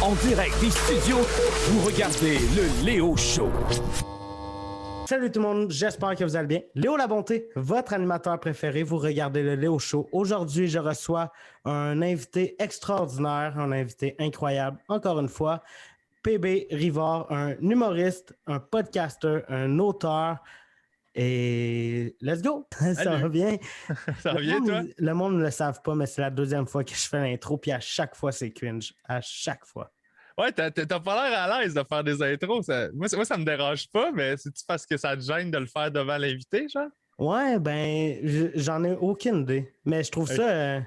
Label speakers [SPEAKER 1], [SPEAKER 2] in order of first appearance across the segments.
[SPEAKER 1] En direct des studios, vous regardez le Léo Show.
[SPEAKER 2] Salut tout le monde, j'espère que vous allez bien. Léo La Bonté, votre animateur préféré, vous regardez le Léo Show. Aujourd'hui, je reçois un invité extraordinaire, un invité incroyable, encore une fois. PB Rivard, un humoriste, un podcaster, un auteur. Et let's go! Ça va bien.
[SPEAKER 3] Ça va bien, toi?
[SPEAKER 2] Le monde ne le savent pas, mais c'est la deuxième fois que je fais l'intro, puis à chaque fois, c'est cringe. À chaque fois.
[SPEAKER 3] Ouais, t'as pas l'air à l'aise de faire des intros. Moi, ça me dérange pas, mais c'est-tu parce que ça te gêne de le faire devant l'invité, genre?
[SPEAKER 2] Ouais, ben, j'en ai aucune idée. Mais je trouve ça...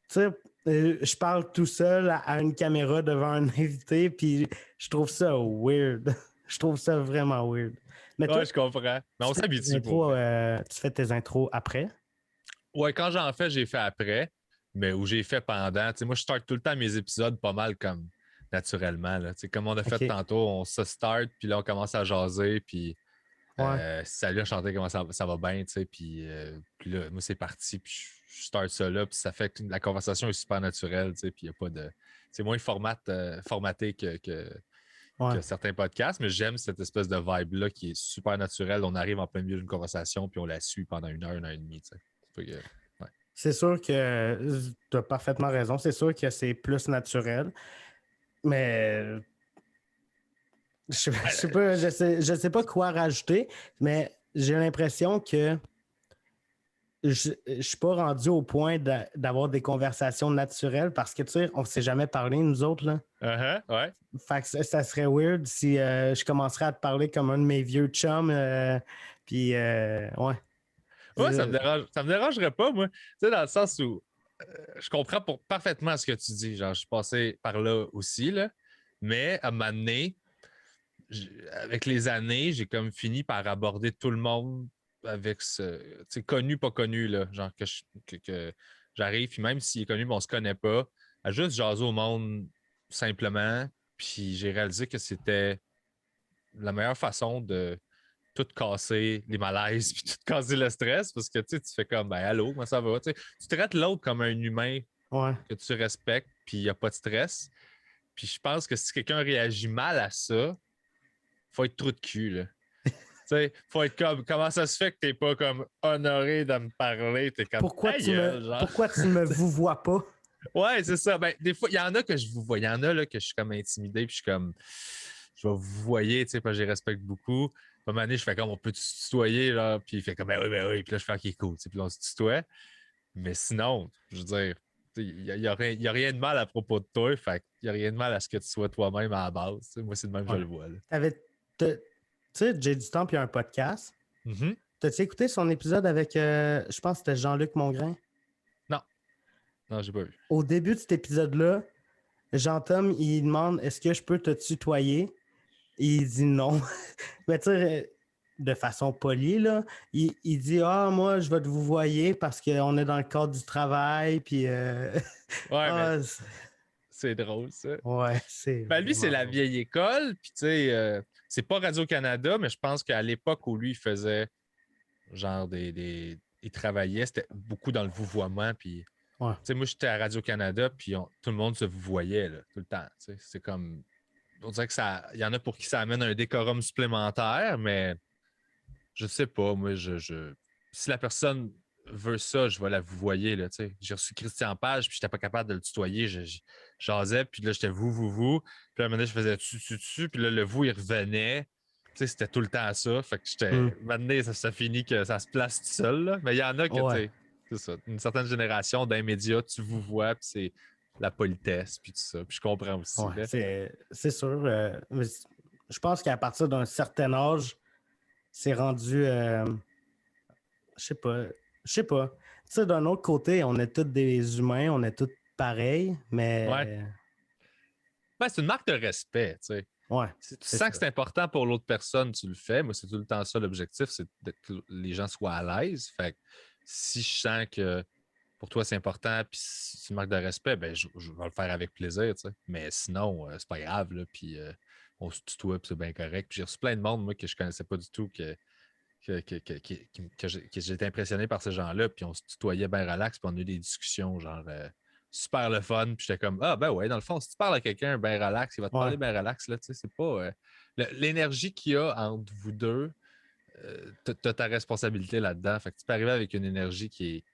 [SPEAKER 2] tu sais, je parle tout seul à une caméra devant un invité, puis je trouve ça weird. Je trouve ça vraiment weird. Mais toi,
[SPEAKER 3] Ouais, je comprends. Mais on s'habitue pour.
[SPEAKER 2] Tu fais tes intros après?
[SPEAKER 3] Ouais, quand j'en fais, j'ai fait après, mais où j'ai fait pendant. Tu sais, moi, je start tout le temps mes épisodes pas mal comme naturellement. Là. Tu sais, comme on a fait tantôt, on se start, puis là, on commence à jaser, puis salut, enchanté, comment ça va bien, tu sais, puis là, moi, c'est parti, puis je start ça là, puis ça fait que la conversation est super naturelle, tu sais, puis il n'y a pas de... C'est moins formaté que certains podcasts, mais j'aime cette espèce de vibe-là qui est super naturelle. On arrive en plein milieu d'une conversation, puis on la suit pendant une heure et demie, tu sais.
[SPEAKER 2] C'est sûr que tu as parfaitement raison. C'est sûr que c'est plus naturel, mais je sais pas quoi rajouter, mais j'ai l'impression que je suis pas rendu au point d'avoir des conversations naturelles parce que, tu sais, on s'est jamais parlé, nous autres, là.
[SPEAKER 3] Ouais.
[SPEAKER 2] Fait que ça serait weird si je commencerais à te parler comme un de mes vieux chums, puis ouais.
[SPEAKER 3] Ouais, ça me dérangerait pas, moi. Tu sais, dans le sens où je comprends parfaitement ce que tu dis. Genre, je suis passé par là aussi, là. Mais à un moment donné, avec les années, j'ai comme fini par aborder tout le monde avec tu sais, connu, pas connu, là. Genre que j'arrive, puis même s'il est connu, mais on se connaît pas, à juste jaser au monde simplement. Puis j'ai réalisé que c'était la meilleure façon de tout casser les malaises puis tout casser le stress parce que tu fais comme ben allô, comment ça va? Tu traites l'autre comme un humain que tu respectes puis il n'y a pas de stress. Puis je pense que si quelqu'un réagit mal à ça, faut être trou de cul, là. Faut être comme comment ça se fait que t'es pas comme honoré de me parler? T'es comme
[SPEAKER 2] pourquoi tu ne me vous vois pas?
[SPEAKER 3] Ouais, c'est ça. Ben, des fois, il y en a que je vous vois. Il y en a là, que je suis comme intimidé, puis je suis comme je vais vous voyer, tu sais, parce que je les respecte beaucoup. À un moment donné, je fais comme on peut se tutoyer, là, puis il fait comme ben oui, puis là, je fais qui est cool, tu sais, puis là, on se tutoie. Mais sinon, je veux dire, il y a rien de mal à propos de toi, fait il n'y a rien de mal à ce que tu sois toi-même à la base. Tu sais, moi, c'est de même que je le vois.
[SPEAKER 2] Tu sais, J'ai du temps, puis il y a un podcast.
[SPEAKER 3] Mm-hmm.
[SPEAKER 2] T'as-tu écouté son épisode avec, je pense que c'était Jean-Luc Mongrain?
[SPEAKER 3] Non, j'ai pas vu.
[SPEAKER 2] Au début de cet épisode-là, Jean-Tom, il demande est-ce que je peux te tutoyer? Et il dit non. Mais tu sais, de façon polie, là, il dit moi, je vais te vous voyer parce qu'on est dans le cadre du travail. Puis,
[SPEAKER 3] mais c'est drôle, ça.
[SPEAKER 2] Ouais, c'est.
[SPEAKER 3] Ben, lui, c'est la vieille école. Puis, tu sais, c'est pas Radio-Canada, mais je pense qu'à l'époque où lui, il faisait genre il travaillait, c'était beaucoup dans le vouvoiement. Puis, tu sais, moi, j'étais à Radio-Canada, puis tout le monde se vouvoyait, là, tout le temps. Tu sais, c'est comme. On dirait que il y en a pour qui ça amène un décorum supplémentaire, mais je sais pas. Moi, si la personne veut ça, je vais la vouvoyer, là, tu sais. J'ai reçu Christian Page, puis j'étais pas capable de le tutoyer. J'asais, puis là, j'étais vous. Puis à un moment donné, je faisais tu, puis là, le vous, il revenait. Tu sais, c'était tout le temps ça. Fait que maintenant, ça finit que ça se place tout seul, là. Mais il y en a que, tu sais, c'est ça. Une certaine génération d'un média, tu vous vois, puis c'est la politesse, puis tout ça. Puis je comprends aussi.
[SPEAKER 2] C'est sûr. Je pense qu'à partir d'un certain âge, c'est rendu. Je sais pas. Tu sais, d'un autre côté, on est tous des humains, on est tous pareils, mais.
[SPEAKER 3] Ouais. Ben, c'est une marque de respect, tu sais.
[SPEAKER 2] Ouais.
[SPEAKER 3] Si tu sens que c'est important pour l'autre personne, tu le fais. Moi, c'est tout le temps ça l'objectif, c'est que les gens soient à l'aise. Fait que si je sens que pour toi c'est important puis c'est une marque de respect, ben je vais le faire avec plaisir, tu sais. Mais sinon, c'est pas grave, là, puis on se tutoie puis c'est bien correct. Puis j'ai reçu plein de monde, moi, que je connaissais pas du tout, que j'ai été impressionné par ces gens-là, puis on se tutoyait bien relax, puis on a eu des discussions genre super le fun. Puis j'étais comme, ah ben ouais, dans le fond, si tu parles à quelqu'un ben relax, il va te parler ben relax. Là, c'est pas l'énergie qu'il y a entre vous deux, t'as ta responsabilité là-dedans. Fait que tu peux arriver avec une énergie qui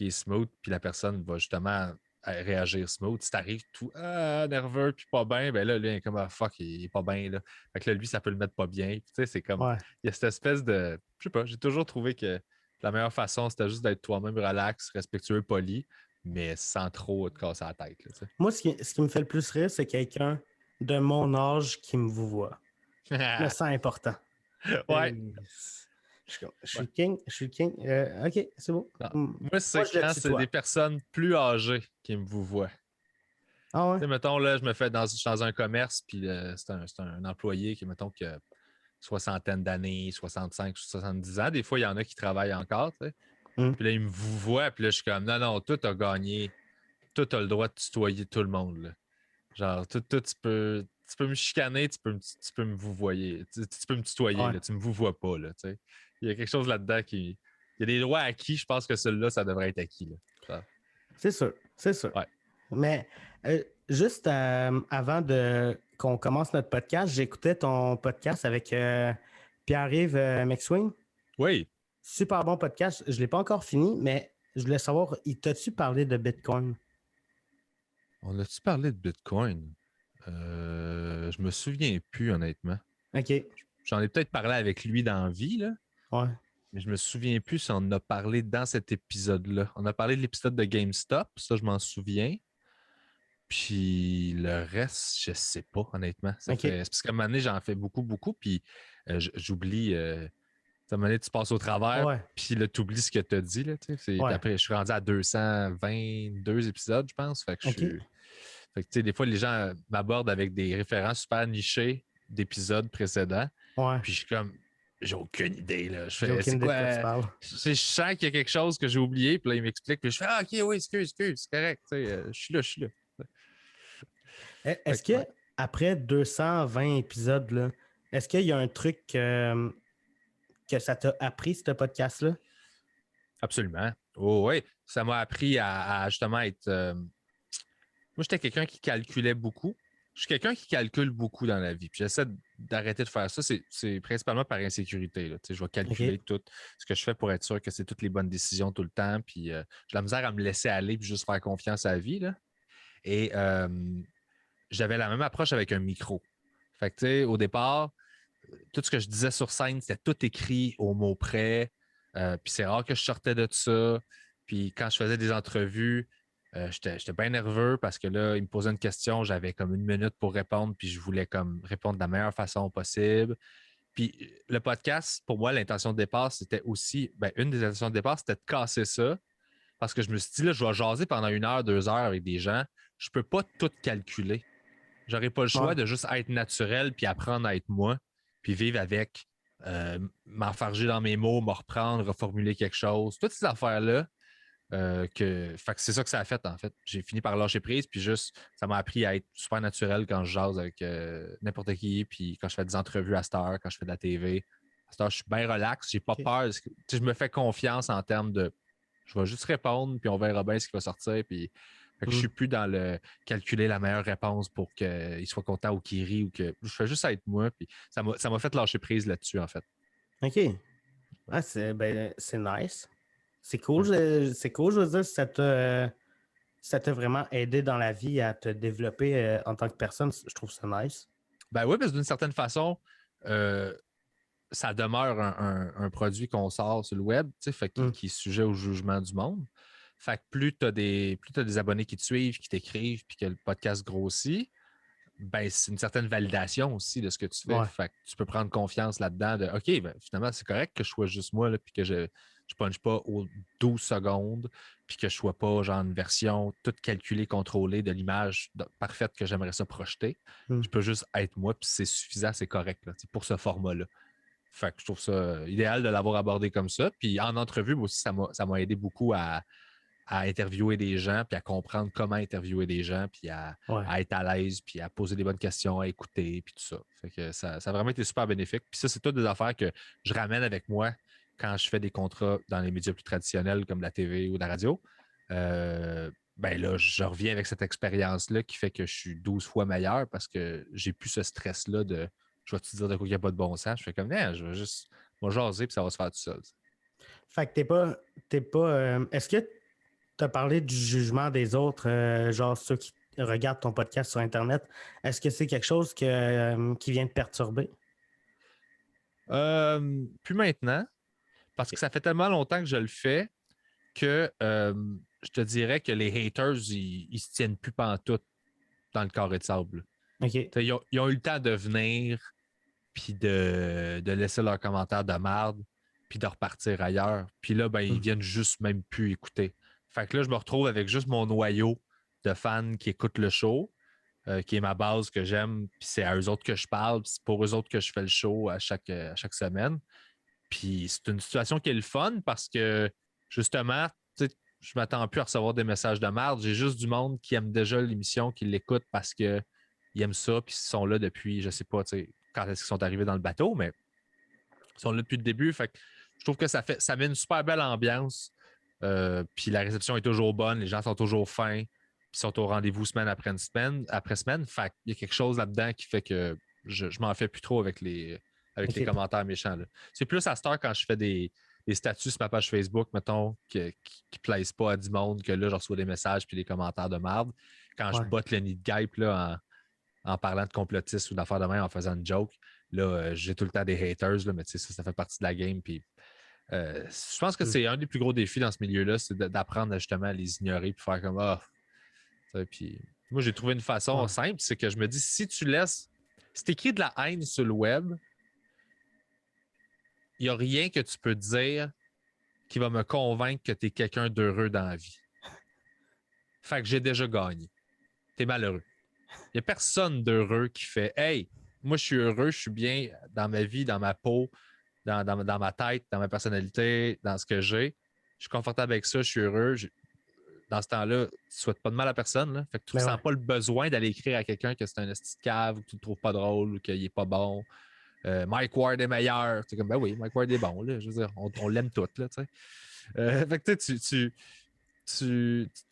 [SPEAKER 3] est smooth, puis la personne va justement réagir smooth. Si t'arrives tout nerveux puis pas bien, ben là, lui, il est comme fuck, il est pas bien. Là. Fait que là, lui, ça peut le mettre pas bien. Puis, tu sais, c'est comme. Il y a cette espèce de. Je sais pas, j'ai toujours trouvé que la meilleure façon, c'était juste d'être toi-même relax, respectueux, poli, mais sans trop te casser la tête. Là,
[SPEAKER 2] moi, ce qui me fait le plus rire, c'est quelqu'un de mon âge qui me vous voit. Je me sens important.
[SPEAKER 3] Ouais.
[SPEAKER 2] Je suis le king. Je suis le king. OK, c'est beau.
[SPEAKER 3] Moi, c'est quand c'est des personnes plus âgées qui me vous voient.
[SPEAKER 2] Ah ouais?
[SPEAKER 3] Tu sais, mettons, là, je suis dans un commerce, puis c'est un employé qui, mettons, qui a soixantaine d'années, 65, 70 ans. Des fois, il y en a qui travaillent encore, tu sais. Puis là, il me vous voit, puis là, je suis comme, non, toi, t'as gagné. Toi, t'as le droit de tutoyer tout le monde, là. Genre, toi, tu peux me chicaner, tu peux me vous voyer. Tu peux me tutoyer, là, tu me vous vois pas, là, tu sais. Il y a quelque chose là-dedans qui... Il y a des droits acquis, je pense que celui-là, ça devrait être acquis, là.
[SPEAKER 2] C'est sûr, c'est sûr.
[SPEAKER 3] Ouais.
[SPEAKER 2] Mais juste avant qu'on commence notre podcast, j'écoutais ton podcast avec Pierre-Yves McSween.
[SPEAKER 3] Oui.
[SPEAKER 2] Super bon podcast. Je ne l'ai pas encore fini, mais je voulais savoir, t'as-tu parlé de Bitcoin?
[SPEAKER 3] On a-tu parlé de Bitcoin? Je me souviens plus, honnêtement.
[SPEAKER 2] OK.
[SPEAKER 3] J'en ai peut-être parlé avec lui dans la vie, là.
[SPEAKER 2] Ouais.
[SPEAKER 3] Mais je me souviens plus si on a parlé dans cet épisode-là. On a parlé de l'épisode de GameStop, ça, je m'en souviens. Puis le reste, je sais pas, honnêtement. C'est parce qu'à un moment donné, j'en fais beaucoup, puis j'oublie. À un moment donné, tu passes au travers, puis là, tu oublies ce que tu as dit. Là, après, je suis rendu à 222 épisodes, je pense. Fait que Fait que, des fois, les gens m'abordent avec des références super nichées d'épisodes précédents. Puis je suis comme, j'ai aucune idée. Là. Je fais, c'est quoi? Je sens qu'il y a quelque chose que j'ai oublié, puis là, il m'explique, puis je fais, ah, OK, oui, excuse, c'est correct. Je suis là.
[SPEAKER 2] Est-ce que après 220 épisodes, là, est-ce qu'il y a un truc que ça t'a appris, ce podcast-là?
[SPEAKER 3] Absolument. Oh, oui. Ça m'a appris à justement être. Moi, j'étais quelqu'un qui calculait beaucoup. Je suis quelqu'un qui calcule beaucoup dans la vie. Puis j'essaie d'arrêter de faire ça. C'est principalement par insécurité. Là. Je vais calculer tout ce que je fais pour être sûr que c'est toutes les bonnes décisions tout le temps. Puis j'ai la misère à me laisser aller puis juste faire confiance à la vie. Là. Et j'avais la même approche avec un micro. Fait que, au départ, tout ce que je disais sur scène, c'était tout écrit au mot près. Puis c'est rare que je sortais de ça. Puis quand je faisais des entrevues, j'étais bien nerveux parce que là, il me posait une question, j'avais comme 1 minute pour répondre, puis je voulais comme répondre de la meilleure façon possible. Puis le podcast, pour moi, l'intention de départ, c'était aussi, une des intentions de départ, c'était de casser ça. Parce que je me suis dit, là, je vais jaser pendant 1 heure, 2 heures avec des gens. Je peux pas tout calculer. J'aurais pas le choix de juste être naturel puis apprendre à être moi, puis vivre avec, m'enfarger dans mes mots, me reprendre, reformuler quelque chose. Toutes ces affaires-là, fait que c'est ça que ça a fait, en fait. J'ai fini par lâcher prise, puis juste, ça m'a appris à être super naturel quand je jase avec n'importe qui, puis quand je fais des entrevues à cette heure, quand je fais de la TV. À cette heure, je suis bien relax, j'ai pas peur. Je me fais confiance en termes de je vais juste répondre, puis on verra bien ce qui va sortir, puis fait que je suis plus dans le calculer la meilleure réponse pour qu'il soit content ou qu'il rit ou que. Je fais juste être moi, puis ça m'a fait lâcher prise là-dessus, en fait.
[SPEAKER 2] OK. Ah, c'est nice. C'est cool, c'est cool, je veux dire, ça t'a vraiment aidé dans la vie à te développer en tant que personne. Je trouve ça nice.
[SPEAKER 3] Ben oui, parce que d'une certaine façon, ça demeure un produit qu'on sort sur le web, qui est sujet au jugement du monde. Fait que plus tu as des abonnés qui te suivent, qui t'écrivent, puis que le podcast grossit, ben c'est une certaine validation aussi de ce que tu fais. Fait que tu peux prendre confiance là-dedans de OK, ben, finalement, c'est correct que je sois juste moi, là, puis que je punche pas aux 12 secondes, puis que je sois pas genre une version toute calculée, contrôlée de l'image parfaite que j'aimerais ça projeter. Je peux juste être moi, puis c'est suffisant, c'est correct là, pour ce format-là. Fait que je trouve ça idéal de l'avoir abordé comme ça. Puis en entrevue, moi aussi, ça m'a aidé beaucoup à interviewer des gens, puis à comprendre comment interviewer des gens, puis à être à l'aise, puis à poser des bonnes questions, à écouter, puis tout ça. Fait que ça a vraiment été super bénéfique. Puis ça, c'est toutes des affaires que je ramène avec moi quand je fais des contrats dans les médias plus traditionnels comme la TV ou la radio. ben là, je reviens avec cette expérience-là qui fait que je suis 12 fois meilleur parce que j'ai plus ce stress-là de je vais te dire de quoi il n'y a pas de bon sens. Je fais comme, non, je vais juste moi jaser puis ça va se faire tout seul.
[SPEAKER 2] Fait que t'es pas. Est-ce que tu as parlé du jugement des autres, genre ceux qui regardent ton podcast sur Internet? Est-ce que c'est quelque chose qui vient te perturber?
[SPEAKER 3] Plus maintenant, parce que ça fait tellement longtemps que je le fais que je te dirais que les haters, ils se tiennent plus pantoute dans le carré de sable.
[SPEAKER 2] OK.
[SPEAKER 3] Ils ont eu le temps de venir puis de laisser leurs commentaires de marde puis de repartir ailleurs. Puis là, ben, ils viennent juste même plus écouter. Fait que là, je me retrouve avec juste mon noyau de fans qui écoutent le show, qui est ma base que j'aime, puis c'est à eux autres que je parle, puis c'est pour eux autres que je fais le show à chaque semaine. Puis c'est une situation qui est le fun parce que justement, tu sais, je m'attends plus à recevoir des messages de merde. J'ai juste du monde qui aime déjà l'émission, qui l'écoute parce qu'ils aiment ça, puis ils sont là depuis, je sais pas, tu sais, quand est-ce qu'ils sont arrivés dans le bateau, mais ils sont là depuis le début. Fait que je trouve que ça met une super belle ambiance. Puis la réception est toujours bonne, les gens sont toujours fins, puis sont au rendez-vous semaine après semaine. Fait qu'il y a quelque chose là-dedans qui fait que je m'en fais plus trop avec les commentaires méchants. Là. C'est plus à cette heure quand je fais des statuts sur ma page Facebook, mettons, qui ne plaisent pas à du monde, que là, je reçois des messages puis des commentaires de merde. Quand je botte le nid de guêpe là, en parlant de complotistes ou d'affaires de main, en faisant une joke, là, j'ai tout le temps des haters, là, mais tu sais, ça fait partie de la game. Puis je pense que c'est un des plus gros défis dans ce milieu-là, c'est d'apprendre justement à les ignorer puis faire comme puis moi, j'ai trouvé une façon simple, c'est que je me dis, si tu écris de la haine sur le web, il n'y a rien que tu peux dire qui va me convaincre que tu es quelqu'un d'heureux dans la vie. Fait que j'ai déjà gagné. Tu es malheureux. Il n'y a personne d'heureux qui fait Hey, moi je suis heureux, je suis bien dans ma vie, dans ma peau, dans ma tête, dans ma personnalité, dans ce que j'ai. Je suis confortable avec ça, je suis heureux. Dans ce temps-là, tu ne souhaites pas de mal à personne. Là. Fait que tu ne ressens pas le besoin d'aller écrire à quelqu'un que c'est un esti de cave ou que tu ne le trouves pas drôle ou qu'il n'est pas bon. Mike Ward est meilleur. Tu es comme, ben oui, Mike Ward est bon. Là. Je veux dire, on l'aime tous. Là, fait que tu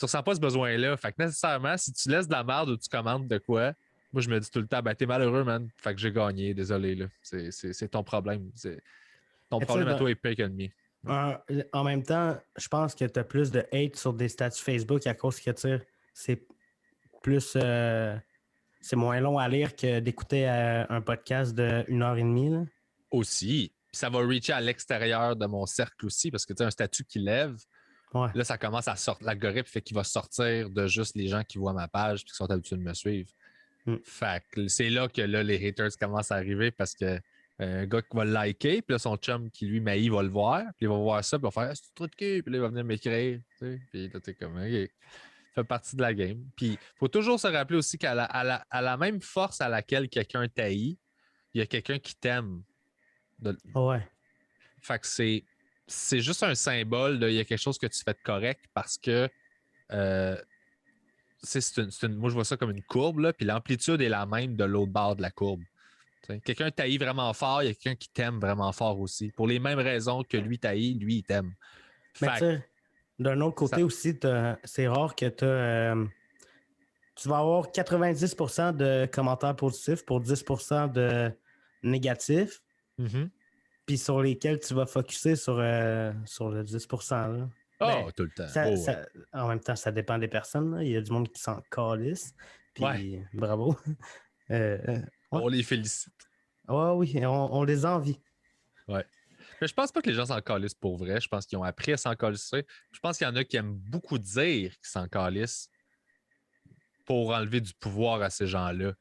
[SPEAKER 3] ressens pas ce besoin-là. Fait que nécessairement, si tu laisses de la merde ou tu commandes de quoi, moi, je me dis tout le temps, ben t'es malheureux, man. Fait que j'ai gagné. Désolé. Là. C'est ton problème. Ton problème à toi est pire que le mien.
[SPEAKER 2] En même temps, je pense que tu as plus de hate sur des statuts Facebook à cause que c'est plus. C'est moins long à lire que d'écouter un podcast de 1h30. Là.
[SPEAKER 3] Aussi. Puis ça va reacher à l'extérieur de mon cercle aussi, parce que tu as un statut qui lève.
[SPEAKER 2] Ouais.
[SPEAKER 3] Là, ça commence à sortir. L'algorithme fait qu'il va sortir de juste les gens qui voient ma page et qui sont habitués de me suivre. Fait que c'est là que là, les haters commencent à arriver parce que un gars qui va le liker, puis là, son chum qui lui maït va le voir, puis il va voir ça, puis il va faire c'est trop de cul, puis là, il va venir m'écrire. Tu sais, puis là, t'es comme, OK. Ça fait partie de la game. Puis il faut toujours se rappeler aussi qu'à la même force à laquelle quelqu'un t'haït, il y a quelqu'un qui t'aime.
[SPEAKER 2] Ouais.
[SPEAKER 3] Fait que c'est juste un symbole il y a quelque chose que tu fais de correct parce que moi, je vois ça comme une courbe, là, puis l'amplitude est la même de l'autre bord de la courbe. T'sais, quelqu'un t'haït vraiment fort, il y a quelqu'un qui t'aime vraiment fort aussi. Pour les mêmes raisons que lui t'haït, lui, il t'aime.
[SPEAKER 2] Mais tu sais, d'un autre côté aussi, c'est rare que tu vas avoir 90% de commentaires positifs pour 10% de négatifs, puis sur lesquels tu vas focusser sur le 10%. Là.
[SPEAKER 3] Tout le temps.
[SPEAKER 2] En même temps, ça dépend des personnes. Là. Il y a du monde qui s'en calisse. Puis bravo.
[SPEAKER 3] On les félicite.
[SPEAKER 2] Oui, on les envie.
[SPEAKER 3] Ouais. Mais je pense pas que les gens s'en calissent pour vrai. Je pense qu'ils ont appris à s'en calisser. Je pense qu'il y en a qui aiment beaucoup dire qu'ils s'en calissent pour enlever du pouvoir à ces gens-là.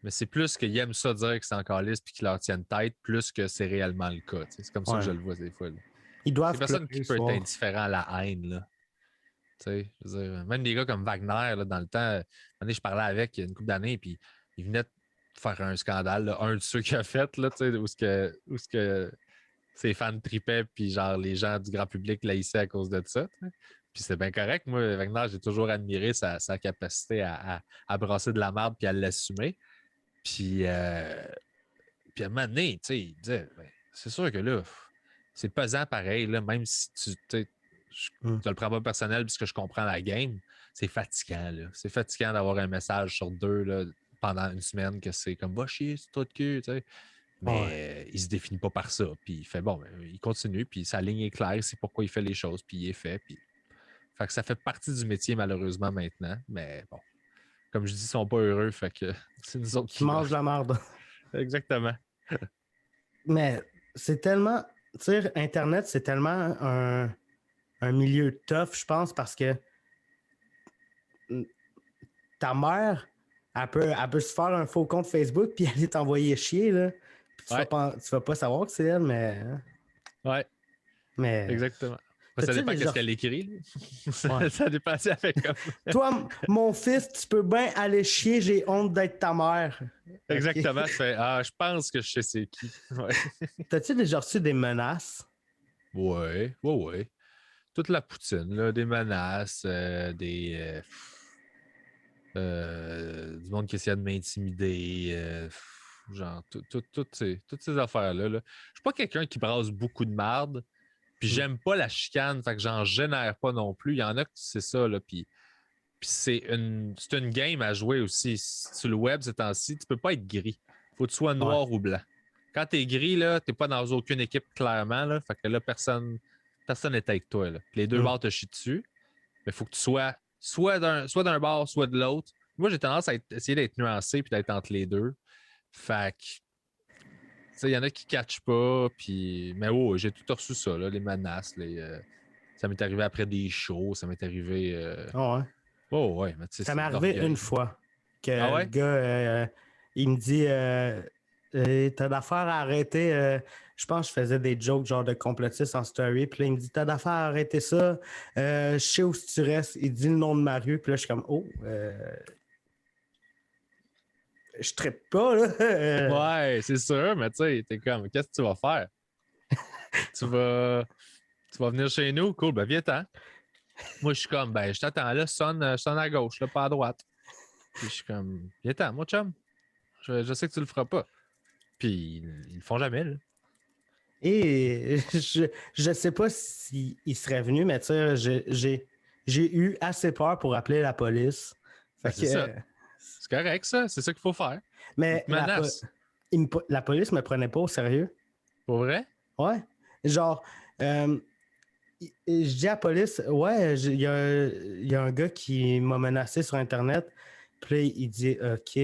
[SPEAKER 3] Mais c'est plus qu'ils aiment ça dire qu'ils s'en calissent puis qu'ils leur tiennent tête, plus que c'est réellement le cas. T'sais. C'est comme ça que je le vois des fois. Là.
[SPEAKER 2] Ils doivent.
[SPEAKER 3] C'est personne qui peut être indifférent à la haine. Là. Je veux dire, même des gars comme Wagner, là, dans le temps, je parlais avec il y a une couple d'années, puis il venait de faire un scandale, là, un de ceux qu'il a fait, là, où ce que ses fans tripaient, puis genre les gens du grand public l'haïssaient à cause de ça. T'sais. Puis c'est bien correct. Moi, Wagner, j'ai toujours admiré sa capacité à brasser de la merde puis à l'assumer. Puis à un moment donné, il disait, c'est sûr que là, c'est pesant pareil, là, même si tu le prends pas personnel puisque je comprends la game. c'est fatigant, là. C'est fatigant d'avoir un message sur 2 là, pendant une semaine que c'est comme va chier, c'est toi de cul, tu sais. Mais il se définit pas par ça. Puis il fait bon, ben, il continue, puis sa ligne est claire, c'est pourquoi il fait les choses, puis il est fait. Puis... Fait que ça fait partie du métier, malheureusement, maintenant. Mais bon, comme je dis, ils sont pas heureux, fait que c'est nous autres
[SPEAKER 2] qui mangent la merde.
[SPEAKER 3] Exactement.
[SPEAKER 2] Mais c'est tellement... Tu sais, Internet, c'est tellement un milieu tough, je pense, parce que ta mère, elle peut se faire un faux compte Facebook puis aller t'envoyer chier, là. Puis tu vas pas savoir que c'est elle, mais...
[SPEAKER 3] Ouais,
[SPEAKER 2] mais...
[SPEAKER 3] exactement. Ça dépend de ce qu'elle écrit. Ça dépend si elle fait comme...
[SPEAKER 2] Toi, mon fils, tu peux bien aller chier, j'ai honte d'être ta mère.
[SPEAKER 3] Exactement. Okay. Tu fais, je pense que je sais c'est qui. Ouais.
[SPEAKER 2] T'as-tu déjà reçu des menaces?
[SPEAKER 3] Ouais. Toute la poutine, là, des menaces, du monde qui essaie de m'intimider, genre, toutes ces affaires-là. Là. Je suis pas quelqu'un qui brasse beaucoup de marde, puis j'aime pas la chicane, fait que j'en génère pas non plus. Il y en a que c'est ça, là, puis c'est une game à jouer aussi. Sur le web, ces temps-ci, tu peux pas être gris. Faut que tu sois noir ou blanc. Quand t'es gris, là, t'es pas dans aucune équipe, clairement, là, fait que là, personne n'est avec toi, là. Les deux bords te chient dessus, mais il faut que tu sois soit d'un bord, soit de l'autre. Moi, j'ai tendance à essayer d'être nuancé puis d'être entre les deux. Fait que, il y en a qui ne catchent pas, puis... Mais j'ai tout reçu ça, là, les menaces. Ça m'est arrivé après des shows, ça m'est arrivé...
[SPEAKER 2] ouais.
[SPEAKER 3] Mais
[SPEAKER 2] ça m'est arrivé une fois que le gars, il me dit t'as d'affaires à arrêter. Je pense que je faisais des jokes genre de complotistes en story. Puis là, il me dit t'as d'affaires à arrêter ça. Je sais où tu restes. Il dit le nom de ma rue. Puis là, je suis comme je trippe pas, là.
[SPEAKER 3] Ouais, c'est sûr, mais tu sais, t'es comme, qu'est-ce que tu vas faire? tu vas venir chez nous? Cool, ben viens-t'en. Moi, je suis comme, je t'attends là, sonne à gauche, là, pas à droite. Puis je suis comme, viens-t'en, mon chum. Je sais que tu le feras pas. Puis ils le font jamais, là.
[SPEAKER 2] Et je sais pas s'il serait venu, mais tu sais, j'ai eu assez peur pour appeler la police.
[SPEAKER 3] C'est ça. C'est correct, ça. C'est ça qu'il faut faire.
[SPEAKER 2] Mais la police me prenait pas au sérieux.
[SPEAKER 3] Pour vrai?
[SPEAKER 2] Ouais. Genre, je dis à la police, il y a un gars qui m'a menacé sur Internet. Puis là, il dit, OK,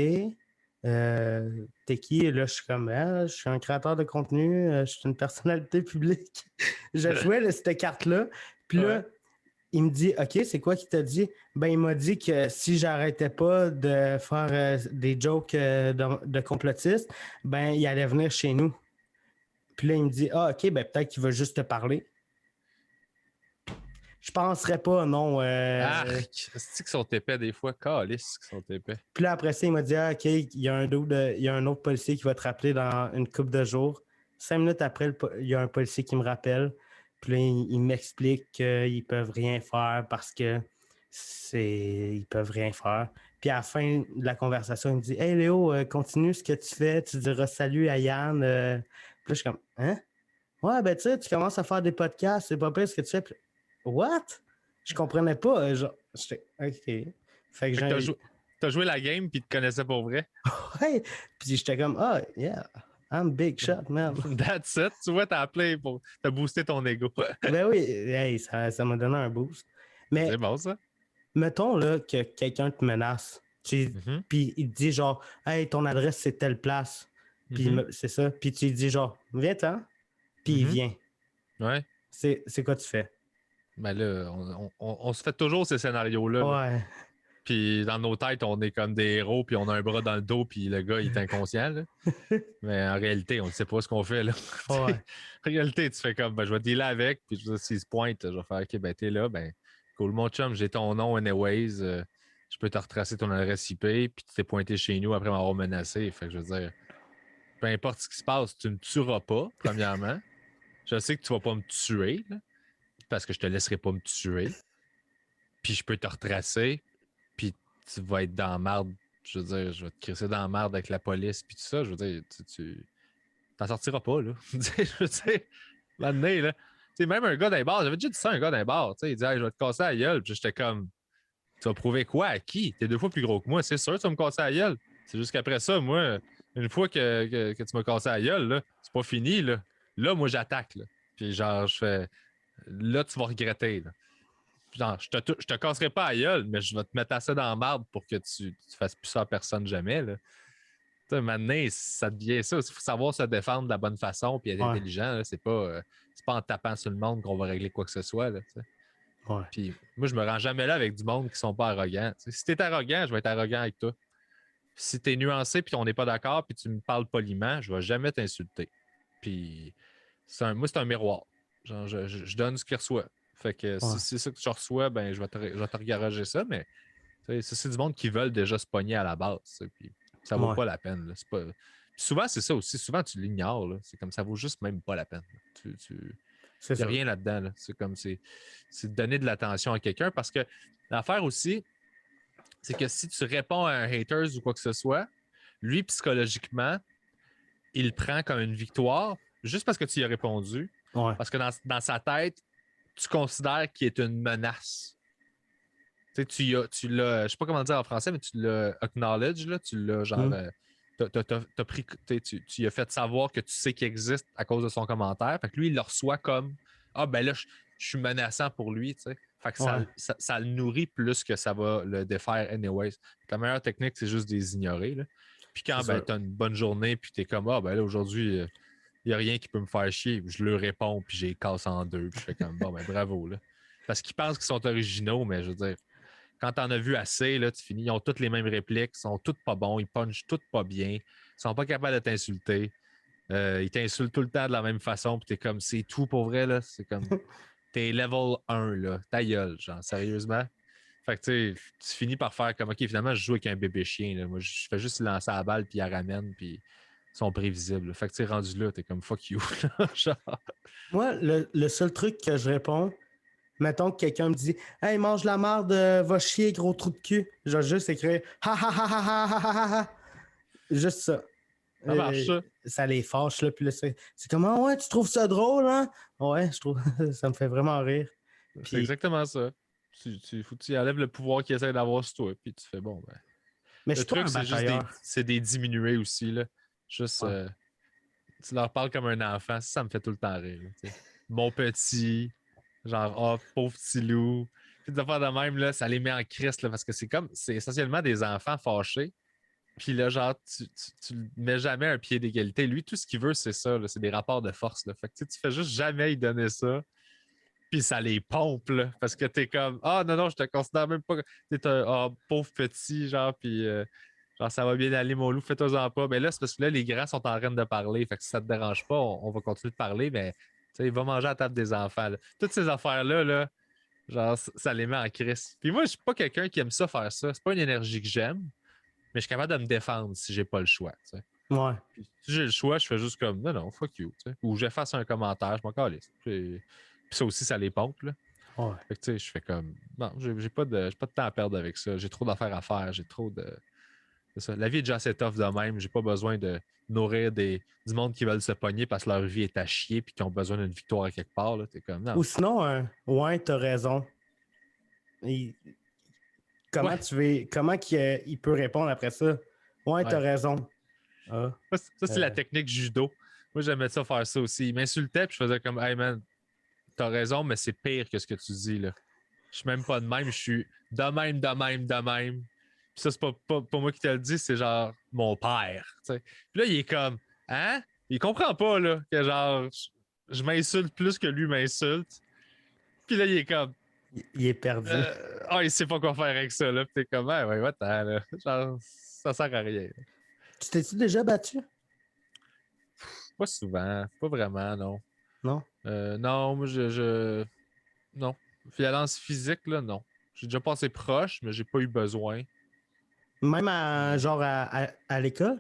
[SPEAKER 2] t'es qui? Et là, je suis comme, je suis un créateur de contenu, je suis une personnalité publique. Je jouais cette carte-là. Puis là, il me dit, OK, c'est quoi qu'il t'a dit? Ben, il m'a dit que si j'arrêtais pas de faire des jokes de complotistes, ben, il allait venir chez nous. Puis là, il me dit, OK, ben, peut-être qu'il va juste te parler. Je penserais pas, non.
[SPEAKER 3] C'est qu'ils sont épais des fois. Calisse qu'ils sont épais.
[SPEAKER 2] Puis là, après ça, il m'a dit, OK, il y a un autre policier qui va te rappeler dans une couple de jours. 5 minutes après, il y a un policier qui me rappelle. Puis là, il m'explique qu'ils peuvent rien faire parce que ils peuvent rien faire. Puis à la fin de la conversation, il me dit, Hey Léo, continue ce que tu fais. Tu diras salut à Yann. Puis là, je suis comme, hein? Ouais, ben tu sais, tu commences à faire des podcasts. C'est pas pire ce que tu fais. Puis, what? Je comprenais pas. Genre, j'étais, OK. Fait que
[SPEAKER 3] t'as joué la game puis tu te connaissais pour vrai.
[SPEAKER 2] Ouais. Puis j'étais comme, yeah, I'm big shot, man.
[SPEAKER 3] That's it. Tu vois, t'as appelé pour te booster ton ego.
[SPEAKER 2] Ben oui, hey, ça m'a donné un boost. Mais
[SPEAKER 3] c'est bon, ça.
[SPEAKER 2] Mettons là, que quelqu'un te menace. Puis il te dit genre, hey, ton adresse, c'est telle place. Puis c'est ça. Puis tu lui dis genre, viens-t'en. Puis il vient.
[SPEAKER 3] Ouais.
[SPEAKER 2] C'est quoi tu fais?
[SPEAKER 3] Ben là, on se fait toujours ces scénarios-là.
[SPEAKER 2] Ouais.
[SPEAKER 3] Là. Puis dans nos têtes, on est comme des héros, puis on a un bras dans le dos, puis le gars, il est inconscient. Là. Mais en réalité, on ne sait pas ce qu'on fait. Là.
[SPEAKER 2] Ouais.
[SPEAKER 3] En réalité, tu fais comme, je vais dealer avec, puis s'il se pointe, je vais faire, OK, ben t'es là, ben cool, mon chum, j'ai ton nom anyways, je peux te retracer ton adresse IP, puis tu t'es pointé chez nous après m'avoir menacé. Fait que je veux dire, peu importe ce qui se passe, tu ne me tueras pas, premièrement. Je sais que tu ne vas pas me tuer, là, parce que je te laisserai pas me tuer. Puis je peux te retracer, puis tu vas être dans la marde. Je veux dire, je vais te crisser dans la marde avec la police, puis tout ça. Je veux dire, tu t'en sortiras pas, là. Je veux dire, là. T'sais, même un gars d'un bar, j'avais déjà dit ça à un gars d'un bar, il dit, hey, je vais te casser la gueule, puis j'étais comme, Tu vas prouver quoi à qui? T'es 2 fois plus gros que moi, c'est sûr, tu vas me casser la gueule. C'est juste qu'après ça, moi, une fois que tu m'as cassé la gueule, là, c'est pas fini. Là moi, j'attaque. Là. Puis genre, je fais. Là, tu vas regretter. Là. Genre, je te casserai pas la gueule, mais je vais te mettre assez dans la marde pour que tu fasses plus ça à personne jamais. Là. Maintenant, ça devient ça. Il faut savoir se défendre de la bonne façon et être intelligent. Là. C'est pas en tapant sur le monde qu'on va régler quoi que ce soit. Là, puis moi, je me rends jamais là avec du monde qui sont pas arrogants. T'sais. Si tu es arrogant, je vais être arrogant avec toi. Si tu es nuancé et on n'est pas d'accord puis tu me parles poliment, je vais jamais t'insulter. Puis moi, c'est un miroir. Genre, je donne ce qu'il reçoit. Fait que si c'est ça que tu reçois, ben je vais te regaroger ça, mais c'est du monde qui veulent déjà se pogner à la base. Puis ça vaut pas la peine. Là. Pas... Souvent, c'est ça aussi. Souvent, tu l'ignores. Là. C'est comme ça vaut juste même pas la peine. Il n'y a rien là-dedans. Là. C'est comme c'est de donner de l'attention à quelqu'un parce que l'affaire aussi, c'est que si tu réponds à un haters ou quoi que ce soit, lui, psychologiquement, il le prend comme une victoire juste parce que tu y as répondu.
[SPEAKER 2] Ouais.
[SPEAKER 3] Parce que dans sa tête, tu considères qu'il est une menace. Tu l'as, je sais pas comment dire en français, mais tu l'as acknowledge, là, tu l'as genre. T'as pris, tu as fait savoir que tu sais qu'il existe à cause de son commentaire. Fait que lui, il le reçoit comme ah ben là, je suis menaçant pour lui. T'sais. Fait que ça le nourrit plus que ça va le défaire anyways. La meilleure technique, c'est juste de les ignorer. Là. Puis quand ben, tu as une bonne journée, puis tu es comme ah ben là, aujourd'hui, il n'y a rien qui peut me faire chier. Je leur réponds, puis je les casse en deux. Puis je fais comme bon ben bravo. Là. Parce qu'ils pensent qu'ils sont originaux, mais je veux dire. Quand t'en as vu assez, là, tu finis. Ils ont toutes les mêmes répliques, ils sont toutes pas bons, ils punchent toutes pas bien, ils sont pas capables de t'insulter. Ils t'insultent tout le temps de la même façon, puis t'es comme, c'est tout pour vrai, là. C'est comme, t'es level 1, là. Ta gueule, genre, sérieusement. Fait que, tu finis par faire comme, OK, finalement, je joue avec un bébé chien, là. Moi, je fais juste lancer la balle, puis il la ramène, puis ils sont prévisibles. Fait que, tu rendu là, t'es comme, fuck you, genre.
[SPEAKER 2] Moi, le seul truc que je réponds, mettons que quelqu'un me dit hey, mange la marde, va chier, gros trou de cul. Je vais juste écrire ha ha ha ha ha ha ha ha. Juste ça.
[SPEAKER 3] Ça marche, ça.
[SPEAKER 2] Ça les fâche, là. Puis là, c'est comme ouais, tu trouves ça drôle, hein? Ouais, je trouve ça me fait vraiment rire.
[SPEAKER 3] Puis... C'est exactement ça. Faut que tu enlèves le pouvoir qu'il essaie d'avoir sur toi, puis tu fais bon, ben.
[SPEAKER 2] Mais
[SPEAKER 3] le truc, c'est juste des diminués aussi, là. Juste, tu leur parles comme un enfant, ça me fait tout le temps rire. Là, mon petit. Genre, oh, pauvre petit loup. Puis des affaires de même, là, ça les met en crise, là, parce que c'est essentiellement des enfants fâchés. Puis là, genre, tu mets jamais un pied d'égalité. Lui, tout ce qu'il veut, c'est ça, là, c'est des rapports de force. Là. Fait que tu fais juste jamais lui donner ça. Puis ça les pompe, là, parce que t'es comme, ah non, je te considère même pas. T'es un pauvre petit, genre, puis genre, ça va bien aller, mon loup, fais-toi-en pas. Mais là, c'est parce que là, les grands sont en train de parler. Fait que si ça te dérange pas, on va continuer de parler, mais. Il va manger à la table des enfants. Là. Toutes ces affaires-là, là, genre, ça les met en crise. Puis moi, je suis pas quelqu'un qui aime ça faire ça. C'est pas une énergie que j'aime, mais je suis capable de me défendre si j'ai pas le choix. T'sais.
[SPEAKER 2] Ouais.
[SPEAKER 3] Puis, si j'ai le choix, je fais juste comme non, fuck you. T'sais. Ou j'efface un commentaire, je m'en calisse. Puis ça aussi, ça les pompe. Là.
[SPEAKER 2] Ouais.
[SPEAKER 3] Fait que, je fais comme non, j'ai pas de temps à perdre avec ça. J'ai trop d'affaires à faire. J'ai trop de. C'est ça. La vie est déjà assez tough de même. J'ai pas besoin de nourrir du monde qui veulent se pogner parce que leur vie est à chier et qu'ils ont besoin d'une victoire à quelque part. Là. T'es comme, non.
[SPEAKER 2] Ou sinon, ouais, t'as raison. Comment il peut répondre après ça? Ouais, t'as raison.
[SPEAKER 3] Ça, c'est la technique judo. Moi, j'aimais ça faire ça aussi. Il m'insultait puis je faisais comme, hey man, t'as raison, mais c'est pire que ce que tu dis. Là. Je suis même pas de même. Je suis de même. Puis ça, c'est pas moi qui te le dis, c'est genre mon père. T'sais. Puis là, il est comme, hein? Il comprend pas, là, que genre, je m'insulte plus que lui m'insulte. Puis là, il est comme.
[SPEAKER 2] Il est perdu.
[SPEAKER 3] Il sait pas quoi faire avec ça, là. Puis t'es comme, ouais, attends, là. Genre, ça sert à rien. Là.
[SPEAKER 2] Tu t'es-tu déjà battu?
[SPEAKER 3] Pas souvent. Pas vraiment, non.
[SPEAKER 2] Non?
[SPEAKER 3] Non, moi, non. Violence physique, là, non. J'ai déjà passé proche, mais j'ai pas eu besoin.
[SPEAKER 2] Même à l'école?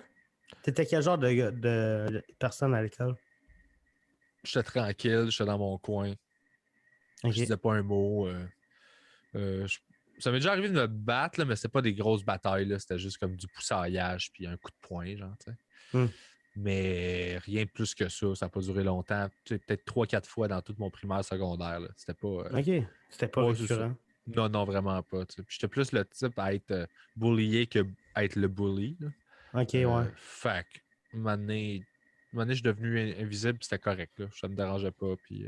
[SPEAKER 2] T'étais quel genre de personne à l'école?
[SPEAKER 3] J'étais tranquille, j'étais dans mon coin. Okay. Je disais pas un mot. Ça m'est déjà arrivé de me battre, là, mais c'était pas des grosses batailles. Là. C'était juste comme du poussaillage puis un coup de poing, genre, tu sais. Mais rien de plus que ça. Ça n'a pas duré longtemps. Peut-être 3-4 fois dans tout mon primaire secondaire. Là. C'était pas.
[SPEAKER 2] OK. C'était pas récurrent.
[SPEAKER 3] Non, non, vraiment pas. Tu sais. Puis j'étais plus le type à être bullyé que à être le bully. Là.
[SPEAKER 2] Ok, ouais.
[SPEAKER 3] Fait que, un moment donné, je suis devenu invisible, puis c'était correct. Là. Ça me dérangeait pas, puis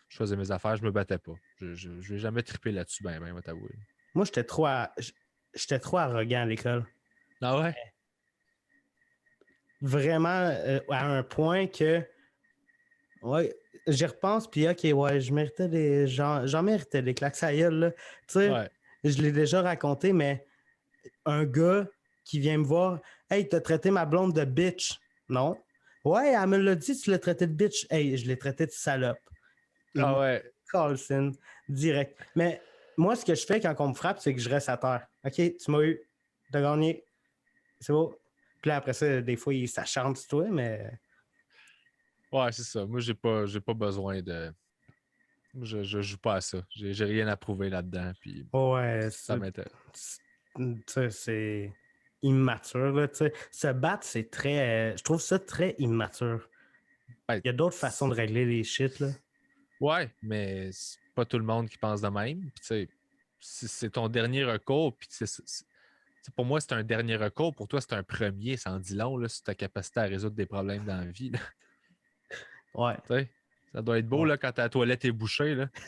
[SPEAKER 3] je faisais mes affaires, je me battais pas. Je vais jamais triper là-dessus, ben, on va t'avouer.
[SPEAKER 2] Moi, j'étais trop arrogant à l'école.
[SPEAKER 3] Ah ouais?
[SPEAKER 2] Vraiment, à un point que, ouais, j'y repense, puis ok, ouais, j'en méritais des claques à gueule, là. Tu sais,
[SPEAKER 3] Ouais.
[SPEAKER 2] je l'ai déjà raconté, mais un gars qui vient me voir, hey, t'as traité ma blonde de bitch. Non. Ouais, elle me l'a dit, tu l'as traité de bitch. Hey, je l'ai traité de salope. Il
[SPEAKER 3] Ah
[SPEAKER 2] m'a
[SPEAKER 3] ouais.
[SPEAKER 2] Carlson, direct. Mais moi, ce que je fais quand on me frappe, c'est que je reste à terre. OK, tu m'as eu, t'as gagné, c'est beau. Puis là, après ça, des fois, il s'acharne sur toi, mais.
[SPEAKER 3] Ouais, c'est ça. Moi, j'ai pas besoin de. Je joue pas à ça. J'ai rien à prouver là-dedans, puis
[SPEAKER 2] Ouais,
[SPEAKER 3] ça m'intéresse.
[SPEAKER 2] c'est immature, là, tu sais. Se battre, c'est très. Je trouve ça très immature.
[SPEAKER 3] Ouais,
[SPEAKER 2] Il y a d'autres façons de régler les shit, là.
[SPEAKER 3] ouais, mais c'est pas tout le monde qui pense de même. Puis, tu sais, c'est ton dernier recours, puis pour moi, c'est un dernier recours. Pour toi, c'est un premier. Ça en dit long, là, sur ta capacité à résoudre des problèmes dans la vie. Là.
[SPEAKER 2] Ouais.
[SPEAKER 3] Tu sais, ça doit être beau
[SPEAKER 2] Ouais.
[SPEAKER 3] là, quand ta toilette est bouchée. Là. Tu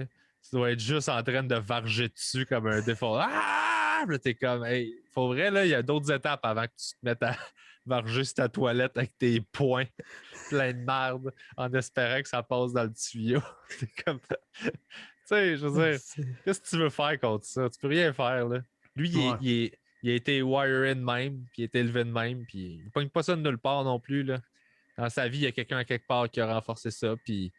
[SPEAKER 3] sais, tu dois être juste en train de varger dessus comme un défaut. Ah! Puis là, t'es comme, hey, faut vrai, là, il y a d'autres étapes avant que tu te mettes à varger sur ta toilette avec tes poings pleins de merde en espérant que ça passe dans le tuyau. C'est comme. Tu sais, je veux dire, qu'est-ce que tu veux faire contre ça? Tu peux rien faire, là. Lui,
[SPEAKER 2] Ouais.
[SPEAKER 3] il a été wiré de même, puis il a été élevé de même, puis il ne pogne pas ça de nulle part non plus, là. Dans sa vie, il y a quelqu'un à quelque part qui a renforcé ça, puis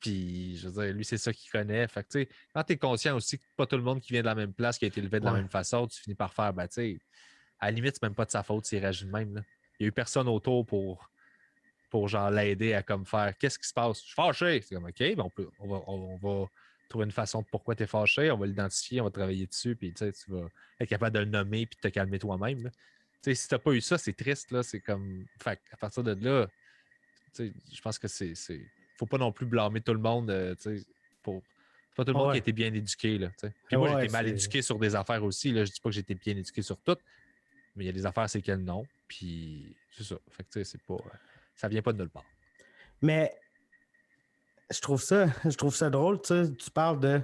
[SPEAKER 3] je veux dire, lui, c'est ça qu'il connaît. Fait que, tu sais, quand tu es conscient aussi que pas tout le monde qui vient de la même place, qui a été élevé de la
[SPEAKER 2] Ouais.
[SPEAKER 3] même façon, tu finis par faire, ben, tu sais, à la limite, c'est même pas de sa faute s'il réagit de même, là. Il n'y a eu personne autour pour genre l'aider à comme faire qu'est-ce qui se passe? Je suis fâché. C'est comme OK, ben on va trouver une façon de pourquoi tu es fâché, on va l'identifier, on va travailler dessus, puis tu vas être capable de le nommer puis de te calmer toi-même. Là. Si tu n'as pas eu ça, c'est triste. Là, c'est comme. Fait à partir de là, je pense que c'est. Faut pas non plus blâmer tout le monde. Pour... C'est pas tout le monde qui a
[SPEAKER 2] Ouais.
[SPEAKER 3] été bien éduqué. Là, puis moi, j'ai
[SPEAKER 2] Ouais,
[SPEAKER 3] été mal éduqué sur des affaires aussi. Là. Je dis pas que j'ai été bien éduqué sur toutes, mais il y a des affaires, c'est qu'elles non. Puis c'est ça. Fait que c'est pas. Ça vient pas de nulle part.
[SPEAKER 2] Mais je trouve ça drôle, tu sais, tu parles de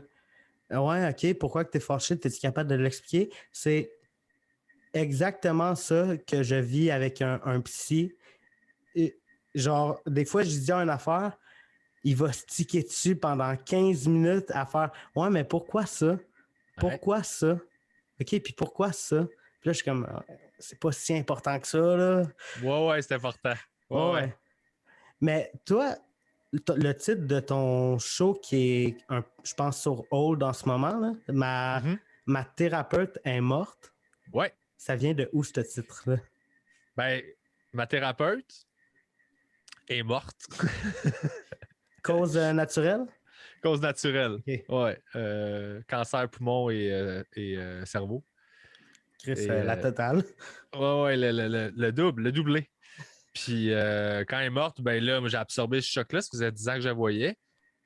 [SPEAKER 2] ouais, ok, pourquoi que t'es fâché, t'es-tu capable de l'expliquer? C'est exactement ça que je vis avec un psy. Et, genre, des fois, je dis une affaire, il va se tiquer dessus pendant 15 minutes à faire ouais, mais pourquoi ça?
[SPEAKER 3] Ouais.
[SPEAKER 2] Pourquoi ça? OK, puis pourquoi ça? Puis là, je suis comme c'est pas si important que ça, là.
[SPEAKER 3] Ouais, c'est important. Ouais, ouais.
[SPEAKER 2] Ouais. Mais toi, le titre de ton show qui est, je pense, sur hold en ce moment, là,
[SPEAKER 3] Mhm.
[SPEAKER 2] ma thérapeute est morte.
[SPEAKER 3] Ouais.
[SPEAKER 2] Ça vient de où, ce titre-là?
[SPEAKER 3] Ben, ma thérapeute est morte.
[SPEAKER 2] Cause naturelle?
[SPEAKER 3] Cause naturelle.
[SPEAKER 2] OK.
[SPEAKER 3] Ouais. Cancer poumon et cerveau.
[SPEAKER 2] Chris,
[SPEAKER 3] Et,
[SPEAKER 2] la totale.
[SPEAKER 3] ouais, le double, le doublé. Puis quand elle est morte, ben là, moi, j'ai absorbé ce choc-là. Ça faisait 10 ans que je la voyais.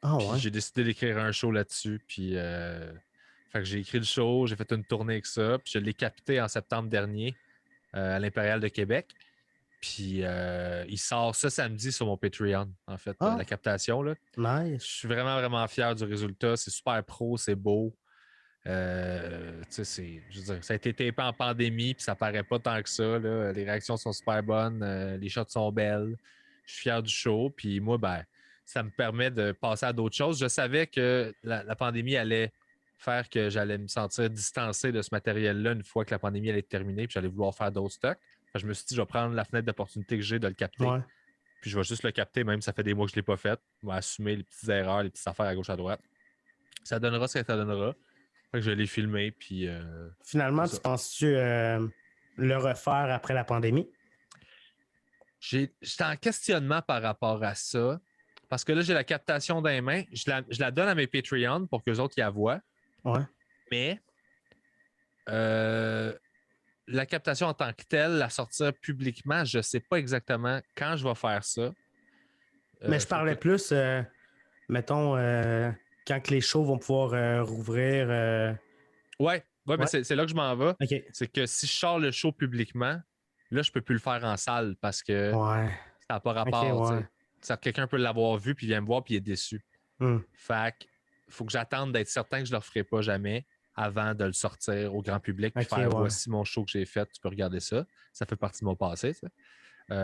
[SPEAKER 2] Ah
[SPEAKER 3] Puis
[SPEAKER 2] ouais.
[SPEAKER 3] j'ai décidé d'écrire un show là-dessus. Puis fait que j'ai écrit le show, j'ai fait une tournée avec ça. Puis je l'ai capté en septembre dernier à l'Impérial de Québec. Puis il sort ce samedi sur mon Patreon, en fait,
[SPEAKER 2] Ah,
[SPEAKER 3] la captation. Là. Je
[SPEAKER 2] nice.
[SPEAKER 3] suis vraiment, vraiment fier du résultat. C'est super pro, c'est beau. Je veux dire, ça a été tapé en pandémie, puis ça paraît pas tant que ça. Là. Les réactions sont super bonnes, les shots sont belles. Je suis fier du show. Puis moi, ben, ça me permet de passer à d'autres choses. Je savais que la pandémie allait faire que j'allais me sentir distancé de ce matériel-là une fois que la pandémie allait être terminée, puis j'allais vouloir faire d'autres stocks. Je me suis dit, je vais prendre la fenêtre d'opportunité que j'ai de le capter.
[SPEAKER 2] Ouais.
[SPEAKER 3] Puis je vais juste le capter, même si ça fait des mois que je ne l'ai pas fait. Je vais assumer les petites erreurs, les petites affaires à gauche, à droite. Ça donnera ce que ça donnera. Fait que je l'ai filmé, puis
[SPEAKER 2] Finalement,
[SPEAKER 3] c'est
[SPEAKER 2] tu
[SPEAKER 3] ça.
[SPEAKER 2] penses-tu le refaire après la pandémie?
[SPEAKER 3] J'étais en questionnement par rapport à ça. Parce que là, j'ai la captation dans les mains. Je la donne à mes Patreons pour qu'eux autres y la voient.
[SPEAKER 2] Ouais.
[SPEAKER 3] Mais la captation en tant que telle, la sortir publiquement, je ne sais pas exactement quand je vais faire ça.
[SPEAKER 2] Mais je parlais plus, mettons, quand que les shows vont pouvoir rouvrir.
[SPEAKER 3] Ouais, mais
[SPEAKER 2] Ouais.
[SPEAKER 3] c'est là que je m'en vais.
[SPEAKER 2] OK.
[SPEAKER 3] C'est que si je sors le show publiquement, là, je peux plus le faire en salle parce que
[SPEAKER 2] Ouais.
[SPEAKER 3] ça n'a pas
[SPEAKER 2] OK,
[SPEAKER 3] rapport.
[SPEAKER 2] ouais.
[SPEAKER 3] Quelqu'un peut l'avoir vu, puis il vient me voir, puis il est déçu.
[SPEAKER 2] Hmm.
[SPEAKER 3] Fait que faut que j'attende d'être certain que je ne le referai pas jamais avant de le sortir au grand public, puis
[SPEAKER 2] OK,
[SPEAKER 3] faire
[SPEAKER 2] ouais.
[SPEAKER 3] voici mon show que j'ai fait, tu peux regarder ça. Ça fait partie de mon passé, ça.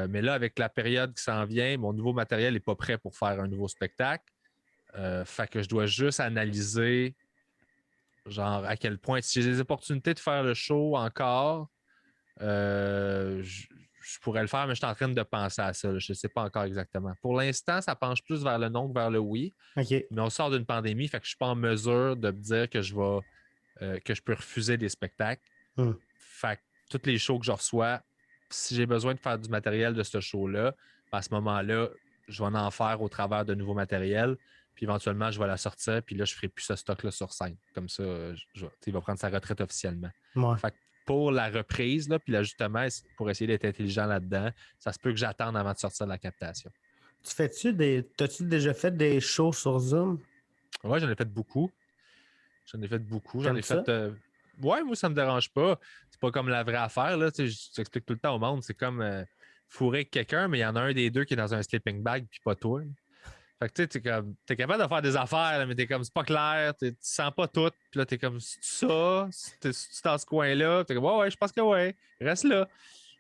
[SPEAKER 3] Mais là, avec la période qui s'en vient, mon nouveau matériel n'est pas prêt pour faire un nouveau spectacle. Fait que je dois juste analyser genre à quel point, si j'ai des opportunités de faire le show encore, je pourrais le faire, mais je suis en train de penser à ça. Là. Je ne sais pas encore exactement. Pour l'instant, ça penche plus vers le non que vers le oui.
[SPEAKER 2] OK.
[SPEAKER 3] Mais on sort d'une pandémie, fait que je ne suis pas en mesure de me dire que que je peux refuser des spectacles.
[SPEAKER 2] Hmm.
[SPEAKER 3] Fait que tous les shows que je reçois, si j'ai besoin de faire du matériel de ce show-là, à ce moment-là, je vais en faire au travers de nouveaux matériels. Puis éventuellement, je vais la sortir, puis là, je ne ferai plus ce stock-là sur scène. Comme ça, il va prendre sa retraite officiellement.
[SPEAKER 2] Ouais.
[SPEAKER 3] Fait que pour la reprise, là, puis l'ajustement, pour essayer d'être intelligent là-dedans, ça se peut que j'attende avant de sortir de la captation.
[SPEAKER 2] T'as-tu déjà fait des shows sur Zoom?
[SPEAKER 3] Ouais, j'en ai fait beaucoup. J'en ai
[SPEAKER 2] T'aimes ça?
[SPEAKER 3] fait. Ouais, moi, ça me dérange pas. C'est pas comme la vraie affaire, là. Tu sais, je t'explique tout le temps au monde. C'est comme fourrer quelqu'un, mais il y en a un des deux qui est dans un sleeping bag, puis pas toi. Fait que tu sais, t'es capable de faire des affaires, là, mais t'es comme, c'est pas clair, tu sens pas tout. Puis là, t'es comme, c'est ça, c'est dans ce coin-là. T'es comme, ouais, je pense que ouais, reste là.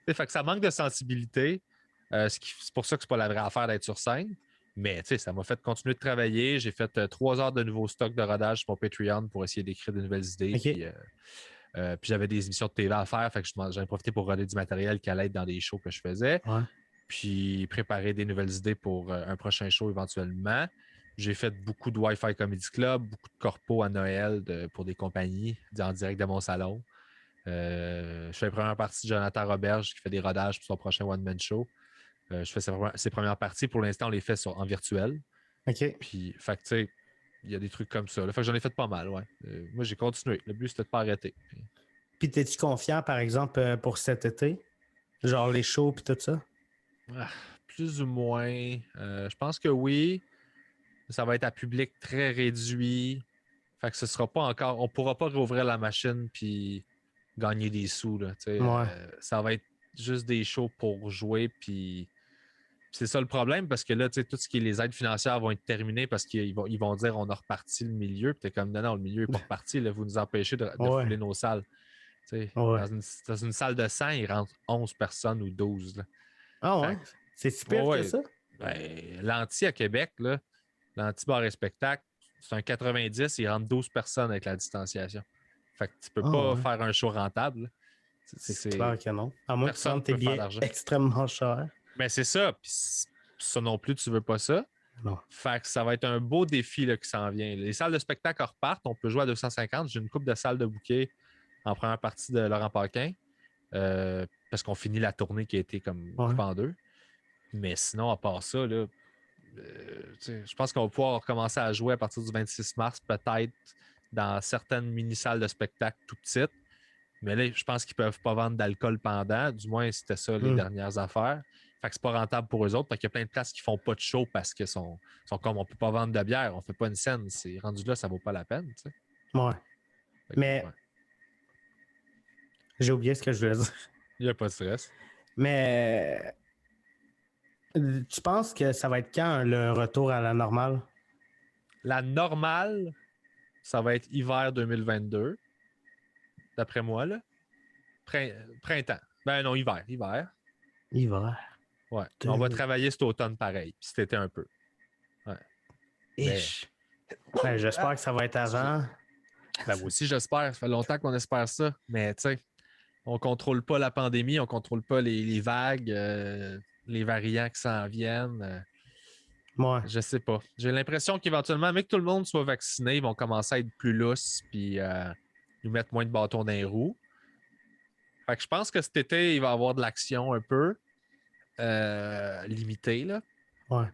[SPEAKER 3] T'sais, fait que ça manque de sensibilité. C'est pour ça que c'est pas la vraie affaire d'être sur scène. Mais ça m'a fait continuer de travailler. J'ai fait 3 heures de nouveaux stocks de rodage sur mon Patreon pour essayer d'écrire de nouvelles idées.
[SPEAKER 2] OK.
[SPEAKER 3] Puis j'avais des émissions de TV à faire. Fait que j'en ai profité pour roder du matériel qui allait être dans des shows que je faisais.
[SPEAKER 2] Ouais.
[SPEAKER 3] Puis préparer des nouvelles idées pour un prochain show éventuellement. J'ai fait beaucoup de Wi-Fi Comedy Club, beaucoup de corpos à Noël pour des compagnies en direct de mon salon. Je fais la première partie de Jonathan Roberge qui fait des rodages pour son prochain one-man show. Je fais ses premières parties. Pour l'instant, on les fait en virtuel.
[SPEAKER 2] OK.
[SPEAKER 3] Puis, fait que, tu sais, il y a des trucs comme ça. Là. Fait que j'en ai fait pas mal, ouais. Moi, j'ai continué. Le but, c'était de pas arrêter.
[SPEAKER 2] Puis t'es-tu confiant, par exemple, pour cet été? Genre les shows puis tout ça?
[SPEAKER 3] Plus ou moins. Je pense que oui. Ça va être à public très réduit. Fait que ce sera pas encore. On pourra pas rouvrir la machine puis gagner des sous. Là,
[SPEAKER 2] Ouais.
[SPEAKER 3] ça va être juste des shows pour jouer. Puis c'est ça le problème parce que là, tout ce qui est les aides financières vont être terminées parce qu'ils vont dire on a reparti le milieu. Puis t'es comme non, le milieu n'est pas reparti. Là, vous nous empêchez de
[SPEAKER 2] Ouais.
[SPEAKER 3] fouler nos salles.
[SPEAKER 2] Ouais.
[SPEAKER 3] Dans une salle de 100, il rentre 11 personnes ou 12. Là.
[SPEAKER 2] Ah ouais? C'est si pire que ça?
[SPEAKER 3] Ben, l'anti à Québec, là, l'anti-bar et spectacle, c'est un 90, il rentre 12 personnes avec la distanciation. Fait que tu peux pas faire un show rentable.
[SPEAKER 2] C'est clair que non. À moins que tu rentres tes
[SPEAKER 3] peut faire
[SPEAKER 2] billets
[SPEAKER 3] d'argent.
[SPEAKER 2] extrêmement chers.
[SPEAKER 3] Mais c'est ça. Puis ça non plus, tu veux pas ça.
[SPEAKER 2] Non.
[SPEAKER 3] Fait que ça va être un beau défi là, qui s'en vient. Les salles de spectacle repartent. On peut jouer à 250. J'ai une coupe de salles de bouquet en première partie de Laurent Paquin. Parce qu'on finit la tournée qui a été comme coupée en deux. Mais sinon, à part ça, là, je pense qu'on va pouvoir commencer à jouer à partir du 26 mars, peut-être dans certaines mini-salles de spectacle tout petites. Mais là, je pense qu'ils ne peuvent pas vendre d'alcool pendant. Du moins, c'était ça les dernières affaires. Fait que c'est pas rentable pour eux autres. Fait qu'il y a plein de places qui font pas de show parce qu'ils sont comme on peut pas vendre de bière, on fait pas une scène. C'est rendu là, ça vaut pas la peine. T'sais.
[SPEAKER 2] Ouais. Mais j'ai oublié ce que je voulais dire.
[SPEAKER 3] Il n'y a pas de stress.
[SPEAKER 2] Mais tu penses que ça va être quand le retour à la normale?
[SPEAKER 3] La normale, ça va être hiver 2022, d'après moi. Là. Printemps. Ben non, hiver.
[SPEAKER 2] Hiver.
[SPEAKER 3] Ouais. On va travailler cet automne pareil, puis cet été un peu. Ouais.
[SPEAKER 2] Ben, j'espère que ça va être avant.
[SPEAKER 3] Ben, moi aussi, j'espère. Ça fait longtemps qu'on espère ça. Mais tu sais, on ne contrôle pas la pandémie, on ne contrôle pas les vagues, les variants qui s'en viennent.
[SPEAKER 2] Ouais.
[SPEAKER 3] Je sais pas. J'ai l'impression qu'éventuellement, mais que tout le monde soit vacciné, ils vont commencer à être plus lousses puis nous mettre moins de bâtons dans les roues. Fait que je pense que cet été, il va y avoir de l'action un peu limitée. Là.
[SPEAKER 2] Ouais.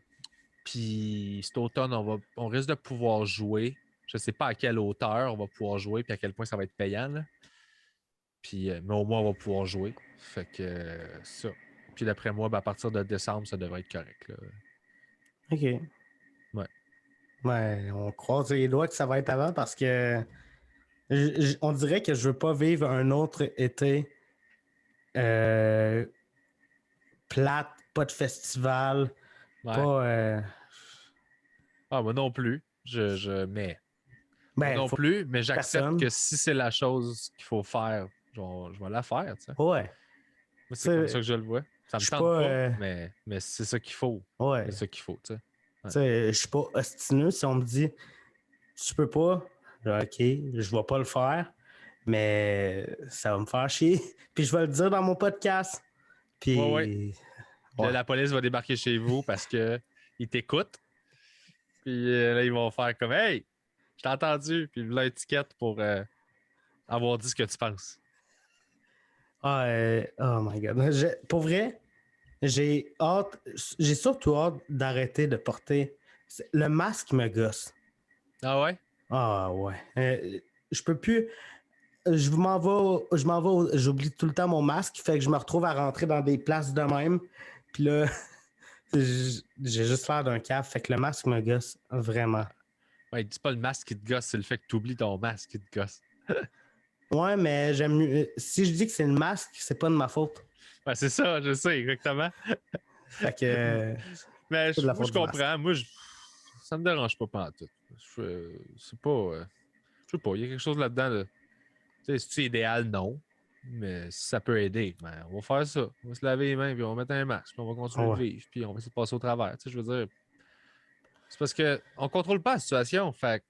[SPEAKER 3] Puis cet automne, on risque de pouvoir jouer. Je ne sais pas à quelle hauteur on va pouvoir jouer puis à quel point ça va être payant. Là. Puis, mais au moins, on va pouvoir jouer. Fait que ça. Puis d'après moi, à partir de décembre, ça devrait être correct. Là.
[SPEAKER 2] OK.
[SPEAKER 3] Ouais.
[SPEAKER 2] Ouais, on croise les doigts que ça va être avant parce que on dirait que je veux pas vivre un autre été euh, plate, pas de festival,
[SPEAKER 3] Ouais.
[SPEAKER 2] pas.
[SPEAKER 3] Ah, moi non plus. Mais moi
[SPEAKER 2] Ben,
[SPEAKER 3] non
[SPEAKER 2] faut
[SPEAKER 3] plus, mais j'accepte
[SPEAKER 2] personne.
[SPEAKER 3] que si c'est la chose qu'il faut faire, je vais la faire, tu sais.
[SPEAKER 2] Ouais.
[SPEAKER 3] Moi,
[SPEAKER 2] Tu
[SPEAKER 3] c'est comme ça
[SPEAKER 2] sais,
[SPEAKER 3] que je le vois. Ça
[SPEAKER 2] je
[SPEAKER 3] me
[SPEAKER 2] suis
[SPEAKER 3] tente
[SPEAKER 2] pas.
[SPEAKER 3] pas, mais c'est ça qu'il faut. C'est
[SPEAKER 2] Ouais.
[SPEAKER 3] ça qu'il faut, tu sais.
[SPEAKER 2] Tu
[SPEAKER 3] Ouais.
[SPEAKER 2] sais, je suis pas ostineux si on me dit tu peux pas. OK, je vais pas le faire, mais ça va me faire chier. Puis je vais le dire dans mon podcast.
[SPEAKER 3] Ouais, ouais.
[SPEAKER 2] Puis.
[SPEAKER 3] Puis là,
[SPEAKER 2] Ouais.
[SPEAKER 3] la police va débarquer chez vous parce que ils t'écoutent. Puis là, ils vont faire comme Hey, je t'ai entendu. Puis là, étiquette pour avoir dit ce que tu penses.
[SPEAKER 2] Ah, oh my god. Pour vrai, j'ai hâte, j'ai surtout hâte d'arrêter de porter. Le masque me gosse.
[SPEAKER 3] Ah ouais?
[SPEAKER 2] Ah ouais. Je peux plus. J'oublie tout le temps mon masque, fait que je me retrouve à rentrer dans des places de même. Puis là, j'ai juste l'air d'un cave, fait que le masque me gosse vraiment.
[SPEAKER 3] Ouais, c'est pas le masque qui te gosse, c'est le fait que tu oublies ton masque qui te gosse.
[SPEAKER 2] Ouais, mais j'aime mieux. Si je dis que c'est le masque, c'est pas de ma faute.
[SPEAKER 3] Ouais, c'est ça, je sais, exactement.
[SPEAKER 2] Fait que
[SPEAKER 3] Mais
[SPEAKER 2] c'est de la
[SPEAKER 3] moi,
[SPEAKER 2] faute
[SPEAKER 3] je
[SPEAKER 2] du masque.
[SPEAKER 3] comprends. Moi, ça me dérange pas pantoute. C'est pas. Je sais pas, il y a quelque chose là-dedans. Tu sais, si c'est idéal, non. Mais si ça peut aider, ben, on va faire ça. On va se laver les mains, puis on va mettre un masque, puis on va continuer de
[SPEAKER 2] Ouais.
[SPEAKER 3] vivre, puis on va essayer de passer au travers. Tu sais, je veux dire, c'est parce qu'on contrôle pas la situation. Fait que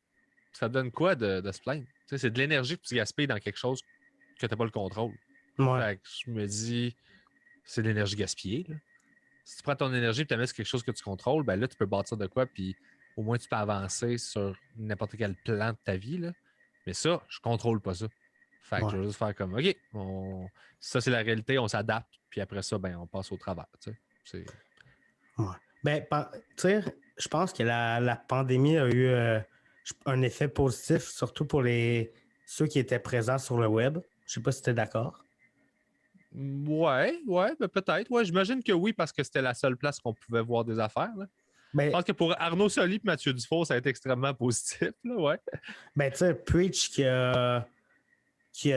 [SPEAKER 3] ça donne quoi de se plaindre? Tu sais, c'est de l'énergie que tu gaspilles dans quelque chose que tu n'as pas le contrôle.
[SPEAKER 2] Ouais.
[SPEAKER 3] Fait que je me dis, c'est de l'énergie gaspillée, là. Si tu prends ton énergie et tu la mets sur quelque chose que tu contrôles, ben là, tu peux bâtir de quoi, puis au moins tu peux avancer sur n'importe quel plan de ta vie, là. Mais ça, je contrôle pas ça. Fait que
[SPEAKER 2] Ouais.
[SPEAKER 3] je vais juste faire comme, OK, ça c'est la réalité, on s'adapte, puis après ça, ben, on passe au travers. Tu sais.
[SPEAKER 2] Ouais. Ben, tu sais, je pense que la pandémie a eu un effet positif, surtout pour ceux qui étaient présents sur le web. Je sais pas si tu es d'accord.
[SPEAKER 3] Ouais, ben peut-être. Ouais, j'imagine que oui, parce que c'était la seule place qu'on pouvait voir des affaires, là. Je
[SPEAKER 2] Ben,
[SPEAKER 3] pense que pour Arnaud Soli et Mathieu Dufault, ça a été extrêmement positif, là, ouais.
[SPEAKER 2] ben tu sais, Preach qui a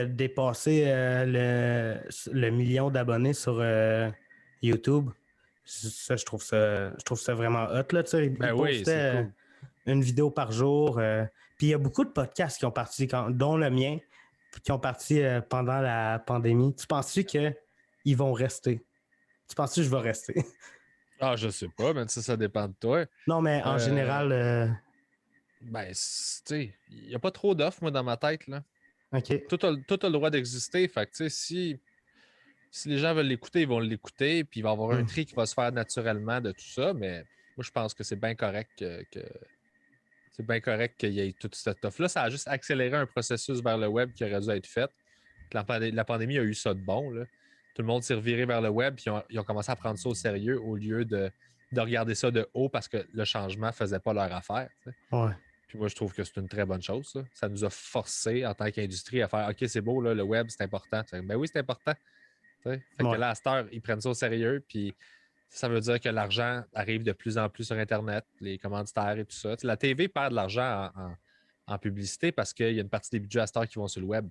[SPEAKER 2] dépassé le million d'abonnés sur YouTube. Ça, je trouve ça vraiment hot, là, tu sais. Il
[SPEAKER 3] Ben oui,
[SPEAKER 2] postait
[SPEAKER 3] c'est cool.
[SPEAKER 2] une vidéo par jour. Puis il y a beaucoup de podcasts qui ont parti, dont le mien, qui ont parti pendant la pandémie. Tu penses-tu qu'ils vont rester? Tu penses-tu que je vais rester?
[SPEAKER 3] Ah, je sais pas, mais ça dépend de toi.
[SPEAKER 2] Non, mais en
[SPEAKER 3] Euh,
[SPEAKER 2] général,
[SPEAKER 3] Ben, tu sais, il n'y a pas trop d'offres, moi, dans ma tête, là.
[SPEAKER 2] OK.
[SPEAKER 3] Tout a le droit d'exister. Fait que, tu sais, si les gens veulent l'écouter, ils vont l'écouter, puis il va y avoir un
[SPEAKER 2] Hmm.
[SPEAKER 3] tri qui va se faire naturellement de tout ça. Mais moi, je pense que c'est bien correct c'est bien correct qu'il y ait toute cette offre-là. Ça a juste accéléré un processus vers le web qui aurait dû être fait. La pandémie a eu ça de bon, là. Tout le monde s'est reviré vers le web, puis ils ont commencé à prendre ça au sérieux au lieu de regarder ça de haut parce que le changement ne faisait pas leur affaire. Tu sais.
[SPEAKER 2] Ouais.
[SPEAKER 3] Puis moi, je trouve que c'est une très bonne chose. Ça nous a forcé en tant qu'industrie à faire OK, c'est beau, là, le web, c'est important. Ben oui, c'est important. Fait que
[SPEAKER 2] Ouais.
[SPEAKER 3] là, à cette heure, ils prennent ça au sérieux. Puis ça veut dire que l'argent arrive de plus en plus sur Internet, les commanditaires et tout ça. La TV perd de l'argent en publicité parce qu'il y a une partie des budgets à cette heure qui vont sur le web.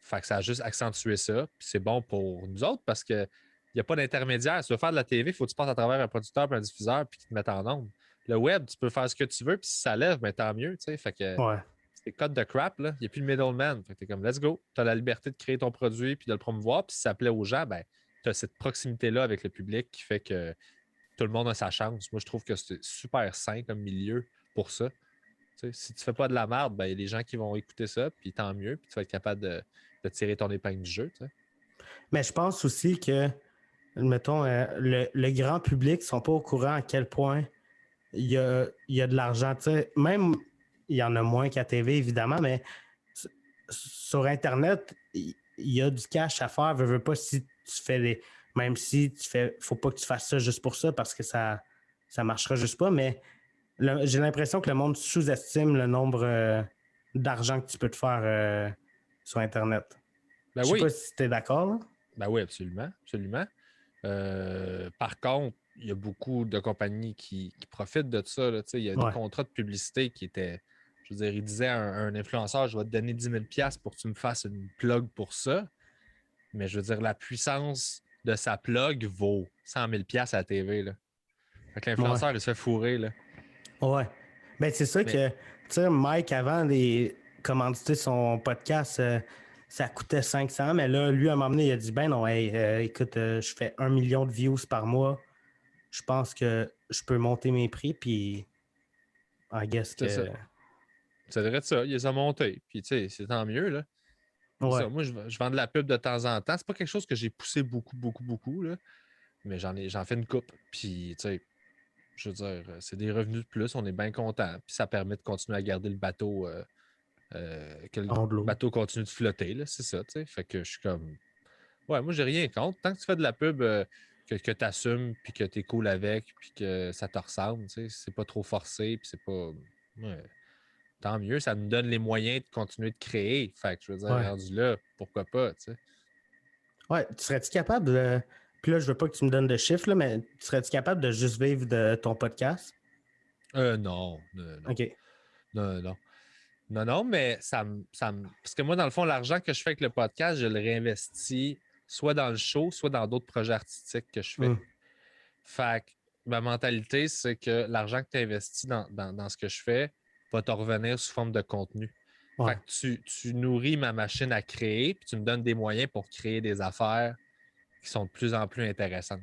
[SPEAKER 3] Fait que ça a juste accentué ça. Puis c'est bon pour nous autres parce qu'il n'y a pas d'intermédiaire. Si tu veux faire de la TV, il faut que tu passes à travers un producteur et un diffuseur puis qu'ils te mettent en ondes. Le web, tu peux faire ce que tu veux, puis si ça lève, ben, tant mieux. Fait que
[SPEAKER 2] Ouais.
[SPEAKER 3] c'est code de crap, là. Il n'y a plus de middleman. Fait que t'es comme let's go. Tu as la liberté de créer ton produit puis de le promouvoir. Puis si ça plaît aux gens, ben, tu as cette proximité-là avec le public qui fait que tout le monde a sa chance. Moi, je trouve que c'est super sain comme milieu pour ça. Si tu fais pas de la merde, ben, il y a des gens qui vont écouter ça, puis tant mieux, puis tu vas être capable de tirer ton épingle du jeu. T'sais.
[SPEAKER 2] Mais je pense aussi que, mettons, le grand public ne sont pas au courant à quel point il y a de l'argent. Même, il y en a moins qu'à TV, évidemment, mais sur Internet, il y a du cash à faire. Veux pas si tu fais même si tu fais. Faut pas que tu fasses ça juste pour ça parce que ça marchera juste pas. Mais j'ai l'impression que le monde sous-estime le nombre d'argent que tu peux te faire sur Internet.
[SPEAKER 3] Ben
[SPEAKER 2] Je sais pas
[SPEAKER 3] oui,
[SPEAKER 2] si tu es d'accord, là.
[SPEAKER 3] ben oui, absolument, absolument. Par contre, il y a beaucoup de compagnies qui profitent de ça. Là, il y a des
[SPEAKER 2] Ouais.
[SPEAKER 3] contrats de publicité qui étaient. Je veux dire, il disait à un influenceur, je vais te donner 10 000 pour que tu me fasses une plug pour ça. Mais je veux dire, la puissance de sa plug vaut 100 000 à la TV. Là. Fait que
[SPEAKER 2] Ouais.
[SPEAKER 3] l'influenceur, il se fait fourrer. Là.
[SPEAKER 2] Ouais. Ben, c'est ça
[SPEAKER 3] Mais
[SPEAKER 2] que, tu sais, Mike, avant de commanditer son podcast, ça coûtait 500, mais là, lui, à un moment donné, il a dit, ben non, hey, écoute, je fais 1 million de views par mois. Je pense que je peux monter mes prix, puis I guess
[SPEAKER 3] c'est ça.
[SPEAKER 2] que...
[SPEAKER 3] Ça devrait être ça. Il les a montés. Puis, tu sais, c'est tant mieux. Là. C'est
[SPEAKER 2] Ouais.
[SPEAKER 3] ça. Moi, je vends de la pub de temps en temps. C'est pas quelque chose que j'ai poussé beaucoup, beaucoup, beaucoup. Là. Mais j'en fais une coupe. Puis, tu sais, je veux dire, c'est des revenus de plus. On est bien content. Puis, ça permet de continuer à garder le bateau, que le
[SPEAKER 2] En de l'eau.
[SPEAKER 3] bateau continue de flotter. Là, c'est ça, tu sais. Fait que je suis comme. Ouais, moi, j'ai rien contre. Tant que tu fais de la pub que tu assumes, puis que tu es cool avec, puis que ça te ressemble, tu sais, c'est pas trop forcé, puis c'est pas. Ouais, tant mieux, ça nous donne les moyens de continuer de créer. Fait que je veux dire,
[SPEAKER 2] Ouais.
[SPEAKER 3] rendu là, pourquoi pas, tu sais.
[SPEAKER 2] Ouais, tu serais-tu capable de... Puis là, je veux pas que tu me donnes de chiffres, là, mais serais-tu capable de juste vivre de ton podcast?
[SPEAKER 3] Non, non, non.
[SPEAKER 2] OK.
[SPEAKER 3] Non, non. Non, non, mais parce que moi, dans le fond, l'argent que je fais avec le podcast, je le réinvestis soit dans le show, soit dans d'autres projets artistiques que je fais.
[SPEAKER 2] Hmm.
[SPEAKER 3] Fait que ma mentalité, c'est que l'argent que tu investis dans ce que je fais va te revenir sous forme de contenu.
[SPEAKER 2] Ouais.
[SPEAKER 3] Fait que tu nourris ma machine à créer, puis tu me donnes des moyens pour créer des affaires qui sont de plus en plus intéressantes.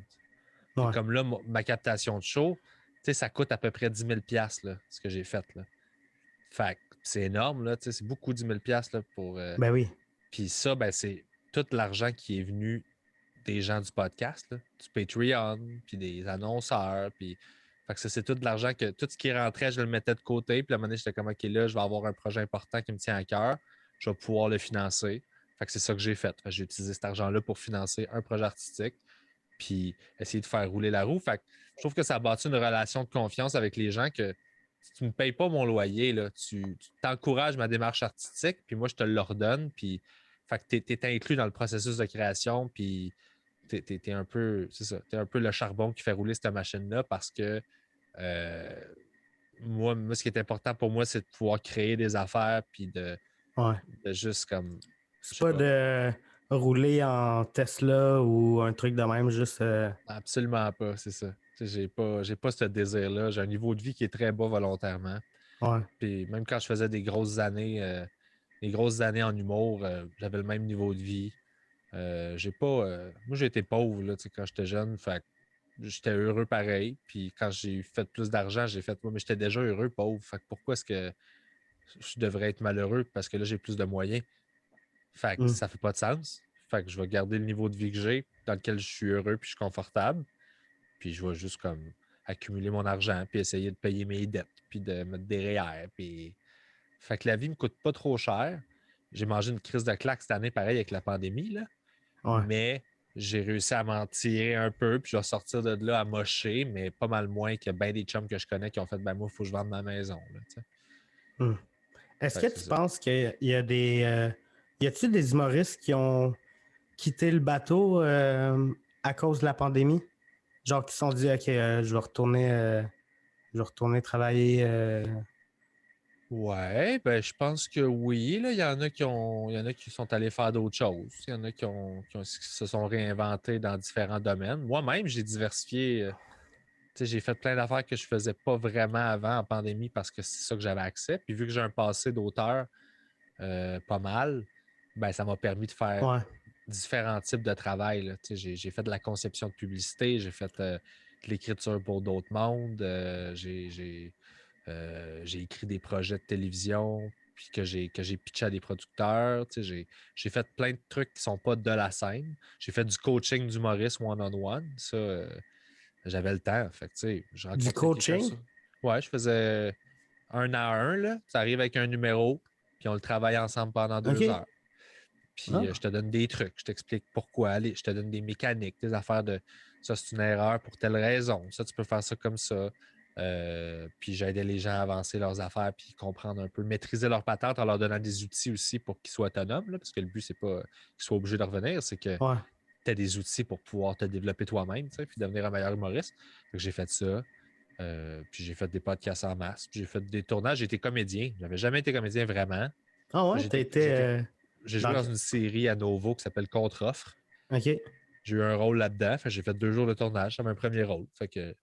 [SPEAKER 3] Puis
[SPEAKER 2] Ouais.
[SPEAKER 3] comme là, ma captation de show, tu sais, ça coûte à peu près 10 000 là, ce que j'ai fait. Là. Fait que c'est énorme, là, tu sais, c'est beaucoup 10 000 là, pour.
[SPEAKER 2] Ben oui.
[SPEAKER 3] Puis ça, ben, c'est tout l'argent qui est venu des gens du podcast, là, du Patreon, puis des annonceurs, puis. Fait que ça, c'est tout de l'argent que tout ce qui rentrait, je le mettais de côté. Puis à un moment donné, j'étais comme, OK, là, je vais avoir un projet important qui me tient à cœur. Je vais pouvoir le financer. Fait que c'est ça que j'ai fait. Fait que j'ai utilisé cet argent-là pour financer un projet artistique, puis essayer de faire rouler la roue. Fait que je trouve que ça a bâti une relation de confiance avec les gens que si tu ne me payes pas mon loyer, là, tu t'encourages ma démarche artistique, puis moi, je te l'ordonne, puis fait que tu es inclus dans le processus de création, puis t'es un peu, c'est ça, t'es un peu le charbon qui fait rouler cette machine-là parce que euh, moi, ce qui est important pour moi, c'est de pouvoir créer des affaires, puis
[SPEAKER 2] Ouais.
[SPEAKER 3] de juste comme, je
[SPEAKER 2] C'est
[SPEAKER 3] sais
[SPEAKER 2] pas
[SPEAKER 3] pas,
[SPEAKER 2] de rouler en Tesla ou un truc de même, juste...
[SPEAKER 3] absolument pas, c'est ça. Tu sais, j'ai pas ce désir-là. J'ai un niveau de vie qui est très bas volontairement.
[SPEAKER 2] Ouais.
[SPEAKER 3] Puis même quand je faisais des grosses années en humour, j'avais le même niveau de vie. J'ai pas. Moi, j'ai été pauvre là, tu sais, quand j'étais jeune. Fait que j'étais heureux pareil. Puis quand j'ai fait plus d'argent, j'ai fait. Moi, mais j'étais déjà heureux, pauvre. Fait que pourquoi est-ce que je devrais être malheureux? Parce que là, j'ai plus de moyens. Fait que
[SPEAKER 2] Hmm.
[SPEAKER 3] ça fait pas de sens. Fait que je vais garder le niveau de vie que j'ai, dans lequel je suis heureux puis je suis confortable. Puis je vais juste comme accumuler mon argent, puis essayer de payer mes dettes, puis de mettre des REER. Puis. Fait que la vie me coûte pas trop cher. J'ai mangé une crise de claque cette année, pareil, avec la pandémie, là.
[SPEAKER 2] Ouais.
[SPEAKER 3] Mais j'ai réussi à m'en tirer un peu, puis je vais sortir de là à mocher, mais pas mal moins que bien des chums que je connais qui ont fait, ben moi, il faut que je vende ma maison, là, tu sais.
[SPEAKER 2] Hmm. Est-ce
[SPEAKER 3] Fait
[SPEAKER 2] que
[SPEAKER 3] que c'est
[SPEAKER 2] tu
[SPEAKER 3] ça.
[SPEAKER 2] penses qu'il y a des... y a-t-il des humoristes qui ont quitté le bateau à cause de la pandémie? Genre qui se sont dit, OK, je vais retourner travailler...
[SPEAKER 3] Ouais, ben je pense que oui. Là, il y en a qui sont allés faire d'autres choses. Il y en a qui se sont réinventés dans différents domaines. Moi-même, j'ai diversifié. Tu sais, j'ai fait plein d'affaires que je faisais pas vraiment avant en pandémie parce que c'est ça que j'avais accès. Puis vu que j'ai un passé d'auteur pas mal, ben ça m'a permis de faire
[SPEAKER 2] Ouais.
[SPEAKER 3] différents types de travail. Là. Tu sais, j'ai fait de la conception de publicité, j'ai fait de l'écriture pour d'autres mondes, j'ai écrit des projets de télévision, puis que j'ai pitché à des producteurs. Tu sais, j'ai fait plein de trucs qui sont pas de la scène. J'ai fait du coaching d'humoriste one-on-one. Ça, j'avais le temps. Fait que, tu sais, je
[SPEAKER 2] Du
[SPEAKER 3] rencontrais quelqu'un
[SPEAKER 2] coaching?
[SPEAKER 3] sur. Ouais, je faisais un à un. Là. Ça arrive avec un numéro, puis on le travaille ensemble pendant
[SPEAKER 2] OK.
[SPEAKER 3] 2 heures. Puis je
[SPEAKER 2] Ah.
[SPEAKER 3] te donne des trucs, je t'explique pourquoi, je te donne des mécaniques, des affaires de ça, c'est une erreur pour telle raison. Ça, tu peux faire ça comme ça. Puis j'aidais les gens à avancer leurs affaires, puis comprendre un peu, maîtriser leurs patentes en leur donnant des outils aussi pour qu'ils soient autonomes, là, parce que le but, c'est pas qu'ils soient obligés de revenir, c'est qu'ils
[SPEAKER 2] Ouais.
[SPEAKER 3] tu as des outils pour pouvoir te développer toi-même, tu sais, puis devenir un meilleur humoriste. Fait que j'ai fait ça. Puis j'ai fait des podcasts en masse. Puis j'ai fait des tournages. J'ai été comédien. J'avais jamais été comédien vraiment.
[SPEAKER 2] Ah ouais,
[SPEAKER 3] J'ai
[SPEAKER 2] t'as
[SPEAKER 3] été-
[SPEAKER 2] été.
[SPEAKER 3] j'ai été- j'ai joué
[SPEAKER 2] Dans...
[SPEAKER 3] dans une série à Novo qui s'appelle Contre-offre.
[SPEAKER 2] OK.
[SPEAKER 3] J'ai eu un rôle là-dedans. Fait que j'ai fait 2 jours de tournage. C'est mon premier rôle. Fait que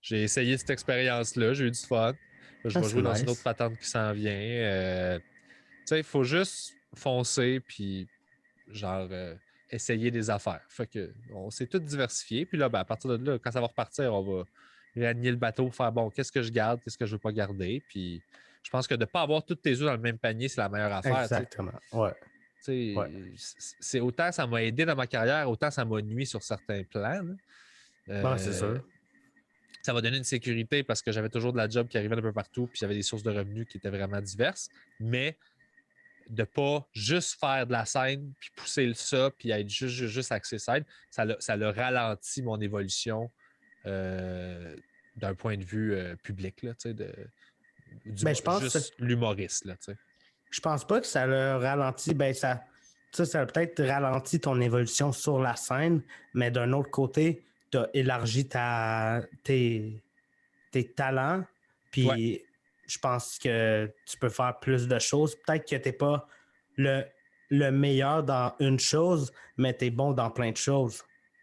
[SPEAKER 3] j'ai essayé cette expérience-là. J'ai eu du fun. Là, je
[SPEAKER 2] Ah,
[SPEAKER 3] vais
[SPEAKER 2] c'est
[SPEAKER 3] jouer dans une autre
[SPEAKER 2] nice.
[SPEAKER 3] patente qui s'en vient. Tu sais, il faut juste foncer puis genre essayer des affaires. Fait que on s'est tous diversifiés. Puis là, ben, à partir de là, quand ça va repartir, on va réaligner le bateau, faire bon, qu'est-ce que je garde, qu'est-ce que je veux pas garder. Puis je pense que de ne pas avoir tous tes œufs dans le même panier, c'est la meilleure affaire.
[SPEAKER 2] Exactement. Ouais. Ouais.
[SPEAKER 3] C'est autant ça m'a aidé dans ma carrière, autant ça m'a nuit sur certains plans.
[SPEAKER 2] Bon, c'est
[SPEAKER 3] Euh,
[SPEAKER 2] sûr.
[SPEAKER 3] Ça m'a donné une sécurité parce que j'avais toujours de la job qui arrivait un peu partout, puis j'avais des sources de revenus qui étaient vraiment diverses. Mais de pas juste faire de la scène, puis pousser ça, puis être juste axé scène, ça l'a ralenti mon évolution d'un point de vue public, là,
[SPEAKER 2] Ben, je pense,
[SPEAKER 3] juste l'humoriste. Là,
[SPEAKER 2] je pense pas que ça le ralentit. Ben, ça a peut-être ralenti ton évolution sur la scène, mais d'un autre côté, tu as élargi tes talents, puis
[SPEAKER 3] ouais.
[SPEAKER 2] je pense que tu peux faire plus de choses. Peut-être que tu n'es pas le meilleur dans une chose, mais tu es bon dans plein de choses.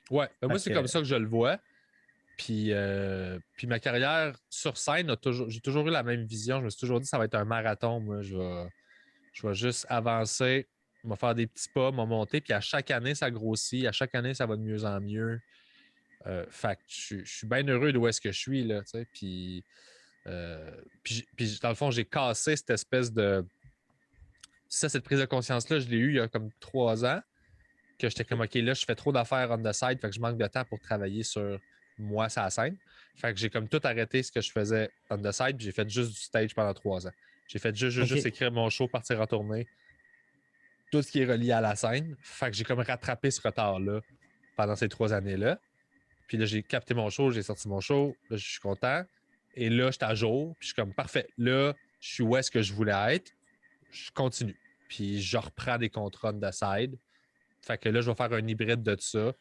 [SPEAKER 3] Ouais, ben moi,
[SPEAKER 2] Fait
[SPEAKER 3] c'est
[SPEAKER 2] que-
[SPEAKER 3] comme ça que je le vois. Puis ma carrière sur scène, j'ai toujours eu la même vision. Je me suis toujours dit que ça va être un marathon. Moi, je vais juste avancer, je vais faire des petits pas, me monter. Puis à chaque année, ça grossit. À chaque année, ça va de mieux en mieux. Fait que je suis bien heureux d'où est-ce que je suis. Là, puis, dans le fond, j'ai cassé cette espèce de. Cette prise de conscience-là, je l'ai eue il y a comme 3 ans. Que j'étais comme, OK, là, je fais trop d'affaires on the side, fait que je manque de temps pour travailler sur moi, sur la scène. Fait que j'ai comme tout arrêté ce que je faisais on the side, puis j'ai fait juste du stage pendant 3 ans. J'ai fait juste
[SPEAKER 2] OK.
[SPEAKER 3] écrire mon show, partir en tournée, tout ce qui est relié à la scène. Fait que j'ai comme rattrapé ce retard-là pendant ces 3 années-là. Puis là, j'ai capté mon show, j'ai sorti mon show, là, je suis content. Et là, je suis à jour, puis je suis comme, parfait. Là, je suis où est-ce que je voulais être. Je continue. Puis je reprends des contrats on the side. Fait que là, je vais faire un hybride de ça.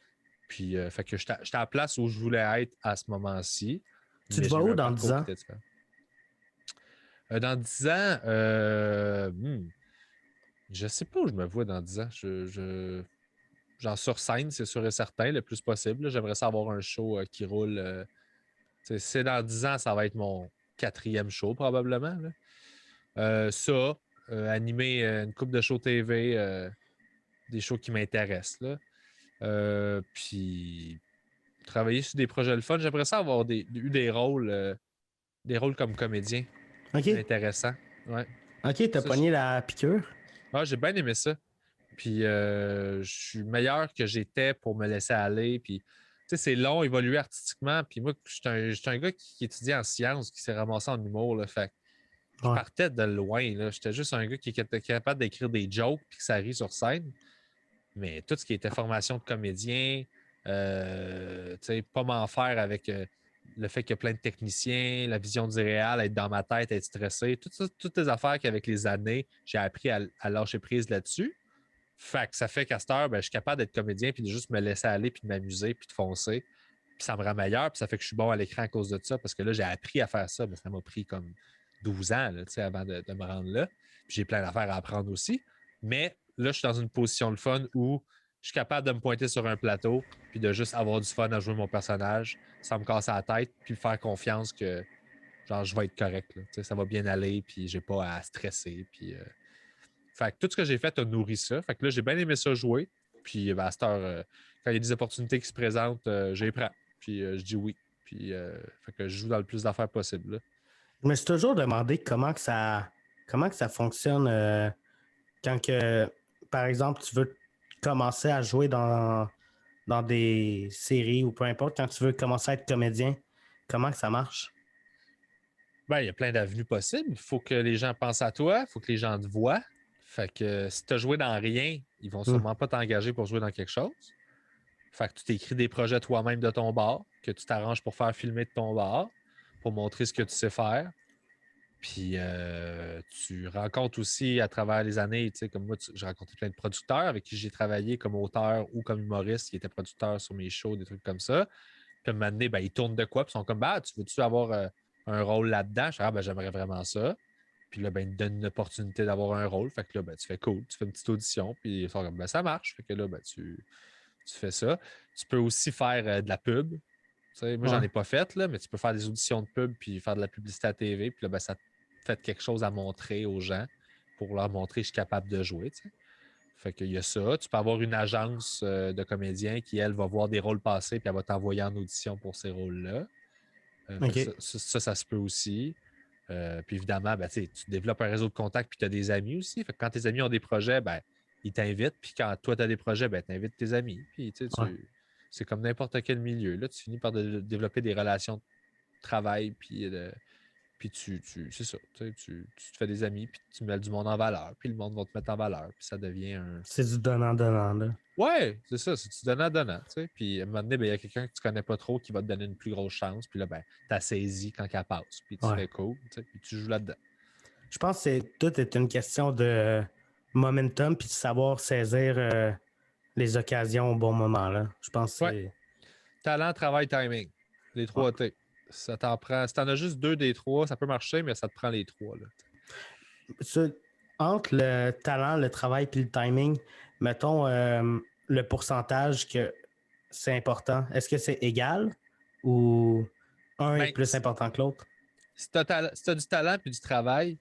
[SPEAKER 3] Puis, fait que j'étais à la place où je voulais être à ce moment-ci.
[SPEAKER 2] Tu te
[SPEAKER 3] Mais j'ai
[SPEAKER 2] vois
[SPEAKER 3] eu
[SPEAKER 2] où
[SPEAKER 3] un
[SPEAKER 2] dans 10
[SPEAKER 3] parcours qui
[SPEAKER 2] ans?
[SPEAKER 3] était différent. Dans 10 ans, je sais pas où je me vois dans 10 ans. Genre sur scène, c'est sûr et certain, le plus possible. J'aimerais ça avoir un show qui roule. C'est dans 10 ans, ça va être mon 4e show probablement. Là. Animer une couple de shows TV, des shows qui m'intéressent. Là. Puis travailler sur des projets de fun. J'aimerais ça avoir eu des rôles comme comédien.
[SPEAKER 2] OK.
[SPEAKER 3] Intéressant. Ouais.
[SPEAKER 2] OK, t'as
[SPEAKER 3] Ça,
[SPEAKER 2] pogné la piqûre.
[SPEAKER 3] j'ai bien aimé ça. Puis je suis meilleur que j'étais pour me laisser aller. Puis c'est long, évoluer artistiquement. Puis moi, je suis un gars qui étudie en sciences, qui s'est ramassé en humour. Là, fait je
[SPEAKER 2] Ouais.
[SPEAKER 3] partais de loin. Là. J'étais juste un gars qui était capable d'écrire des jokes puis que ça rit sur scène. Mais tout ce qui était formation de comédien, pas m'en faire avec le fait qu'il y a plein de techniciens, la vision du réel, être dans ma tête, être stressé, toutes les affaires qu'avec les années, j'ai appris à lâcher prise là-dessus. Fait que ça fait qu'à cette heure, ben, je suis capable d'être comédien puis de juste me laisser aller puis de m'amuser puis de foncer. Puis ça me rend meilleur puis ça fait que je suis bon à l'écran à cause de ça parce que là, j'ai appris à faire ça, mais ça m'a pris comme 12 ans là, avant de me rendre là. Puis j'ai plein d'affaires à apprendre aussi. Mais là, je suis dans une position de fun où je suis capable de me pointer sur un plateau puis de juste avoir du fun à jouer mon personnage sans me casser la tête puis faire confiance que genre je vais être correct. Là. Ça va bien aller puis j'ai pas à stresser. Puis, fait que tout ce que j'ai fait a nourri ça. Fait que là, j'ai bien aimé ça jouer. Puis à cette heure, quand il y a des opportunités qui se présentent, je les prends. Puis je dis oui. Puis fait que je joue dans le plus d'affaires possible. Là.
[SPEAKER 2] Je me suis toujours demandé comment que ça fonctionne quand que, par exemple, tu veux commencer à jouer dans des séries ou peu importe, quand tu veux commencer à être comédien, comment que ça marche?
[SPEAKER 3] Ben, il y a plein d'avenues possibles. Il faut que les gens pensent à toi, il faut que les gens te voient. Fait que si tu as joué dans rien, ils vont sûrement pas t'engager pour jouer dans quelque chose. Fait que tu t'écris des projets toi-même de ton bar, que tu t'arranges pour faire filmer de ton bar, pour montrer ce que tu sais faire. Puis tu rencontres aussi à travers les années, tu sais, comme moi, j'ai rencontré plein de producteurs avec qui j'ai travaillé comme auteur ou comme humoriste qui étaient producteurs sur mes shows, des trucs comme ça. Puis à un moment donné, ben, ils tournent de quoi? Puis ils sont comme, bah, tu veux-tu avoir un rôle là-dedans? Je dis, ah, ben, j'aimerais vraiment ça. Puis là, ben, ils te donnent une opportunité d'avoir un rôle. Fait que là, ben, tu fais cool, tu fais une petite audition. Puis ils sont comme, ben, ça marche. Fait que là, ben, tu fais ça. Tu peux aussi faire de la pub. Tu sais, moi, j'en ai pas fait, là, mais tu peux faire des auditions de pub puis faire de la publicité à TV. Puis là, ben, ça te fait quelque chose à montrer aux gens pour leur montrer que je suis capable de jouer. Tu sais. Fait qu'il y a ça. Tu peux avoir une agence de comédiens qui, elle, va voir des rôles passer puis elle va t'envoyer en audition pour ces rôles-là. Fait que ça se peut aussi. Puis évidemment, ben, tu développes un réseau de contacts puis tu as des amis aussi. Fait que quand tes amis ont des projets, ben, ils t'invitent. Puis quand toi, tu as des projets, ben, tu invites tes amis. Puis c'est comme n'importe quel milieu. Là, tu finis par développer des relations de travail. Puis c'est ça. Tu te fais des amis. Puis tu mets du monde en valeur. Puis le monde va te mettre en valeur. Puis ça devient un.
[SPEAKER 2] C'est du donnant-donnant, là.
[SPEAKER 3] Ouais, c'est ça. C'est du donnant-donnant. Puis à un moment donné, ben, il y a quelqu'un que tu connais pas trop qui va te donner une plus grosse chance. Puis là, ben, tu saisi quand elle passe. Puis tu fais cool. Puis tu joues là-dedans.
[SPEAKER 2] Je pense que tout est une question de momentum puis de savoir saisir les occasions au bon moment. Là. Je pense que c'est.
[SPEAKER 3] Talent, travail, timing. Les 3 T. Ça t'en prend. Si t'en as juste 2 des 3, ça peut marcher, mais ça te prend les 3. Là.
[SPEAKER 2] Entre le talent, le travail puis le timing, mettons le pourcentage que c'est important. Est-ce que c'est égal ou un est plus important que l'autre?
[SPEAKER 3] Si tu as du talent puis du travail,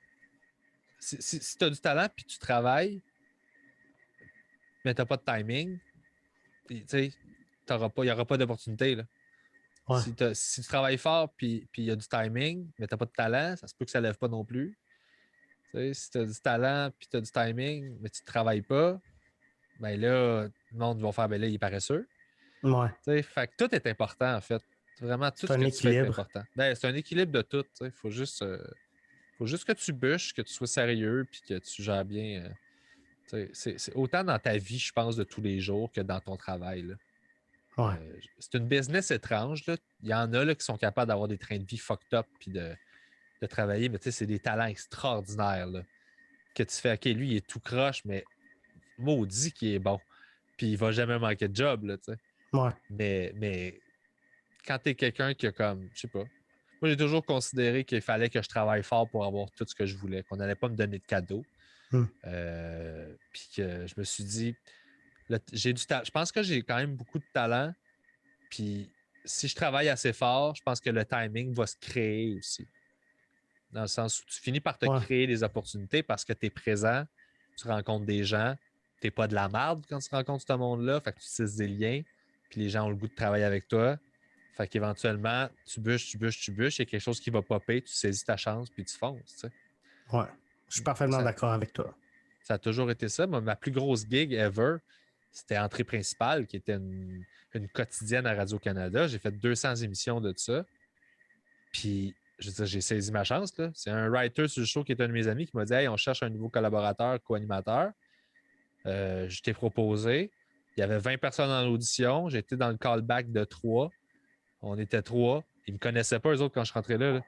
[SPEAKER 3] si tu as du talent puis tu travailles, mais tu n'as pas de timing, il n'y aura pas d'opportunité. Ouais. Si tu travailles fort puis il y a du timing, mais tu n'as pas de talent, ça se peut que ça ne lève pas non plus. Si tu as du talent puis tu as du timing, mais tu ne travailles pas, ben là, le monde va faire, ben là, il est paresseux.
[SPEAKER 2] Ouais.
[SPEAKER 3] Fait que tout est important, en fait. Vraiment, tout ce que tu fais est important. Ben, c'est un équilibre de tout. Il faut juste que tu bûches, que tu sois sérieux puis que tu gères bien. C'est autant dans ta vie, je pense, de tous les jours que dans ton travail. Là.
[SPEAKER 2] Ouais.
[SPEAKER 3] C'est une business étrange. Là. Il y en a là, qui sont capables d'avoir des trains de vie fucked up puis de travailler, mais c'est des talents extraordinaires. Là, que tu fais, OK, lui, il est tout croche, mais maudit qu'il est bon. Puis il va jamais manquer de job. Là,
[SPEAKER 2] ouais.
[SPEAKER 3] Mais quand tu es quelqu'un qui a comme, je sais pas, moi j'ai toujours considéré qu'il fallait que je travaille fort pour avoir tout ce que je voulais, qu'on n'allait pas me donner de cadeaux. Puis que je me suis dit, je pense que j'ai quand même beaucoup de talent. Puis si je travaille assez fort, je pense que le timing va se créer aussi. Dans le sens où tu finis par te créer des opportunités parce que tu es présent, tu rencontres des gens, tu n'es pas de la merde quand tu rencontres ce monde-là, fait que tu tisses des liens, puis les gens ont le goût de travailler avec toi. Fait qu'éventuellement, tu bûches, il y a quelque chose qui va popper, tu saisis ta chance, puis tu fonces. Tu sais.
[SPEAKER 2] Ouais, je suis parfaitement d'accord avec toi.
[SPEAKER 3] Ça a toujours été ça. Moi, ma plus grosse gig ever, c'était Entrée principale, qui était une quotidienne à Radio-Canada. J'ai fait 200 émissions de ça. Puis, je veux dire, j'ai saisi ma chance. Là. C'est un writer sur le show qui est un de mes amis qui m'a dit « Hey, on cherche un nouveau collaborateur, co-animateur. Je t'ai proposé. Il y avait 20 personnes en audition. J'étais dans le callback de 3. On était 3. Ils ne me connaissaient pas, eux autres, quand je rentrais là.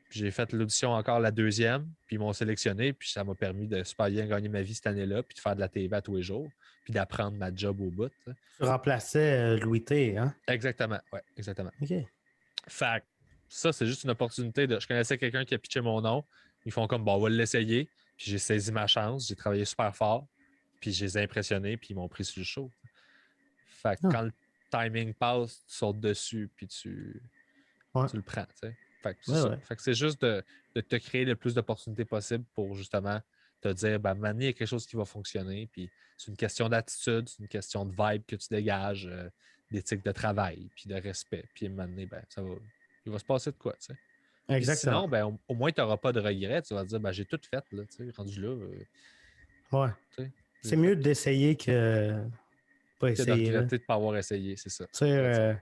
[SPEAKER 3] Puis j'ai fait l'audition encore la 2e. Puis ils m'ont sélectionné. Puis ça m'a permis de super bien gagner ma vie cette année-là. Puis de faire de la TV à tous les jours. Puis d'apprendre ma job au bout.
[SPEAKER 2] Tu remplaçais Louis T, hein?
[SPEAKER 3] Exactement. Oui, exactement.
[SPEAKER 2] OK.
[SPEAKER 3] Fait ça, c'est juste une opportunité de. Je connaissais quelqu'un qui a pitché mon nom. Ils font comme, bon, on va l'essayer. Puis j'ai saisi ma chance. J'ai travaillé super fort. Puis je les ai impressionnés. Puis ils m'ont pris sur le show. Fait que quand le timing passe, tu sautes dessus. Puis tu le prends. T'sais. Fait que c'est ça. Fait que c'est juste de te créer le plus d'opportunités possible pour justement te dire, ben, maintenant, il y a quelque chose qui va fonctionner. Puis c'est une question d'attitude, c'est une question de vibe que tu dégages, d'éthique de travail, puis de respect. Puis maintenant, ben, il va se passer de quoi, tu sais.
[SPEAKER 2] Exactement.
[SPEAKER 3] Sinon, ben, au moins, tu n'auras pas de regrets. Tu vas te dire, ben, j'ai tout fait, là, tu sais, rendu là.
[SPEAKER 2] C'est mieux d'essayer que pas essayer.
[SPEAKER 3] Que de regretter de ne pas avoir essayé, c'est ça.
[SPEAKER 2] Tu sais,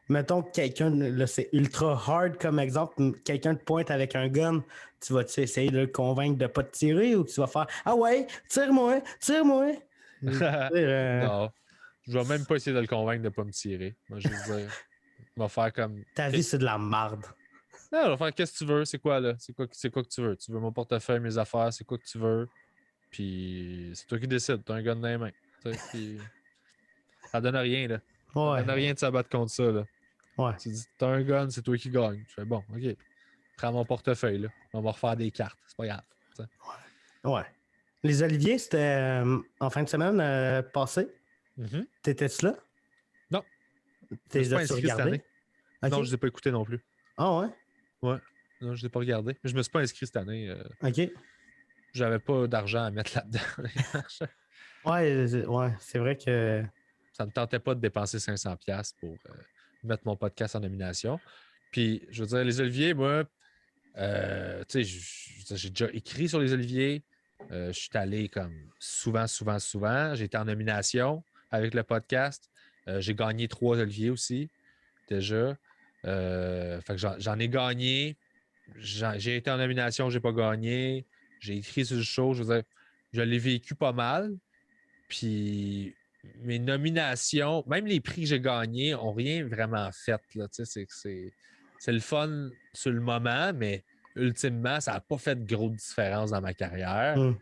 [SPEAKER 2] mettons que quelqu'un, là, c'est ultra hard comme exemple, quelqu'un te pointe avec un gun, tu vas-tu essayer de le convaincre de ne pas te tirer ou tu vas faire « Ah ouais, tire-moi, tire-moi! »
[SPEAKER 3] Non, je vais même pas essayer de le convaincre de ne pas me tirer. Moi, je veux dire, il va faire comme...
[SPEAKER 2] Ta vie, c'est de la marde.
[SPEAKER 3] Non, je vais faire qu'est-ce que tu veux, c'est quoi là? C'est quoi que tu veux? Tu veux mon portefeuille, mes affaires, c'est quoi que tu veux? Puis c'est toi qui décides, t'as un gun dans les mains. Puis ça donne rien, là. Ça
[SPEAKER 2] Ouais.
[SPEAKER 3] donne rien de s'abattre contre ça, là.
[SPEAKER 2] Ouais.
[SPEAKER 3] Tu dis, t'as un gun, c'est toi qui gagne. Je fais bon, ok. Prends mon portefeuille, là. On va refaire des cartes, c'est pas grave. T'sais.
[SPEAKER 2] Ouais. Les Oliviers, c'était en fin de semaine passée.
[SPEAKER 3] Mhm.
[SPEAKER 2] T'étais-tu là?
[SPEAKER 3] Non.
[SPEAKER 2] T'es
[SPEAKER 3] Je suis pas
[SPEAKER 2] déjà
[SPEAKER 3] inscrit cette
[SPEAKER 2] regardé?
[SPEAKER 3] année.
[SPEAKER 2] Ok.
[SPEAKER 3] Non, je ne les ai pas écoutés non plus.
[SPEAKER 2] Ah ouais?
[SPEAKER 3] Ouais. Non, je ne les ai pas regardés. Je me suis pas inscrit cette année.
[SPEAKER 2] Ok.
[SPEAKER 3] J'avais pas d'argent à mettre là-dedans.
[SPEAKER 2] Ouais, c'est vrai que.
[SPEAKER 3] Ça ne me tentait pas de dépenser 500$ pour mettre mon podcast en nomination. Puis, je veux dire, les Oliviers, moi, tu sais, j'ai déjà écrit sur les Oliviers. Je suis allé comme souvent. J'ai été en nomination avec le podcast. J'ai gagné 3 Oliviers aussi, déjà. Fait que j'en ai gagné. J'ai été en nomination, j'ai pas gagné. J'ai écrit sur le show. Je veux dire, je l'ai vécu pas mal. Puis mes nominations, même les prix que j'ai gagnés, ont rien vraiment fait. Là. C'est le fun sur le moment, mais ultimement, ça n'a pas fait de grosse différence dans ma carrière.
[SPEAKER 2] Hmm.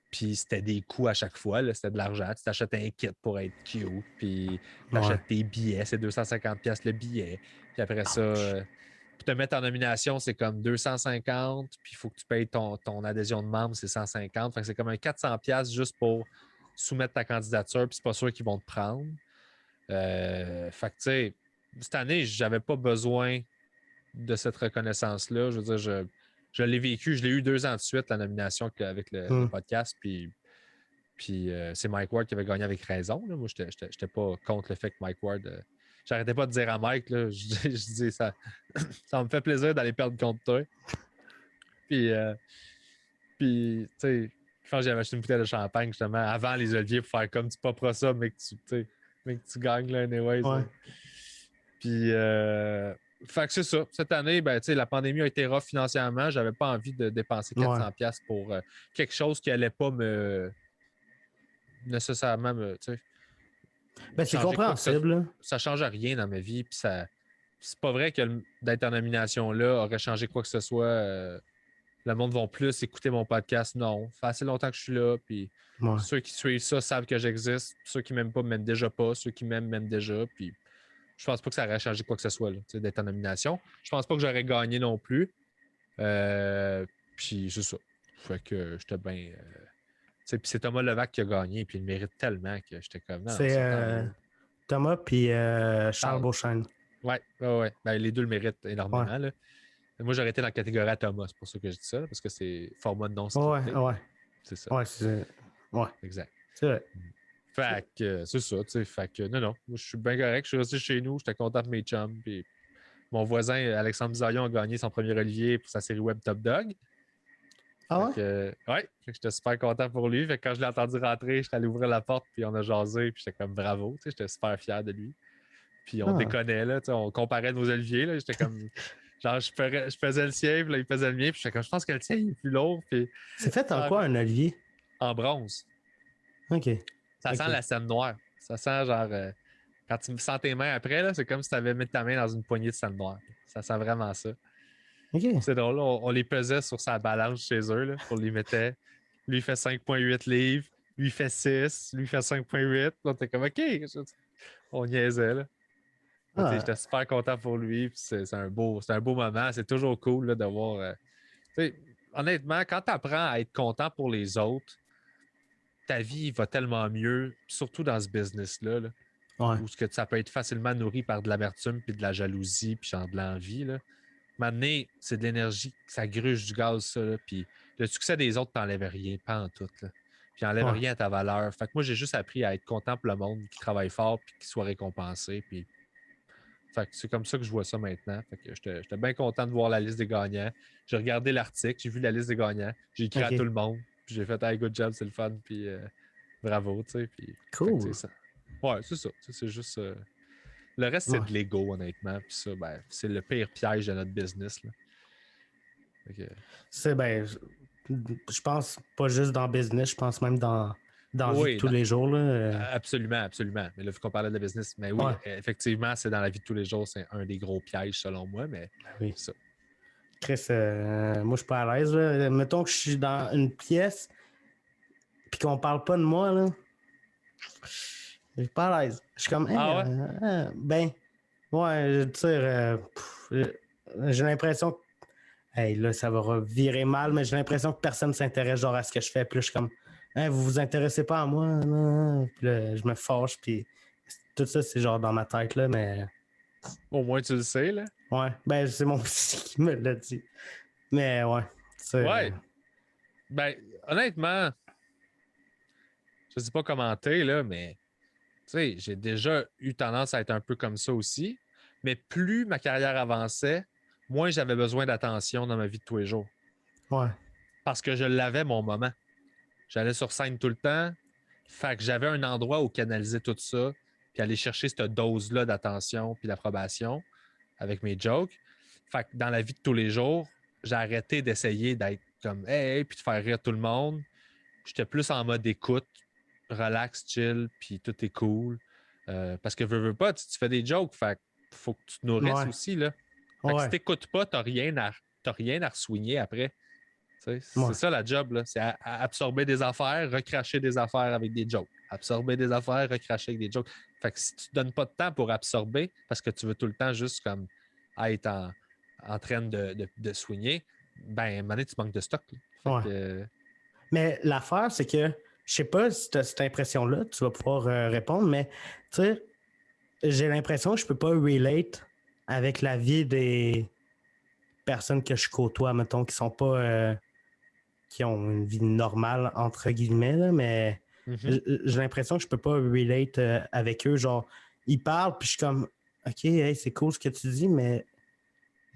[SPEAKER 3] Puis c'était des coûts à chaque fois. Là. C'était de l'argent. Tu t'achètes un kit pour être cute. Puis tu achètes tes billets. C'est 250$ le billet. Puis après ça, pour te mettre en nomination, c'est comme 250. Puis il faut que tu payes ton adhésion de membre, c'est 150. Fait que c'est comme un 400$ juste pour soumettre ta candidature. Puis c'est pas sûr qu'ils vont te prendre. Fait que tu sais, cette année, j'avais pas besoin de cette reconnaissance-là. Je veux dire, je l'ai vécu, je l'ai eu 2 ans de suite, la nomination avec le podcast. Puis c'est Mike Ward qui avait gagné avec raison. Là. Moi, je n'étais pas contre le fait que Mike Ward. J'arrêtais pas de dire à Mike, là, je disais ça. Ça me fait plaisir d'aller perdre contre toi. Puis tu sais, je pense que j'avais acheté une bouteille de champagne justement avant les Oliviers pour faire comme tu popperas ça, mais que tu gagnes là, anyways.
[SPEAKER 2] Ouais.
[SPEAKER 3] Puis fait que c'est ça. Cette année, ben, la pandémie a été rough financièrement. J'avais pas envie de dépenser 400$ pour quelque chose qui allait pas nécessairement me.
[SPEAKER 2] Ben, c'est compréhensible.
[SPEAKER 3] Ça change rien dans ma vie. Puis c'est pas vrai que d'être en nomination là aurait changé quoi que ce soit. Le monde va plus écouter mon podcast. Non. Ça fait assez longtemps que je suis là. Puis ceux qui suivent ça savent que j'existe. Ceux qui m'aiment pas m'aiment déjà pas. Ceux qui m'aiment déjà. Puis je pense pas que ça aurait changé quoi que ce soit là, d'être en nomination. Je pense pas que j'aurais gagné non plus. Puis c'est ça. Fait que j'étais bien. Puis c'est Thomas Levac qui a gagné. Puis il le mérite tellement que j'étais comme.
[SPEAKER 2] C'est Thomas puis Charles Beauchesne.
[SPEAKER 3] Ouais. Ben, les deux le méritent énormément. Là. Moi, j'aurais été dans la catégorie à Thomas. C'est pour ça que je dis ça. Parce que c'est format non scripté.
[SPEAKER 2] Ouais.
[SPEAKER 3] C'est ça.
[SPEAKER 2] Ouais.
[SPEAKER 3] Exact.
[SPEAKER 2] C'est vrai.
[SPEAKER 3] Fait que c'est ça, tu sais. Fait que non. Moi, je suis bien correct. Je suis resté chez nous. J'étais content de mes chums. Puis mon voisin, Alexandre Bisaillon, a gagné son premier Olivier pour sa série web Top Dog.
[SPEAKER 2] Ah ouais?
[SPEAKER 3] Fait que j'étais super content pour lui. Fait que quand je l'ai entendu rentrer, j'étais allé ouvrir la porte. Puis on a jasé. Puis j'étais comme bravo. Tu sais, j'étais super fier de lui. Puis on déconnait, là. Tu sais, on comparait nos Oliviers, là. J'étais comme. Genre, je faisais le sien, puis là, il faisait le mien. Puis j'étais comme, je pense que le tien, il est plus lourd. Puis
[SPEAKER 2] c'est fait en quoi, un Olivier?
[SPEAKER 3] En bronze.
[SPEAKER 2] OK.
[SPEAKER 3] Ça sent la scène noire. Ça sent genre. Quand tu sens tes mains après, là, c'est comme si tu avais mis ta main dans une poignée de scène noire. Ça sent vraiment ça.
[SPEAKER 2] OK.
[SPEAKER 3] C'est drôle. Là, on les pesait sur sa balance chez eux. Là, on les mettait. Lui, il fait 5,8 livres. Lui, il fait 6. Lui, il fait 5,8. Là, on était comme, OK. On niaisait. Là. J'étais super content pour lui. C'est un beau moment. C'est toujours cool là, de voir. Honnêtement, quand tu apprends à être content pour les autres, ta vie va tellement mieux, surtout dans ce business-là. Là, où ça peut être facilement nourri par de l'amertume, puis de la jalousie, puis genre de l'envie. Maintenant, c'est de l'énergie, ça gruge du gaz, ça. Là, puis le succès des autres t'enlève rien, pas en tout. Là. Puis enlève rien à ta valeur. Fait que moi, j'ai juste appris à être content pour le monde qui travaille fort, puis qui soit récompensé. Puis fait que c'est comme ça que je vois ça maintenant. Fait que j'étais bien content de voir la liste des gagnants. J'ai regardé l'article, j'ai vu la liste des gagnants. J'ai écrit à tout le monde. Puis j'ai fait hey, good job, c'est le fun. Puis bravo, tu sais. Puis,
[SPEAKER 2] cool.
[SPEAKER 3] Fait que, ça. Ouais, c'est ça. C'est juste. Le reste, c'est de l'ego, honnêtement. Puis ça, ben, c'est le pire piège de notre business. Là.
[SPEAKER 2] C'est je pense pas juste dans le business, je pense même dans la vie de tous les jours. Là.
[SPEAKER 3] Absolument. Mais là, vu qu'on parlait de business, mais oui, effectivement, c'est dans la vie de tous les jours, c'est un des gros pièges selon moi, mais
[SPEAKER 2] oui.
[SPEAKER 3] ça.
[SPEAKER 2] Chris, moi, je suis pas à l'aise. Là. Mettons que je suis dans une pièce puis qu'on parle pas de moi, là. Je suis pas à l'aise. Je suis comme, hey,
[SPEAKER 3] Ah ouais?
[SPEAKER 2] ben, ouais, je veux dire, j'ai l'impression que, hey, là, ça va virer mal, mais j'ai l'impression que personne s'intéresse genre à ce que je fais. Puis là, je suis comme, hey, vous vous intéressez pas à moi, non. Puis là, je me fâche, puis tout ça, c'est genre dans ma tête, là, mais
[SPEAKER 3] Au moins, tu le sais, là.
[SPEAKER 2] ouais, ben, c'est mon psy qui me l'a dit. Mais ouais, c'est.
[SPEAKER 3] Ouais. Ben, honnêtement, je sais pas commenter, là, mais tu sais, j'ai déjà eu tendance à être un peu comme ça aussi. Mais plus ma carrière avançait, moins j'avais besoin d'attention dans ma vie de tous les jours.
[SPEAKER 2] Ouais.
[SPEAKER 3] Parce que je l'avais mon moment. J'allais sur scène tout le temps. Fait que j'avais un endroit où canaliser tout ça, puis aller chercher cette dose-là d'attention puis d'approbation avec mes jokes. Fait que dans la vie de tous les jours, j'ai arrêté d'essayer d'être comme hey, puis de faire rire tout le monde. J'étais plus en mode écoute, relax, chill, puis tout est cool. Parce que veux pas, tu fais des jokes, fait que faut que tu te nourrisses
[SPEAKER 2] Ouais.
[SPEAKER 3] aussi, là. Fait que
[SPEAKER 2] Ouais.
[SPEAKER 3] si t'écoutes pas, t'as rien à ressouigner après. C'est ça la job, là. C'est à absorber des affaires, recracher des affaires avec des jokes. Absorber des affaires, recracher avec des jokes. Fait que si tu te donnes pas de temps pour absorber, parce que tu veux tout le temps juste comme être en train de soigner, ben, à un moment donné, tu manques de stock. Fait
[SPEAKER 2] Ouais.
[SPEAKER 3] que,
[SPEAKER 2] Mais l'affaire, c'est que je sais pas si tu as cette impression-là, tu vas pouvoir répondre, mais tu sais, j'ai l'impression que je peux pas relate avec la vie des personnes que je côtoie, mettons, qui sont pas qui ont une vie normale, entre guillemets, là, mais j'ai l'impression que je peux pas relate avec eux. Genre, ils parlent, puis je suis comme OK, hey, c'est cool ce que tu dis, mais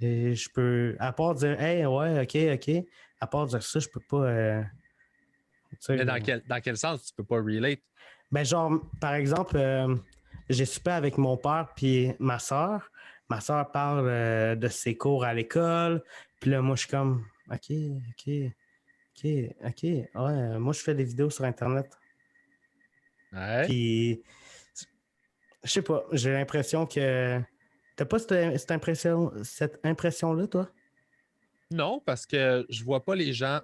[SPEAKER 2] je peux. À part dire hey, ouais, OK. À part dire ça, je peux pas. Tu sais,
[SPEAKER 3] mais dans quel sens tu peux pas relate?
[SPEAKER 2] ben genre, par exemple, j'ai soupé avec mon père puis ma soeur. Ma soeur parle de ses cours à l'école. Puis là, moi, je suis comme, OK. Ouais, moi, je fais des vidéos sur Internet.
[SPEAKER 3] Ouais.
[SPEAKER 2] Puis, je sais pas, j'ai l'impression que... T'as pas cette impression-là, toi?
[SPEAKER 3] Non, parce que je vois pas les gens,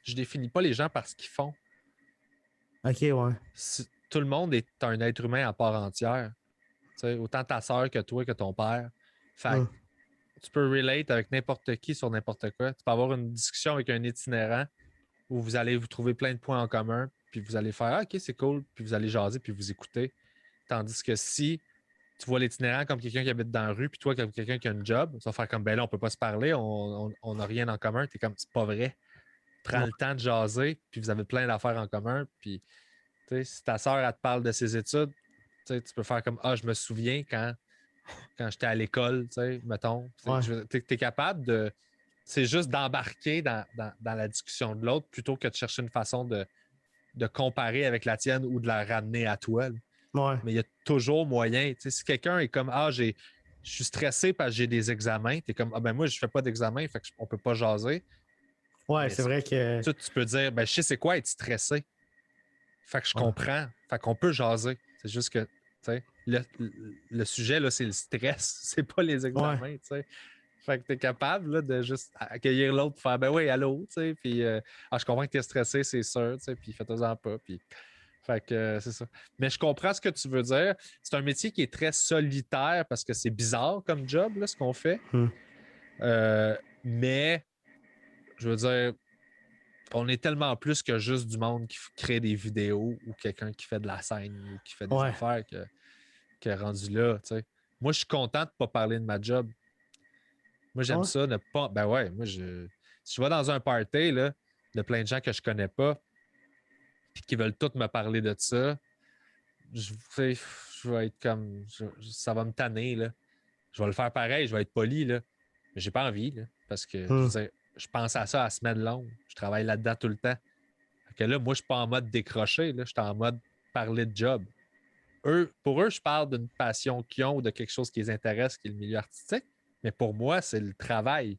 [SPEAKER 3] je définis pas les gens par ce qu'ils font.
[SPEAKER 2] OK, ouais.
[SPEAKER 3] Tout le monde est un être humain à part entière. Tu sais, autant ta soeur que toi, que ton père. Fait
[SPEAKER 2] Hum.
[SPEAKER 3] que tu peux relate avec n'importe qui sur n'importe quoi. Tu peux avoir une discussion avec un itinérant où vous allez vous trouver plein de points en commun, puis vous allez faire ah, OK, c'est cool, puis vous allez jaser, puis vous écouter. Tandis que si tu vois l'itinérant comme quelqu'un qui habite dans la rue, puis toi comme quelqu'un qui a un job, tu vas faire comme ben là, on peut pas se parler, on n'a rien en commun. T'es comme c'est pas vrai. Prends
[SPEAKER 2] Ouais.
[SPEAKER 3] le temps de jaser, puis vous avez plein d'affaires en commun, puis si ta soeur elle te parle de ses études, tu peux faire comme ah, je me souviens quand j'étais à l'école, mettons.
[SPEAKER 2] Ouais.
[SPEAKER 3] Tu es capable de. C'est juste d'embarquer dans la discussion de l'autre plutôt que de chercher une façon de comparer avec la tienne ou de la ramener à toi. Là.
[SPEAKER 2] Ouais.
[SPEAKER 3] Mais il y a toujours moyen. Si quelqu'un est comme ah, je suis stressé parce que j'ai des examens, tu es comme ah ben moi, je fais pas d'examen, fait qu'on peut pas jaser.
[SPEAKER 2] Ouais,
[SPEAKER 3] Mais
[SPEAKER 2] c'est vrai que...
[SPEAKER 3] tu peux dire ben je sais c'est quoi être stressé. Fait que je comprends. Fait qu'on peut jaser. C'est juste que le sujet, là, c'est le stress. C'est pas les examens.
[SPEAKER 2] Ouais.
[SPEAKER 3] T'sais. Fait que tu es capable là, de juste accueillir l'autre, faire ben oui, allô, puis je comprends que tu es stressé, c'est sûr, puis fais-toi-en pas. Puis... Fait que c'est ça. Mais je comprends ce que tu veux dire. C'est un métier qui est très solitaire parce que c'est bizarre comme job, là, ce qu'on fait.
[SPEAKER 2] Hum.
[SPEAKER 3] Mais je veux dire, on est tellement plus que juste du monde qui crée des vidéos ou quelqu'un qui fait de la scène ou qui fait des
[SPEAKER 2] Ouais.
[SPEAKER 3] affaires que rendu là. T'sais. Moi, je suis content de ne pas parler de ma job. Moi, j'aime
[SPEAKER 2] Ouais.
[SPEAKER 3] ça, ne pas. Ben ouais, moi, si je vais dans un party là, de plein de gens que je connais pas puis qui veulent tous me parler de ça, je vais être comme. Ça va me tanner. Là. Je vais le faire pareil, je vais être poli, là. Mais j'ai pas envie, là, parce que je
[SPEAKER 2] Hum.
[SPEAKER 3] veux dire, je pense à ça à semaine longue. Je travaille là-dedans tout le temps. Fait que là, moi, je suis pas en mode décroché, là, je suis en mode parler de job. Pour eux, je parle d'une passion qu'ils ont ou de quelque chose qui les intéresse, qui est le milieu artistique. Mais pour moi, c'est le travail.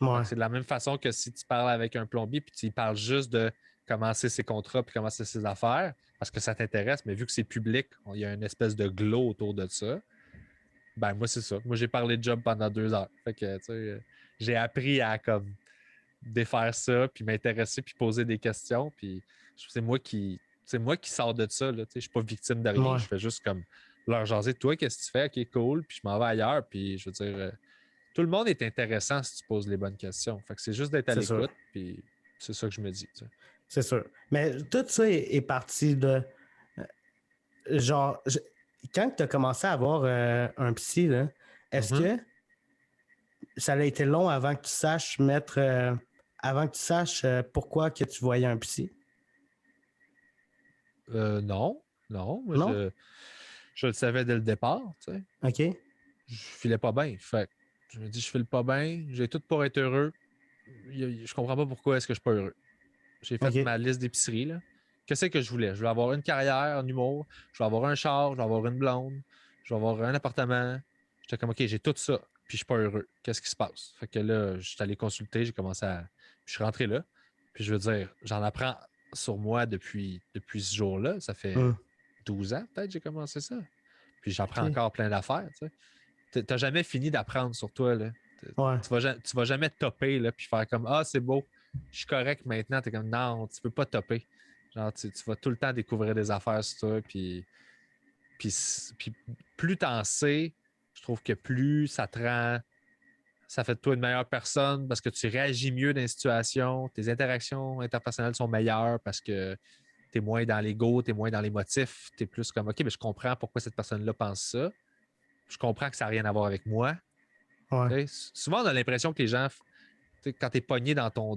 [SPEAKER 2] Ouais.
[SPEAKER 3] C'est de la même façon que si tu parles avec un plombier puis tu lui parles juste de commencer ses contrats puis commencer ses affaires parce que ça t'intéresse, mais vu que c'est public, il y a une espèce de glow autour de ça. Ben, moi, c'est ça. Moi, j'ai parlé de job pendant 2 heures. Fait que, tu sais, j'ai appris à, comme, défaire ça, puis m'intéresser, puis poser des questions. Puis c'est moi qui sors de ça. Là, tu sais, je suis pas victime de rien.
[SPEAKER 2] Ouais,
[SPEAKER 3] Je fais juste comme leur jaser. Toi, qu'est-ce que tu fais? OK, cool. Puis je m'en vais ailleurs. Puis je veux dire, tout le monde est intéressant si tu poses les bonnes questions. Fait que c'est juste d'être à
[SPEAKER 2] c'est sûr.
[SPEAKER 3] l'écoute. Puis c'est ça que je me dis. Tu sais.
[SPEAKER 2] C'est sûr. Mais tout ça est parti de. Genre, quand tu as commencé à avoir un psy, là, est-ce
[SPEAKER 3] Mhm.
[SPEAKER 2] que ça a été long avant que tu saches mettre. Avant que tu saches pourquoi que tu voyais un psy?
[SPEAKER 3] Non, non. Moi,
[SPEAKER 2] Non?
[SPEAKER 3] je le savais dès le départ. Tu sais.
[SPEAKER 2] OK.
[SPEAKER 3] Je filais pas bien. Fait que je me dis, je file pas bien. J'ai tout pour être heureux. Je comprends pas pourquoi est-ce que je suis pas heureux. J'ai fait
[SPEAKER 2] OK.
[SPEAKER 3] ma liste d'épicerie. Là. Qu'est-ce que je voulais? Je veux avoir une carrière en humour, je veux avoir un char, je veux avoir une blonde, je veux avoir un appartement. J'étais comme, OK, j'ai tout ça, puis je suis pas heureux. Qu'est-ce qui se passe? Fait que là, je suis allé consulter, j'ai commencé à. Puis je suis rentré là. Puis je veux dire, j'en apprends sur moi depuis ce jour-là. Ça fait
[SPEAKER 2] Hum,
[SPEAKER 3] 12 ans, peut-être, j'ai commencé ça. Puis j'apprends
[SPEAKER 2] OK.
[SPEAKER 3] encore plein d'affaires. Tu sais. T'as jamais fini d'apprendre sur toi. Là.
[SPEAKER 2] Ouais.
[SPEAKER 3] Tu vas jamais topper, là, puis faire comme, ah, c'est beau, je suis correct maintenant. T'es comme, non, tu peux pas topper. Genre, tu vas tout le temps découvrir des affaires sur toi, puis plus t'en sais, je trouve que plus ça te rend, ça fait de toi une meilleure personne parce que tu réagis mieux dans les situations, tes interactions interpersonnelles sont meilleures parce que t'es moins dans l'ego, t'es moins dans les motifs, t'es plus comme, OK, mais je comprends pourquoi cette personne-là pense ça. Je comprends que ça n'a rien à voir avec moi.
[SPEAKER 2] Ouais.
[SPEAKER 3] Souvent, on a l'impression que les gens, quand tu es pogné dans ton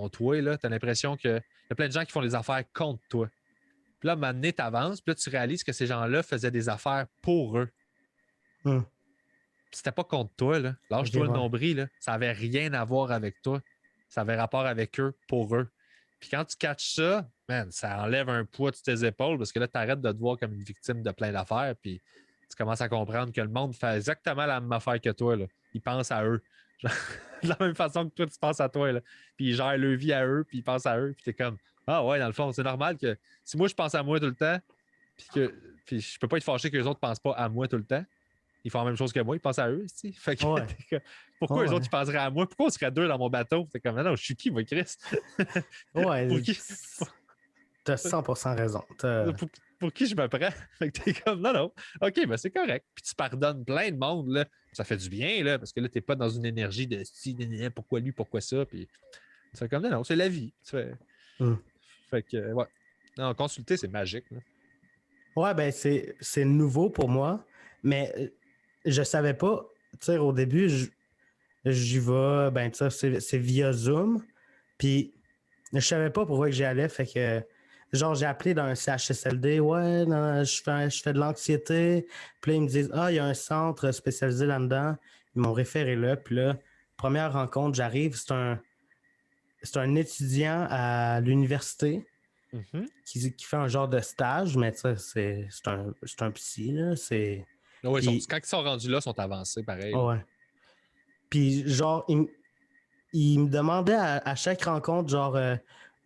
[SPEAKER 3] toit, tu as l'impression qu'il y a plein de gens qui font des affaires contre toi. Puis là, à un moment donné, tu avances, puis là, tu réalises que ces gens-là faisaient des affaires pour eux.
[SPEAKER 2] Hum,
[SPEAKER 3] Puis c'était pas contre toi, là.
[SPEAKER 2] OK,
[SPEAKER 3] Lâche-toi le
[SPEAKER 2] ouais.
[SPEAKER 3] nombril, là. Ça avait rien à voir avec toi. Ça avait rapport avec eux, pour eux. Puis quand tu catches ça, man, ça enlève un poids de tes épaules parce que là, tu arrêtes de te voir comme une victime de plein d'affaires. Puis tu commences à comprendre que le monde fait exactement la même affaire que toi. Là. Ils pensent à eux. Genre, de la même façon que toi, tu penses à toi. Là. Puis ils gèrent leur vie à eux, puis ils pensent à eux. Puis t'es comme, ah ouais, dans le fond, c'est normal que si moi, je pense à moi tout le temps, puis je peux pas être fâché que les autres pensent pas à moi tout le temps. Ils font la même chose que moi, ils pensent à eux. T'sais. Fait que,
[SPEAKER 2] Ouais.
[SPEAKER 3] pourquoi les
[SPEAKER 2] Ouais.
[SPEAKER 3] autres ils penseraient à moi? Pourquoi on serait deux dans mon bateau? C'est comme, non, je suis qui, moi, Chris?
[SPEAKER 2] Ouais.
[SPEAKER 3] pour, qui,
[SPEAKER 2] T'as 100% raison.
[SPEAKER 3] pour, pour qui je me prends? Fait que t'es comme, non, non, OK, ben c'est correct. Puis tu pardonnes plein de monde, là. Ça fait du bien, là, parce que là, t'es pas dans une énergie de si, pourquoi lui, pourquoi ça. Puis c'est comme, non, non, c'est la vie.
[SPEAKER 2] Hum.
[SPEAKER 3] Fait que, ouais. Non, consulter, c'est magique. Là.
[SPEAKER 2] Ouais, ben c'est nouveau pour moi, mais je savais pas. Tu sais, au début, j'y vais, ben, tu sais, c'est via Zoom. Puis, je savais pas pourquoi que j'y allais. Fait que, genre, j'ai appelé dans un CHSLD. Ouais, non, je fais de l'anxiété. Puis là, ils me disent, ah, il y a un centre spécialisé là-dedans. Ils m'ont référé là. Puis là, première rencontre, j'arrive. C'est un étudiant à l'université
[SPEAKER 3] Mhm.
[SPEAKER 2] qui fait un genre de stage, mais tu sais, c'est un psy, là.
[SPEAKER 3] Ah ouais,
[SPEAKER 2] Puis,
[SPEAKER 3] quand ils sont rendus là, ils sont avancés, pareil. Là.
[SPEAKER 2] ouais. Puis, genre, il me demandait à chaque rencontre, genre,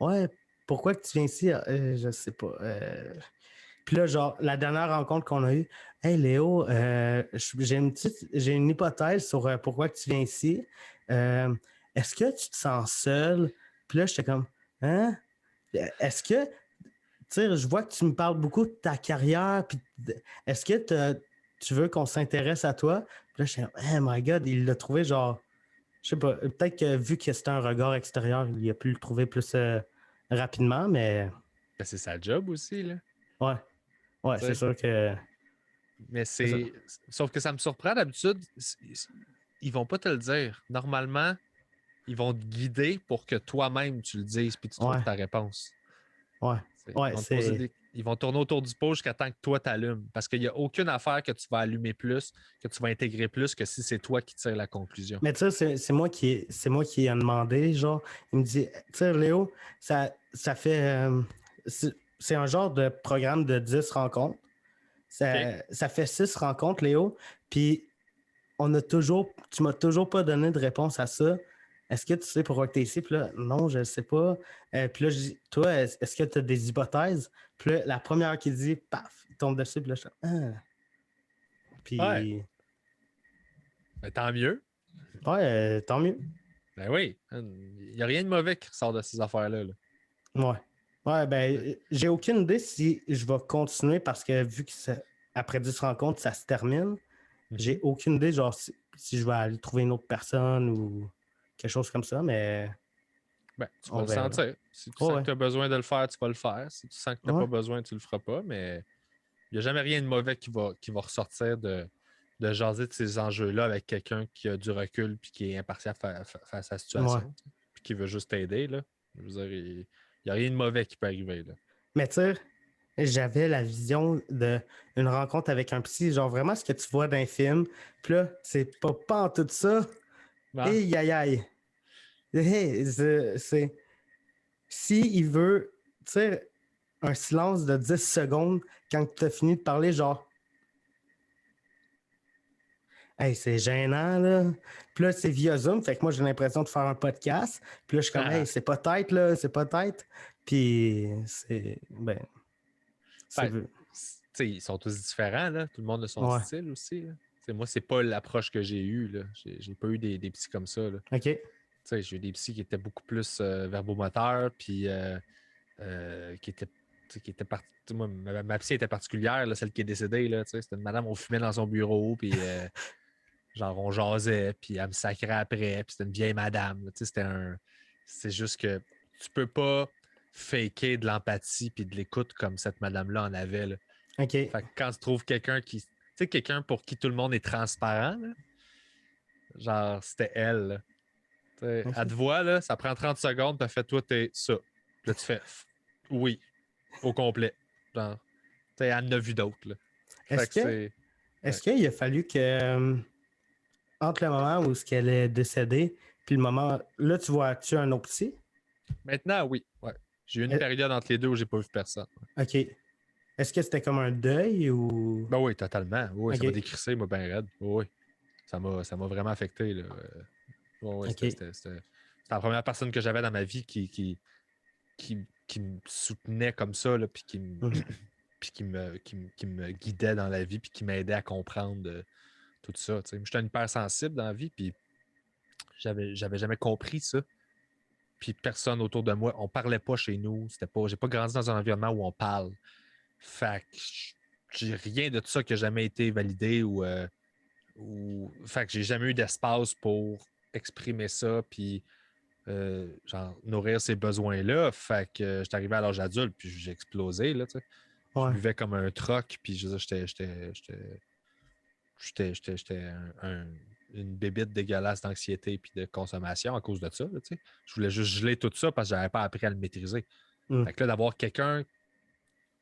[SPEAKER 2] ouais, pourquoi que tu viens ici? Je sais pas. Puis là, genre, la dernière rencontre qu'on a eue, hey Léo, j'ai une hypothèse sur pourquoi que tu viens ici. Euh, Est-ce que tu te sens seul? Puis là, j'étais comme, hein? Est-ce que, tu sais, je vois que tu me parles beaucoup de ta carrière, puis est-ce que tu veux qu'on s'intéresse à toi? Puis là, j'étais comme, oh my God, il l'a trouvé genre. Je sais pas, peut-être que vu que c'était un regard extérieur, il a pu le trouver plus rapidement, mais
[SPEAKER 3] Ben, c'est sa job aussi, là.
[SPEAKER 2] ouais, ouais, c'est
[SPEAKER 3] T'sais.
[SPEAKER 2] sûr que
[SPEAKER 3] Mais
[SPEAKER 2] c'est ça.
[SPEAKER 3] c'est. Sauf que ça me surprend d'habitude, ils vont pas te le dire. Normalement, ils vont te guider pour que toi-même tu le dises puis tu trouves
[SPEAKER 2] Ouais,
[SPEAKER 3] ta réponse.
[SPEAKER 2] ouais,
[SPEAKER 3] Ils
[SPEAKER 2] ouais,
[SPEAKER 3] vont te poser
[SPEAKER 2] c'est.
[SPEAKER 3] Ils vont tourner autour du pot jusqu'à temps que toi t'allumes. Parce qu'il n'y a aucune affaire que tu vas allumer plus, que tu vas intégrer plus que si c'est toi qui tires la conclusion.
[SPEAKER 2] Mais tu sais, c'est moi qui ai demandé, genre, il me dit, tu sais, Léo, ça fait. C'est un genre de programme de 10 rencontres.
[SPEAKER 3] OK?
[SPEAKER 2] Ça fait 6 rencontres, Léo, puis tu m'as toujours pas donné de réponse à ça. Est-ce que tu sais pourquoi tu es ici? Puis là, non, je ne sais pas. Puis là, je dis, toi, est-ce que tu as des hypothèses? Puis là, la première qui dit, paf, il tombe dessus. Puis là, je suis ah.
[SPEAKER 3] Ouais.
[SPEAKER 2] Puis,
[SPEAKER 3] Ben, tant mieux.
[SPEAKER 2] tant mieux.
[SPEAKER 3] Ben oui. Il n'y a rien de mauvais qui ressort de ces affaires-là. Là.
[SPEAKER 2] Ouais. Ouais, ben, j'ai aucune idée si je vais continuer parce que vu que après 10 rencontres, ça se termine, j'ai aucune idée, genre, si je vais aller trouver une autre personne ou quelque chose comme ça, mais
[SPEAKER 3] Ben, tu vas
[SPEAKER 2] on
[SPEAKER 3] le
[SPEAKER 2] verra.
[SPEAKER 3] sentir. Si tu
[SPEAKER 2] Ouais,
[SPEAKER 3] sens
[SPEAKER 2] ouais.
[SPEAKER 3] que tu as besoin de le faire, tu vas le faire. Si tu sens que tu n'as
[SPEAKER 2] Ouais.
[SPEAKER 3] pas besoin, tu le feras pas. Mais il n'y a jamais rien de mauvais qui va ressortir de jaser de ces enjeux-là avec quelqu'un qui a du recul puis qui est impartial face à la
[SPEAKER 2] Ouais.
[SPEAKER 3] situation. Puis qui veut juste t'aider. Là. Je veux dire, il n'y a rien de mauvais qui peut arriver. Là.
[SPEAKER 2] Mais tu sais, j'avais la vision d'une rencontre avec un psy, genre vraiment ce que tu vois d'un film. Puis là, c'est pas en tout ça.
[SPEAKER 3] Ah,
[SPEAKER 2] Et aïe aïe. Hey, c'est. Si il veut, tu sais, un silence de 10 secondes quand tu as fini de parler, genre. Hey, c'est gênant, là. Puis là, c'est via Zoom. Fait que moi, j'ai l'impression de faire un podcast. Puis là, je suis comme, hey, c'est pas tête, là. C'est pas tête. Puis c'est. Ben. C'est.
[SPEAKER 3] ben, t'sais, ils sont tous différents, là. Tout le monde a son
[SPEAKER 2] Ouais.
[SPEAKER 3] style aussi. Là. Moi, c'est pas l'approche que j'ai eue. Là. J'ai pas eu des psys comme ça. Là.
[SPEAKER 2] OK.
[SPEAKER 3] J'ai eu des psys qui étaient beaucoup plus verbomoteurs, puis qui étaient. Moi, ma psy était particulière, là, celle qui est décédée. Là, c'était une madame, on fumait dans son bureau, puis genre on jasait, puis elle me sacrait après, puis c'était une vieille madame. Là, c'est juste que tu peux pas faker de l'empathie puis de l'écoute comme cette madame-là en avait. Là.
[SPEAKER 2] OK.
[SPEAKER 3] Fait que quand tu trouves quelqu'un qui. Tu sais, quelqu'un pour qui tout le monde est transparent, là, genre, c'était elle. Là.
[SPEAKER 2] OK.
[SPEAKER 3] Elle te voit, là, ça prend 30 secondes, puis elle fait, toi, t'es ça. Puis là, tu fais, oui, au complet. Genre, elle en a vu d'autres. Là. Fait que c'est.
[SPEAKER 2] Est-ce qu'il a fallu que, entre le moment où qu'elle est décédée, puis le moment, là, tu vois-tu un autre psy?
[SPEAKER 3] Maintenant, oui. Ouais. J'ai eu une
[SPEAKER 2] Euh,
[SPEAKER 3] période entre les deux où j'ai pas vu personne.
[SPEAKER 2] OK. Est-ce que c'était comme un deuil ou.
[SPEAKER 3] Ben oui, totalement. Oui, ça m'a
[SPEAKER 2] OK.
[SPEAKER 3] décrissé, moi, ben raide. Oui, ça m'a vraiment affecté. Là. Oui,
[SPEAKER 2] OK.
[SPEAKER 3] c'était la première personne que j'avais dans ma vie qui me soutenait comme ça, là, puis
[SPEAKER 2] Mhm.
[SPEAKER 3] puis qui me guidait dans la vie, puis qui m'aidait à comprendre tout ça. J'étais une hypersensible dans la vie, puis j'avais jamais compris ça. Puis personne autour de moi, on parlait pas chez nous. J'ai pas grandi dans un environnement où on parle. Fait que j'ai rien de tout ça qui a jamais été validé fait que j'ai jamais eu d'espace pour exprimer ça puis genre nourrir ces besoins-là. Fait que j'étais arrivé à l'âge adulte puis j'ai explosé là, tu sais. Je
[SPEAKER 2] Ouais.
[SPEAKER 3] buvais comme un troc puis je veux dire, j'étais une bébite dégueulasse d'anxiété puis de consommation à cause de ça, là, tu sais. Je voulais juste geler tout ça parce que j'avais pas appris à le maîtriser.
[SPEAKER 2] Mhm.
[SPEAKER 3] Fait que là, d'avoir quelqu'un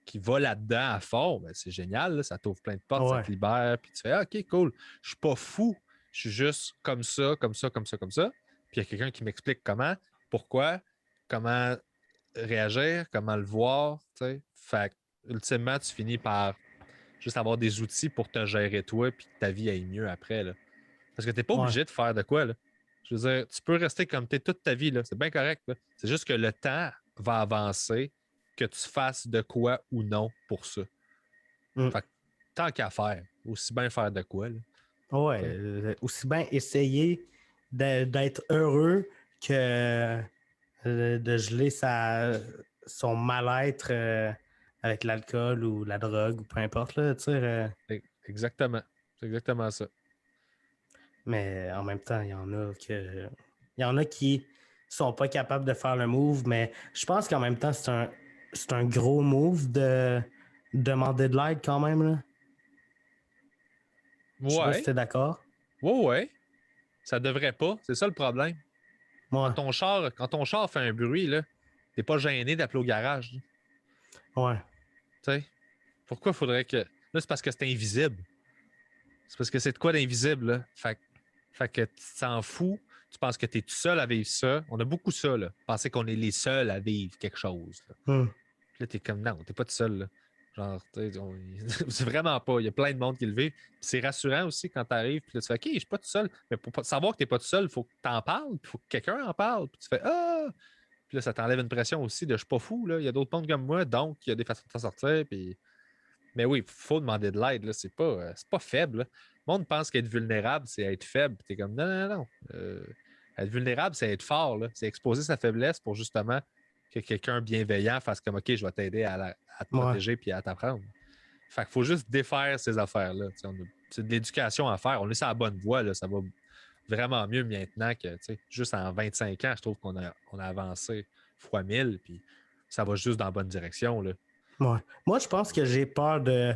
[SPEAKER 3] qui va là-dedans à fond, ben, c'est génial, là, ça t'ouvre plein de portes, ça
[SPEAKER 2] Ouais.
[SPEAKER 3] te libère, puis tu fais ah, OK, cool, je suis pas fou, je suis juste comme ça, comme ça, comme ça, comme ça. Puis il y a quelqu'un qui m'explique comment, pourquoi, comment réagir, comment le voir, tu sais. Fait que, ultimement, tu finis par juste avoir des outils pour te gérer toi, puis que ta vie aille mieux après, là. Parce que t'es pas
[SPEAKER 2] Ouais.
[SPEAKER 3] obligé de faire de quoi, là. Je veux dire, tu peux rester comme t'es toute ta vie, là. C'est bien correct, là. C'est juste que le temps va avancer, que tu fasses de quoi ou non pour ça.
[SPEAKER 2] Mhm.
[SPEAKER 3] Fait que, tant qu'à faire, aussi bien faire de quoi, là.
[SPEAKER 2] Ouais.
[SPEAKER 3] T'sais.
[SPEAKER 2] Aussi bien essayer d'être heureux que de geler son mal-être avec l'alcool ou la drogue ou peu importe, là, tu sais.
[SPEAKER 3] Exactement. C'est exactement ça.
[SPEAKER 2] Mais en même temps, il y en a qui sont pas capables de faire le move, mais je pense qu'en même temps, c'est un gros move de demander de l'aide quand même, là. Je sais pas si
[SPEAKER 3] Ouais.
[SPEAKER 2] t'es d'accord.
[SPEAKER 3] Ouais. Ça devrait pas. C'est ça le problème.
[SPEAKER 2] Ouais,
[SPEAKER 3] Quand ton char fait un bruit, là, t'es pas gêné d'appeler au garage.
[SPEAKER 2] ouais,
[SPEAKER 3] Tu sais. Pourquoi faudrait que. Là, c'est parce que c'est invisible. C'est parce que c'est de quoi d'invisible, là. Fait que tu t'en fous. Tu penses que tu es tout seul à vivre ça. On a beaucoup ça, là. Penser qu'on est les seuls à vivre quelque chose. Là,
[SPEAKER 2] hum,
[SPEAKER 3] puis là t'es comme non, t'es pas tout seul, là. Genre, c'est vraiment pas. Il y a plein de monde qui le vit. Puis c'est rassurant aussi quand t'arrives. Puis là, tu fais OK, je suis pas tout seul. Mais pour savoir que t'es pas tout seul, il faut que t'en parles. Il faut que quelqu'un en parle. Puis tu fais Ah! Puis là, ça t'enlève une pression aussi de je suis pas fou, là. Il y a d'autres mondes comme moi, donc il y a des façons de s'en sortir. Puis Mais oui, il faut demander de l'aide. Là. C'est pas faible. Là. Le monde pense qu'être vulnérable, c'est être faible. Tu es comme non, non, non. Être vulnérable, c'est être fort. Là. C'est exposer sa faiblesse pour justement que quelqu'un bienveillant fasse comme OK, je vais t'aider à te
[SPEAKER 2] Ouais.
[SPEAKER 3] protéger puis à t'apprendre. Fait qu'il faut juste défaire ces affaires-là. C'est de l'éducation à faire. On est sur la bonne voie. Là. Ça va vraiment mieux maintenant que juste en 25 ans, je trouve on a avancé fois 1000, puis ça va juste dans la bonne direction. Là.
[SPEAKER 2] Ouais. Moi, je pense que j'ai peur de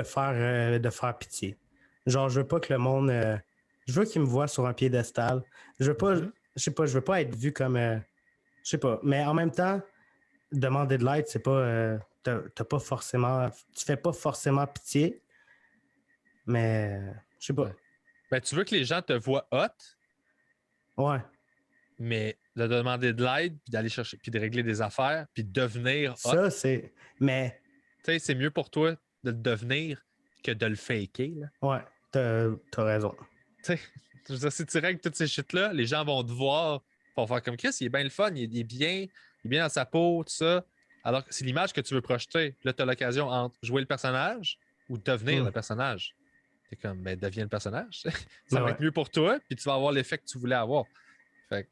[SPEAKER 2] faire pitié. Genre, je veux pas que le monde. Je veux qu'il me voie sur un piédestal. Je veux pas. Je sais pas, je veux pas être vu comme. Je sais pas. Mais en même temps, demander de l'aide, c'est pas. T'as pas forcément. Tu fais pas forcément pitié. Mais je sais pas.
[SPEAKER 3] Ouais. Ben, tu veux que les gens te voient hot,
[SPEAKER 2] Ouais.
[SPEAKER 3] mais de demander de l'aide, puis d'aller chercher, puis de régler des affaires, puis de devenir hot.
[SPEAKER 2] Ça, c'est. Mais.
[SPEAKER 3] Tu sais, c'est mieux pour toi de le devenir que de le faker. Là.
[SPEAKER 2] Ouais, t'as raison.
[SPEAKER 3] Tu sais, je veux dire, si tu règles toutes ces shit-là, les gens vont te voir, vont faire comme Chris, il est bien le fun, il est bien dans sa peau, tout ça. Alors que c'est l'image que tu veux projeter. Là, tu as l'occasion entre jouer le personnage ou devenir le personnage. T'es comme, ben, deviens le personnage. Ça va être mieux pour toi, puis tu vas avoir l'effet que tu voulais avoir. Fait que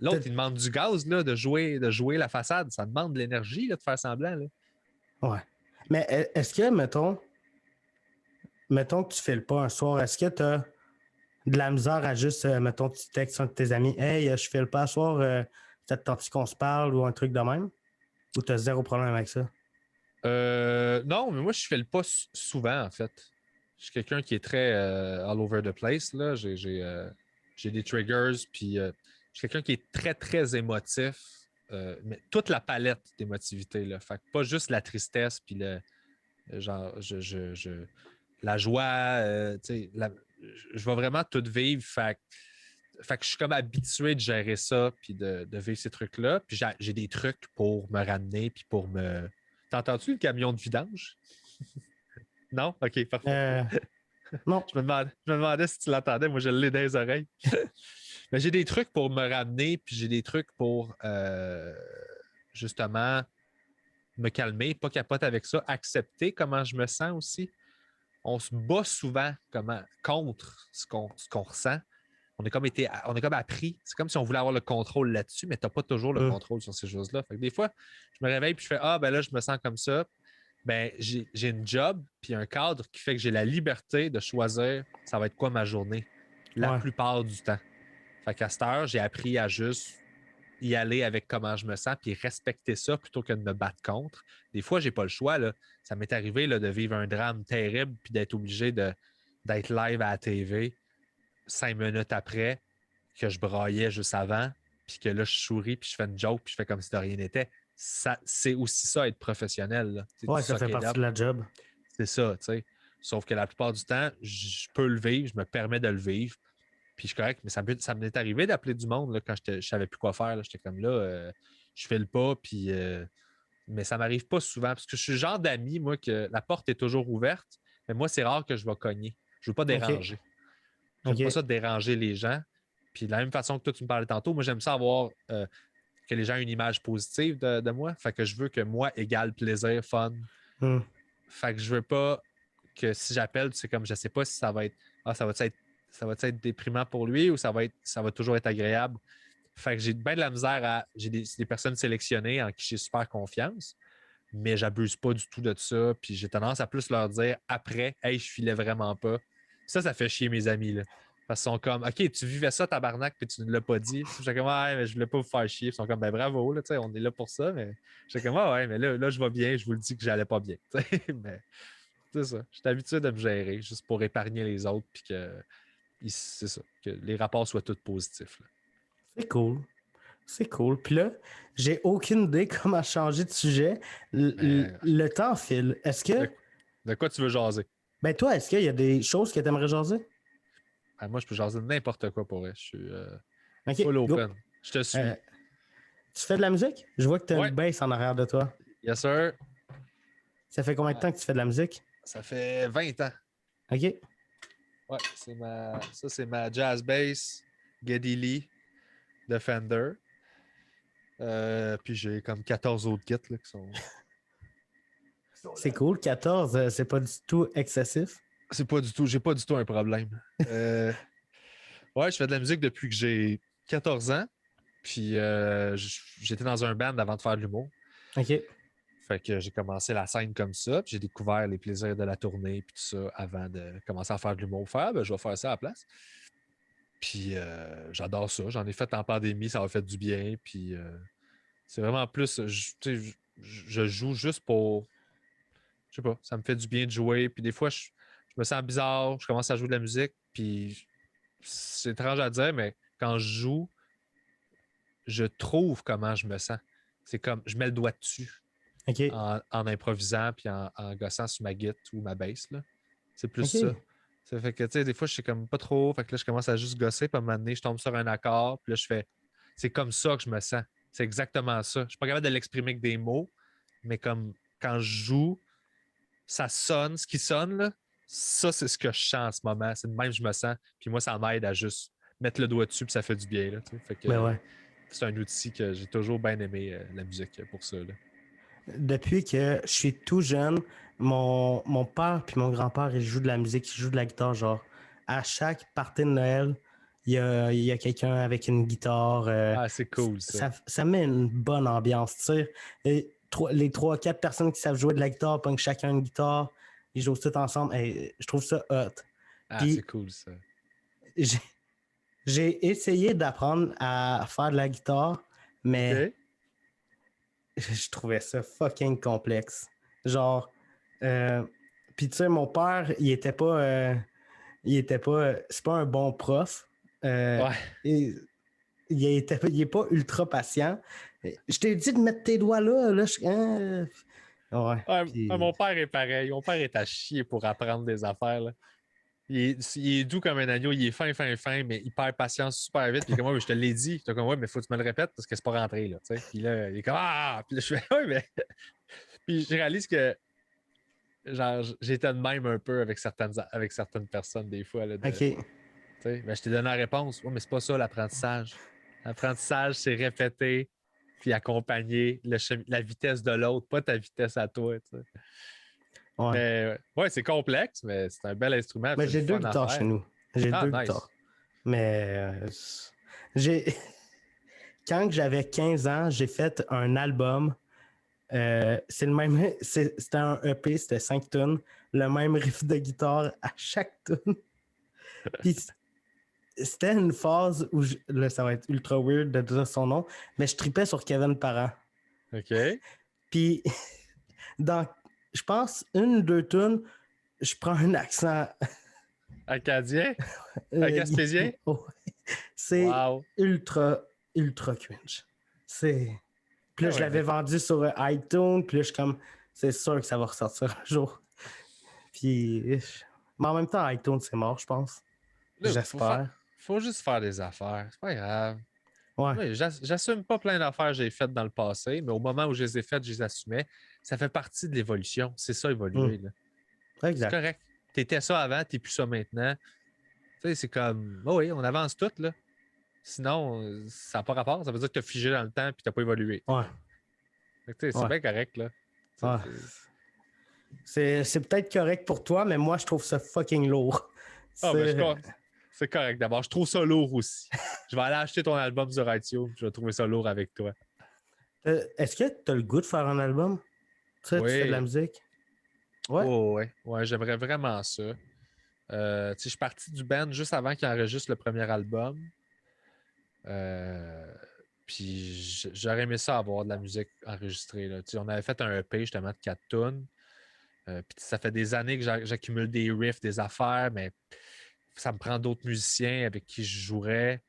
[SPEAKER 3] l'autre, il demande du gaz, là, de jouer la façade. Ça demande de l'énergie, là, de faire semblant. Là.
[SPEAKER 2] Ouais. Mais est-ce que, mettons que tu fais le pas un soir, est-ce que tu as de la misère à juste, mettons, tu textes un de tes amis, hey, je fais le pas un soir, ça te tente qu'on se parle ou un truc de même? Ou tu as zéro problème avec ça?
[SPEAKER 3] Non, mais moi, je fais le pas souvent, en fait. Je suis quelqu'un qui est très all over the place. Là. J'ai des triggers, puis je suis quelqu'un qui est très, très émotif. Mais toute la palette d'émotivité. Là. Fait que pas juste la tristesse, puis le genre, la joie. Je vais vraiment tout vivre. Fait que je suis comme habitué de gérer ça, puis de vivre ces trucs-là. Puis j'ai des trucs pour me ramener, puis pour me. T'entends-tu le camion de vidange? Non? OK, parfait.
[SPEAKER 2] Non.
[SPEAKER 3] Je me demandais si tu l'entendais. Moi, je l'ai dans les oreilles. Mais j'ai des trucs pour me ramener, puis j'ai des trucs pour justement me calmer, pas capoter avec ça, accepter comment je me sens aussi. On se bat souvent contre ce qu'on ressent. On a comme appris. C'est comme si on voulait avoir le contrôle là-dessus, mais tu n'as pas toujours le contrôle sur ces choses-là. Fait que des fois, je me réveille et je fais ah, ben là, je me sens comme ça. Ben, j'ai une job puis un cadre qui fait que j'ai la liberté de choisir ça va être quoi ma journée la plupart du temps. Fait qu'à cette heure, j'ai appris à juste y aller avec comment je me sens puis respecter ça plutôt que de me battre contre. Des fois, j'ai pas le choix. Là. Ça m'est arrivé là, de vivre un drame terrible puis d'être obligé d'être live à la TV 5 minutes après que je braillais juste avant puis que là, je souris puis je fais une joke puis je fais comme si de rien n'était. C'est aussi ça, être professionnel.
[SPEAKER 2] Ouais, ça fait partie de la job.
[SPEAKER 3] C'est ça, tu sais. Sauf que la plupart du temps, je peux le vivre, je me permets de le vivre. Puis je suis correct, mais ça m'est arrivé d'appeler du monde là, quand je savais plus quoi faire. J'étais comme là, je fais le pas, puis mais ça m'arrive pas souvent. Parce que je suis le genre d'ami, moi, que la porte est toujours ouverte, mais moi, c'est rare que je vais cogner. Je veux pas déranger. J'aime pas ça de déranger les gens. Puis de la même façon que toi, tu me parlais tantôt, moi, j'aime ça avoir que les gens aient une image positive de moi. Fait que je veux que moi égale plaisir, fun. Fait que je veux pas que si j'appelle, c'est comme je sais pas si ça va être ça va être déprimant pour lui ou ça va toujours être agréable. Fait que j'ai bien de la misère j'ai des personnes sélectionnées en qui j'ai super confiance, mais j'abuse pas du tout de ça. Puis j'ai tendance à plus leur dire après, hey, je filais vraiment pas. Ça fait chier mes amis. Là. Parce qu'ils sont comme, OK, tu vivais ça, tabarnak, puis tu ne l'as pas dit. J'étais comme, ouais, mais je voulais pas vous faire chier. Ils sont comme, ben bravo, là, on est là pour ça. Mais j'étais comme, ouais, mais là, je vais bien, je vous le dis que j'allais pas bien. Mais c'est ça. J'étais habitué de me gérer juste pour épargner les autres, puis que c'est ça, que les rapports soient tous positifs. Là.
[SPEAKER 2] C'est cool. C'est cool. Puis là, j'ai aucune idée comment changer de sujet. Le temps file. Est-ce que.
[SPEAKER 3] De quoi tu veux jaser?
[SPEAKER 2] Ben toi, est-ce qu'il y a des choses que tu aimerais jaser?
[SPEAKER 3] Ben, moi, je peux jaser n'importe quoi pour vrai. Je suis
[SPEAKER 2] okay,
[SPEAKER 3] full open.
[SPEAKER 2] go.
[SPEAKER 3] Je te suis.
[SPEAKER 2] Tu fais de la musique? Je vois que tu as une bass en arrière de toi.
[SPEAKER 3] Yes, sir.
[SPEAKER 2] Ça fait combien de temps que tu fais de la musique?
[SPEAKER 3] Ça fait 20 ans.
[SPEAKER 2] OK.
[SPEAKER 3] Ouais, c'est ma jazz bass Geddy Lee de Fender. Puis j'ai comme 14 autres kits là, qui sont.
[SPEAKER 2] C'est cool, 14, c'est pas du tout excessif.
[SPEAKER 3] C'est pas du tout, j'ai pas du tout un problème. Ouais, je fais de la musique depuis que j'ai 14 ans. Puis j'étais dans un band avant de faire de l'humour.
[SPEAKER 2] OK.
[SPEAKER 3] Fait que j'ai commencé la scène comme ça. Puis j'ai découvert les plaisirs de la tournée puis tout ça avant de commencer à faire de l'humour. Ben, je vais faire ça à la place. Puis j'adore ça. J'en ai fait en pandémie, ça m'a fait du bien. Puis c'est vraiment plus, je joue juste pour, je sais pas, ça me fait du bien de jouer. Puis des fois, je me sens bizarre, je commence à jouer de la musique. Puis c'est étrange à dire, mais quand je joue, je trouve comment je me sens. C'est comme, je mets le doigt dessus
[SPEAKER 2] OK.
[SPEAKER 3] en improvisant puis en gossant sur ma guitare ou ma bass. Là. C'est plus
[SPEAKER 2] OK.
[SPEAKER 3] ça. Ça fait que, tu sais, des fois, je sais comme pas trop. Fait que là, je commence à juste gosser. Puis à un moment donné, je tombe sur un accord. Puis là, je fais, c'est comme ça que je me sens. C'est exactement ça. Je suis pas capable de l'exprimer avec des mots, mais comme quand je joue, ça sonne. Ce qui sonne, là, ça, c'est ce que je sens en ce moment. C'est de même que je me sens. Puis moi, ça m'aide à juste mettre le doigt dessus. Puis ça fait du bien. Là, tu sais. Fait que,
[SPEAKER 2] Ben ouais.
[SPEAKER 3] c'est un outil que j'ai toujours bien aimé, la musique, pour ça. Là.
[SPEAKER 2] Depuis que je suis tout jeune, mon père puis mon grand-père, ils jouent de la musique, ils jouent de la guitare, genre, à chaque party de Noël, il y a quelqu'un avec une guitare.
[SPEAKER 3] Ah, c'est cool, ça.
[SPEAKER 2] Ça met une bonne ambiance, tu sais. Et les 3-4 personnes qui savent jouer de la guitare, pognent chacun une guitare, ils jouent tout ensemble. Et je trouve ça hot.
[SPEAKER 3] Ah,
[SPEAKER 2] Puis
[SPEAKER 3] c'est cool, ça.
[SPEAKER 2] j'ai j'ai essayé d'apprendre à faire de la guitare, mais
[SPEAKER 3] OK.
[SPEAKER 2] je trouvais ça fucking complexe. Genre, puis tu sais, mon père, c'est pas un bon prof.
[SPEAKER 3] Ouais.
[SPEAKER 2] Et, il est pas ultra patient. Je t'ai dit de mettre tes doigts là, ouais.
[SPEAKER 3] Ouais,
[SPEAKER 2] Puis,
[SPEAKER 3] mon père est pareil. Mon père est à chier pour apprendre des affaires. Là. Il est doux comme un agneau, il est fin, mais il perd patience super vite. Puis comme, ouais, je te l'ai dit. J'étais comme, ouais, mais faut que tu me le répètes parce que c'est pas rentré. Là, tu sais. Puis là, il est comme, ah! Puis là, je fais, ouais, mais. Puis je réalise que, genre, j'étais de même un peu avec certaines personnes, des fois. Là,
[SPEAKER 2] OK.
[SPEAKER 3] tu sais, ben, je t'ai donné la réponse. Ouais, mais c'est pas ça l'apprentissage. L'apprentissage, c'est répéter puis accompagner la vitesse de l'autre, pas ta vitesse à toi. Tu sais.
[SPEAKER 2] Ouais.
[SPEAKER 3] Mais ouais, c'est complexe, mais c'est un bel instrument.
[SPEAKER 2] Mais
[SPEAKER 3] C'est le
[SPEAKER 2] j'ai deux
[SPEAKER 3] fun à
[SPEAKER 2] guitares chez
[SPEAKER 3] faire.
[SPEAKER 2] nous. J'ai
[SPEAKER 3] Ah,
[SPEAKER 2] deux
[SPEAKER 3] nice.
[SPEAKER 2] guitares. Mais j'ai quand j'avais 15 ans, j'ai fait un album. C'est le même. C'était un EP, c'était 5 tonnes. Le même riff de guitare à chaque tune. Puis c'était une phase où là, ça va être ultra weird de dire son nom, mais je tripais sur Kevin Parent.
[SPEAKER 3] OK.
[SPEAKER 2] Puis dans, je pense, une ou deux tunes, je prends un accent.
[SPEAKER 3] Acadien?
[SPEAKER 2] euh,
[SPEAKER 3] Gaspésien?
[SPEAKER 2] oh, c'est
[SPEAKER 3] Wow.
[SPEAKER 2] ultra, ultra cringe. C'est. Puis là,
[SPEAKER 3] Ah
[SPEAKER 2] je
[SPEAKER 3] ouais,
[SPEAKER 2] l'avais
[SPEAKER 3] mais
[SPEAKER 2] vendu sur iTunes, puis là, je suis comme, c'est sûr que ça va ressortir un jour. Puis, mais en même temps, iTunes, c'est mort, je pense.
[SPEAKER 3] là,
[SPEAKER 2] J'espère.
[SPEAKER 3] faut juste faire des affaires. C'est pas grave.
[SPEAKER 2] Ouais.
[SPEAKER 3] Oui, j'assume pas plein d'affaires que j'ai faites dans le passé, mais au moment où je les ai faites, je les assumais. Ça fait partie de l'évolution. C'est ça, évoluer. Là. C'est
[SPEAKER 2] Exact.
[SPEAKER 3] correct. T'étais ça avant, t'es plus ça maintenant. Tu sais, c'est comme, oh oui, on avance tout, là. Sinon, ça n'a pas rapport. Ça veut dire que tu as figé dans le temps et tu n'as pas évolué.
[SPEAKER 2] Ouais.
[SPEAKER 3] Fait que, tu sais, c'est
[SPEAKER 2] Ouais.
[SPEAKER 3] bien correct, là. Tu sais,
[SPEAKER 2] Ouais. C'est peut-être correct pour toi, mais moi, je trouve ça fucking lourd.
[SPEAKER 3] Ah, ben,
[SPEAKER 2] C'est.
[SPEAKER 3] c'est correct d'abord. Je trouve ça lourd aussi. Je vais aller acheter ton album sur iTunes. Je vais trouver ça lourd avec toi.
[SPEAKER 2] Est-ce que tu as le goût de faire un album? Tu sais, tu fais de la
[SPEAKER 3] Oui.
[SPEAKER 2] musique? Ouais.
[SPEAKER 3] Oh, ouais. Ouais, j'aimerais vraiment ça. Tu sais, je suis parti du band juste avant qu'il enregistre le premier album. Puis j'aurais aimé ça avoir de la musique enregistrée. Là. Tu sais, on avait fait un EP justement de 4 tunes. Puis ça fait des années que j'accumule des riffs, des affaires, mais ça me prend d'autres musiciens avec qui je jouerais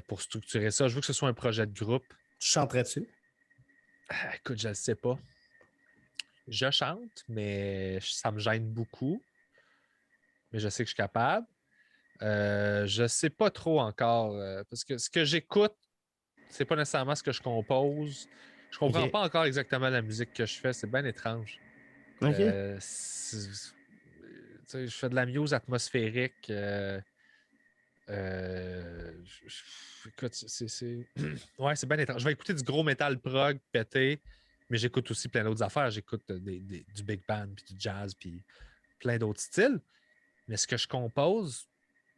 [SPEAKER 3] pour structurer ça. Je veux que ce soit un projet de groupe.
[SPEAKER 2] Tu chanterais-tu?
[SPEAKER 3] Écoute, je ne sais pas. Je chante, mais ça me gêne beaucoup. Mais je sais que je suis capable. Je ne sais pas trop encore. Parce que ce que j'écoute, c'est pas nécessairement ce que je compose. Je comprends
[SPEAKER 2] Ok.
[SPEAKER 3] pas encore exactement la musique que je fais. C'est bien étrange.
[SPEAKER 2] Ok.
[SPEAKER 3] Je fais de la muse atmosphérique. Écoute, ouais, c'est bien étrange. Je vais écouter du gros métal prog pété, Mais j'écoute aussi plein d'autres affaires. J'écoute du big band, puis du jazz, puis plein d'autres styles. Mais ce que je compose,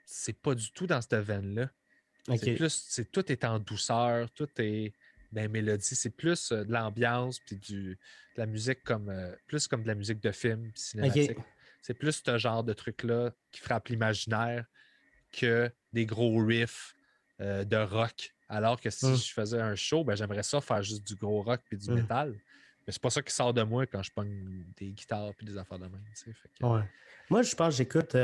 [SPEAKER 3] c'est pas du tout dans cette veine-là. C'est
[SPEAKER 2] OK.
[SPEAKER 3] plus, tout est en douceur, tout est dans les mélodies. C'est plus de l'ambiance, puis de la musique plus comme de la musique de film, puis cinématique.
[SPEAKER 2] OK.
[SPEAKER 3] C'est plus ce genre de truc-là qui frappe l'imaginaire que des gros riffs de rock. Alors que si je faisais un show, ben, j'aimerais ça faire juste du gros rock puis du métal. Mais c'est pas ça qui sort de moi quand je pogne des guitares puis des affaires de même. Fait que...
[SPEAKER 2] Ouais. Moi, je pense que j'écoute,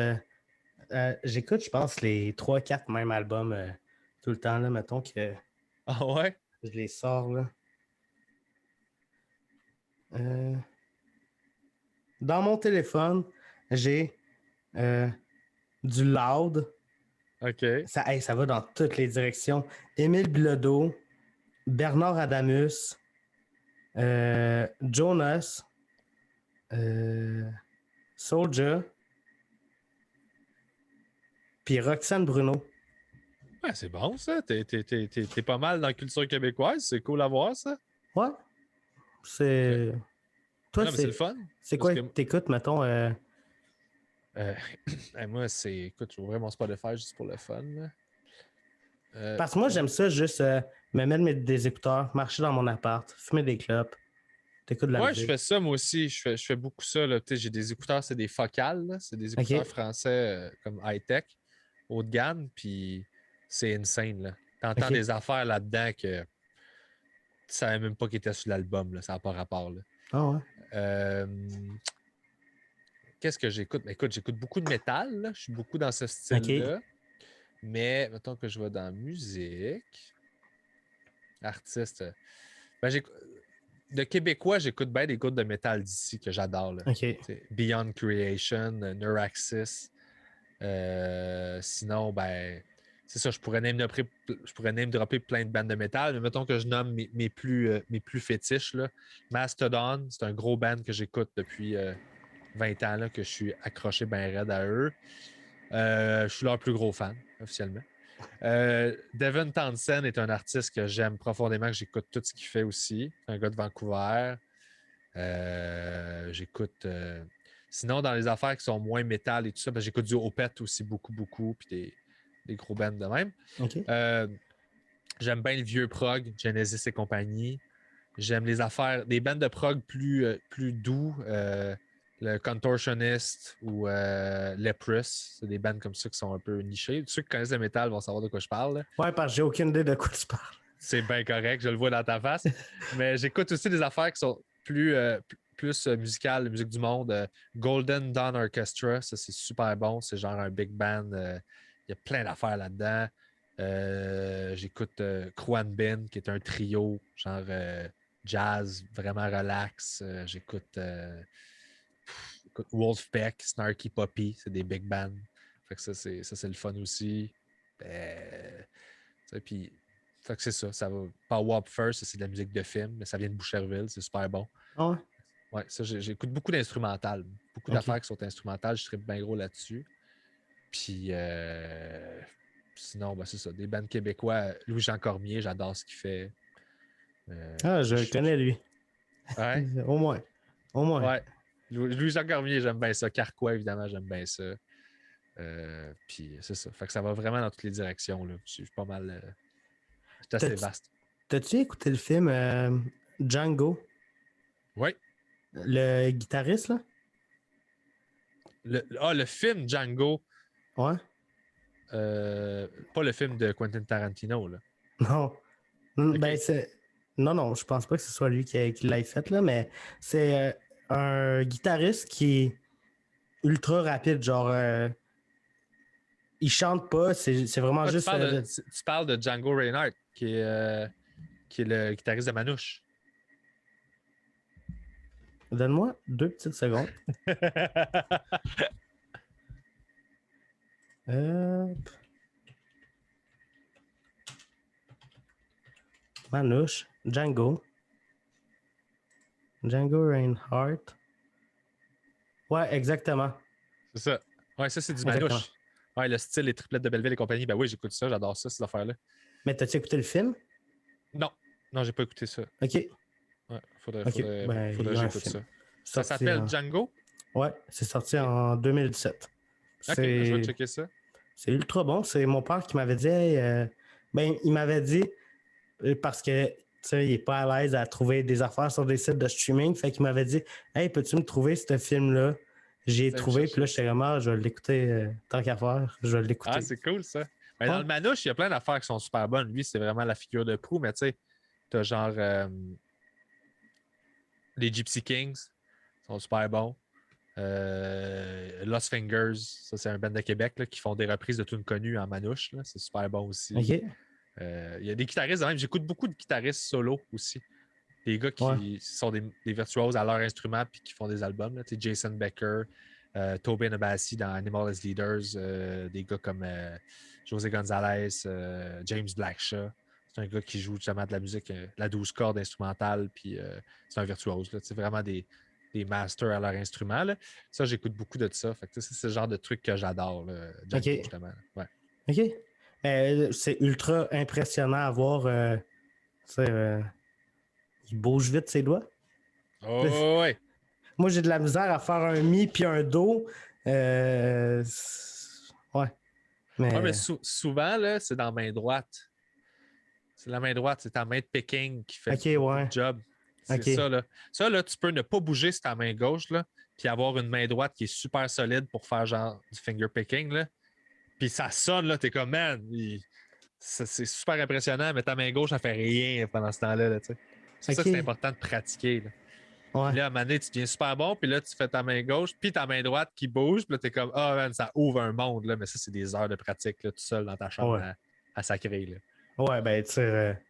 [SPEAKER 2] je pense, les 3-4 mêmes albums tout le temps, là, mettons que
[SPEAKER 3] Ah ouais?
[SPEAKER 2] je les sors, là. Dans mon téléphone, j'ai du Loud.
[SPEAKER 3] OK.
[SPEAKER 2] Ça va dans toutes les directions. Émile Bilodeau, Bernard Adamus, Jonas, Soulja, puis Roxane Bruno.
[SPEAKER 3] Ouais, c'est bon, ça. T'es pas mal dans la culture québécoise. C'est cool à voir, ça.
[SPEAKER 2] Ouais. C'est. Toi,
[SPEAKER 3] Non, mais c'est le fun.
[SPEAKER 2] C'est quoi
[SPEAKER 3] que...
[SPEAKER 2] que t'écoutes, mettons?
[SPEAKER 3] Moi, écoute, je vais ouvrir mon Spotify juste pour le fun.
[SPEAKER 2] Parce que moi, j'aime ça juste me mettre des écouteurs, marcher dans mon appart, fumer des clopes, t'écoutes de la musique.
[SPEAKER 3] Je fais ça, moi aussi. Je fais beaucoup ça. Là. J'ai des écouteurs, c'est des focales. Là. C'est des écouteurs français comme high-tech, haut de gamme, puis c'est insane. Là. T'entends des affaires là-dedans que tu savais même pas qu'ils étaient sur l'album. Là. Ça n'a pas rapport. Là.
[SPEAKER 2] Ah ouais?
[SPEAKER 3] Qu'est-ce que j'écoute? Écoute, j'écoute beaucoup de métal. Là. Je suis beaucoup dans ce style-là. Mais mettons que je vais dans musique. Artiste. De Québécois, j'écoute bien des groupes de métal d'ici que j'adore. Là. Beyond Creation, Neuraxis. Sinon, ben, c'est ça, je pourrais name dropper plein de bandes de métal, mais mettons que je nomme mes plus fétiches. Là. Mastodon, c'est un gros band que j'écoute depuis 20 ans, là, que je suis accroché bien raide à eux. Je suis leur plus gros fan, officiellement. Devin Townsend est un artiste que j'aime profondément, que j'écoute tout ce qu'il fait aussi. C'est un gars de Vancouver. J'écoute... Sinon, dans les affaires qui sont moins métal et tout ça, ben, j'écoute du Opeth aussi beaucoup, puis des gros bands de même. J'aime bien le vieux prog, Genesis et compagnie. J'aime les affaires, des bands de prog plus doux, le Contortionist ou Leprous. C'est des bands comme ça qui sont un peu nichés. Ceux qui connaissent le métal vont savoir de quoi je parle. Là.
[SPEAKER 2] Ouais, parce que j'ai aucune idée de quoi tu parles.
[SPEAKER 3] C'est bien correct, je le vois dans ta face. Mais j'écoute aussi des affaires qui sont plus musicales, la musique du monde. Golden Dawn Orchestra, ça c'est super bon. C'est genre un big band. Il y a plein d'affaires là-dedans. J'écoute Kwan Bin, qui est un trio, genre jazz, vraiment relax. J'écoute Wolfpack, Snarky Puppy, c'est des big bands. Fait que ça, c'est le fun aussi. Puis, fait que c'est ça va. Power Up First, c'est de la musique de film, mais ça vient de Boucherville, c'est super bon.
[SPEAKER 2] Ah ouais?
[SPEAKER 3] Ouais, ça, j'écoute beaucoup d'instrumentales. Beaucoup d'affaires qui sont instrumentales, je serais bien gros là-dessus. Puis, sinon, ben, c'est ça. Des bands québécois. Louis-Jean Cormier, j'adore ce qu'il fait.
[SPEAKER 2] Je connais lui.
[SPEAKER 3] Ouais.
[SPEAKER 2] Au moins.
[SPEAKER 3] Ouais. Louis-Jean Cormier, j'aime bien ça. Carquois, évidemment, j'aime bien ça. Puis c'est ça. Fait que ça va vraiment dans toutes les directions. Là. Je suis pas mal. C'est assez vaste.
[SPEAKER 2] T'as-tu écouté le film Django?
[SPEAKER 3] Oui.
[SPEAKER 2] Le guitariste, là?
[SPEAKER 3] Le film Django.
[SPEAKER 2] Ouais.
[SPEAKER 3] Pas le film de Quentin Tarantino, là.
[SPEAKER 2] Non.
[SPEAKER 3] Okay.
[SPEAKER 2] Ben, non, je pense pas que ce soit lui qui l'ait fait, là, mais c'est un guitariste qui est ultra rapide, genre il chante pas, c'est vraiment juste...
[SPEAKER 3] Tu parles de Django Reinhardt, qui est le guitariste de Manouche.
[SPEAKER 2] Donne-moi 2 petites secondes. Manouche, Django Reinhardt. Ouais, exactement.
[SPEAKER 3] C'est ça. Ouais, ça, c'est du Manouche. Ouais, le style, les triplettes de Belleville et compagnie. Ben oui, j'écoute ça, j'adore ça, ces affaires-là.
[SPEAKER 2] Mais t'as-tu écouté le film?
[SPEAKER 3] Non, j'ai pas écouté ça.
[SPEAKER 2] OK.
[SPEAKER 3] Ouais, faudrait
[SPEAKER 2] Ok, ben, il y
[SPEAKER 3] que
[SPEAKER 2] a un
[SPEAKER 3] j'écoute
[SPEAKER 2] film.
[SPEAKER 3] ça. Ça
[SPEAKER 2] Sorti
[SPEAKER 3] s'appelle Django?
[SPEAKER 2] Ouais, c'est sorti
[SPEAKER 3] Ok,
[SPEAKER 2] en 2017.
[SPEAKER 3] ok, ben, je vais
[SPEAKER 2] C'est
[SPEAKER 3] checker ça.
[SPEAKER 2] c'est ultra bon. C'est mon père qui m'avait dit, hey, ben, il m'avait dit, parce que, tu sais, il est pas à l'aise à trouver des affaires sur des sites de streaming, fait qu'il m'avait dit, hey, peux-tu me trouver ce film-là? J'ai
[SPEAKER 3] Ça me
[SPEAKER 2] trouvé, puis là,
[SPEAKER 3] chercher.
[SPEAKER 2] j'étais vraiment, je vais l'écouter tant qu'à faire, je vais
[SPEAKER 3] Ah,
[SPEAKER 2] l'écouter.
[SPEAKER 3] c'est cool ça. Ben, dans
[SPEAKER 2] Ouais.
[SPEAKER 3] le Manouche, il y a plein d'affaires qui sont super bonnes. Lui, c'est vraiment la figure de proue, mais tu sais, t'as genre les Gypsy Kings, sont super bons. Lost Fingers, ça c'est un band de Québec là, qui font des reprises de tunes connues en manouche. Là. C'est super bon aussi.
[SPEAKER 2] OK.
[SPEAKER 3] Il y a des guitaristes, même. J'écoute beaucoup de guitaristes solo aussi. Des gars
[SPEAKER 2] Ouais.
[SPEAKER 3] qui sont des virtuoses à leur instrument puis qui font des albums. Là. Jason Becker, Tobin Abassi dans Animal as Leaders, des gars comme José Gonzalez, James Blackshaw. C'est un gars qui joue justement de la musique, la 12 cordes instrumentale, puis c'est un virtuose. C'est vraiment des masters à leur instrument. Là. Ça, j'écoute beaucoup de ça. Fait que, c'est ce genre de truc que j'adore, là, Django,
[SPEAKER 2] OK.
[SPEAKER 3] justement. Ouais.
[SPEAKER 2] OK. C'est ultra impressionnant à voir. Tu sais, il bouge vite ses doigts.
[SPEAKER 3] Oh, ouais.
[SPEAKER 2] Moi, j'ai de la misère à faire un mi puis un do. Ouais.
[SPEAKER 3] Ouais, mais
[SPEAKER 2] Mais.
[SPEAKER 3] souvent, là, c'est dans la main droite. C'est la main droite, c'est ta main de picking qui fait
[SPEAKER 2] OK,
[SPEAKER 3] beaucoup de
[SPEAKER 2] ouais.
[SPEAKER 3] job. C'est
[SPEAKER 2] OK.
[SPEAKER 3] ça, là. Ça, là, tu peux ne pas bouger sur ta main gauche, là, puis avoir une main droite qui est super solide pour faire genre du finger picking, là. Puis ça sonne, là, t'es comme, man, c'est super impressionnant, mais ta main gauche, elle fait rien pendant ce temps-là, là, tu sais. C'est ça que c'est
[SPEAKER 2] OK.
[SPEAKER 3] important de pratiquer, là.
[SPEAKER 2] Ouais.
[SPEAKER 3] Puis là, à un moment donné, tu deviens super bon, puis là, tu fais ta main gauche, puis ta main droite qui bouge, puis là, t'es comme, ah, man, ça ouvre un monde, là. Mais ça, c'est des heures de pratique, là, tout seul dans ta chambre
[SPEAKER 2] Ouais.
[SPEAKER 3] à sacrer, là.
[SPEAKER 2] Ouais, ben, tu sais,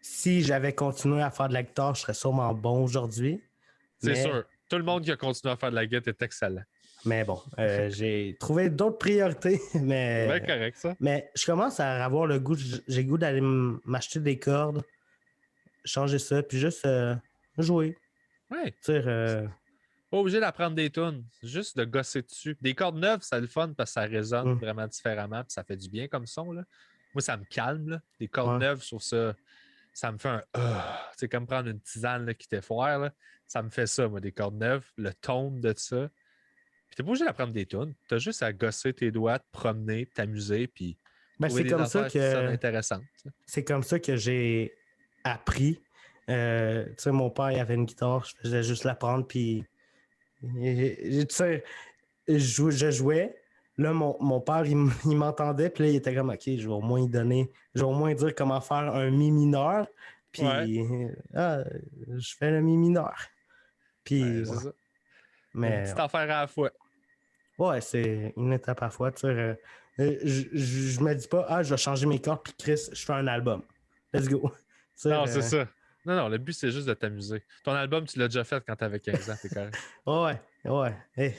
[SPEAKER 2] si j'avais continué à faire de la guitare, je serais sûrement bon aujourd'hui.
[SPEAKER 3] C'est
[SPEAKER 2] Mais,
[SPEAKER 3] sûr. Tout le monde qui a continué à faire de la guitare est excellent.
[SPEAKER 2] mais bon, j'ai trouvé d'autres priorités.
[SPEAKER 3] C'est bien
[SPEAKER 2] Mais,
[SPEAKER 3] correct, ça.
[SPEAKER 2] mais je commence à avoir le goût, j'ai le goût d'aller m'acheter des cordes, changer ça, puis juste jouer.
[SPEAKER 3] Ouais.
[SPEAKER 2] Tu sais,
[SPEAKER 3] Pas obligé d'apprendre des tunes, juste de gosser dessus. Des cordes neuves, c'est le fun parce que ça résonne vraiment différemment, puis ça fait du bien comme son, là. Moi, ça me calme, là. Des cordes
[SPEAKER 2] ouais.
[SPEAKER 3] neuves, je trouve ça. Ça me fait un. C'est comme prendre une tisane là, qui t'effoire. Là. Ça me fait ça, moi, des cordes neuves, le tone de ça. Puis t'es pas obligé d'apprendre des tunes. T'as juste à gosser tes doigts, te promener, t'amuser, puis
[SPEAKER 2] Ben,
[SPEAKER 3] trouver
[SPEAKER 2] c'est
[SPEAKER 3] des
[SPEAKER 2] comme ça
[SPEAKER 3] affaires qui sonnent
[SPEAKER 2] que
[SPEAKER 3] intéressantes.
[SPEAKER 2] c'est comme ça que j'ai appris. Tu sais, mon père, il avait une guitare, je faisais juste la prendre, puis tu sais, je jouais. Là, mon père, il m'entendait, puis là, il était comme, OK, je vais au moins je vais au moins dire comment faire un mi mineur,
[SPEAKER 3] Ouais,
[SPEAKER 2] puis je fais le mi mineur. Puis,
[SPEAKER 3] c'est
[SPEAKER 2] ouais.
[SPEAKER 3] ça. Une
[SPEAKER 2] Mais,
[SPEAKER 3] petite affaire à la fois.
[SPEAKER 2] ouais, c'est une étape à la fois, tu sais. Je me dis pas, je vais changer mes cordes, puis Chris, je fais un album. Let's go. Tu sais,
[SPEAKER 3] Non, c'est ça. Non, non, le but, c'est juste de t'amuser. Ton album, tu l'as déjà fait quand t'avais 15 ans, t'es correct.
[SPEAKER 2] ouais, ouais. Hey,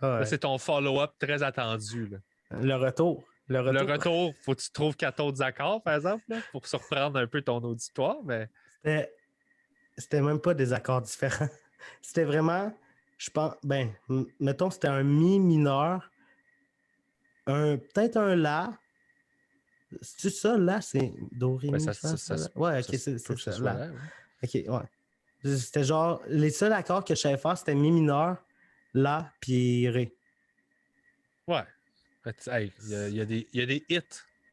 [SPEAKER 3] Là,
[SPEAKER 2] ouais.
[SPEAKER 3] c'est ton follow-up très attendu. Là.
[SPEAKER 2] Le retour. Le
[SPEAKER 3] Le
[SPEAKER 2] retour.
[SPEAKER 3] retour, faut que tu trouves 4 autres accords, par exemple, là, pour surprendre un peu ton auditoire, mais
[SPEAKER 2] C'était même pas des accords différents. C'était vraiment, je pense, ben, mettons, c'était un mi mineur, peut-être un la. C'est ça, là, c'est do, ré,
[SPEAKER 3] ben,
[SPEAKER 2] mi, fa,
[SPEAKER 3] ça
[SPEAKER 2] sol,
[SPEAKER 3] se
[SPEAKER 2] la. Ouais,
[SPEAKER 3] ça
[SPEAKER 2] ok,
[SPEAKER 3] se
[SPEAKER 2] c'est
[SPEAKER 3] peut que ce
[SPEAKER 2] ça,
[SPEAKER 3] soit
[SPEAKER 2] là.
[SPEAKER 3] là. Ouais.
[SPEAKER 2] Ok, ouais. C'était genre, les seuls accords que je savais faire, c'était mi mineur, la, puis ré.
[SPEAKER 3] Ouais. Hey, il y a des hits qui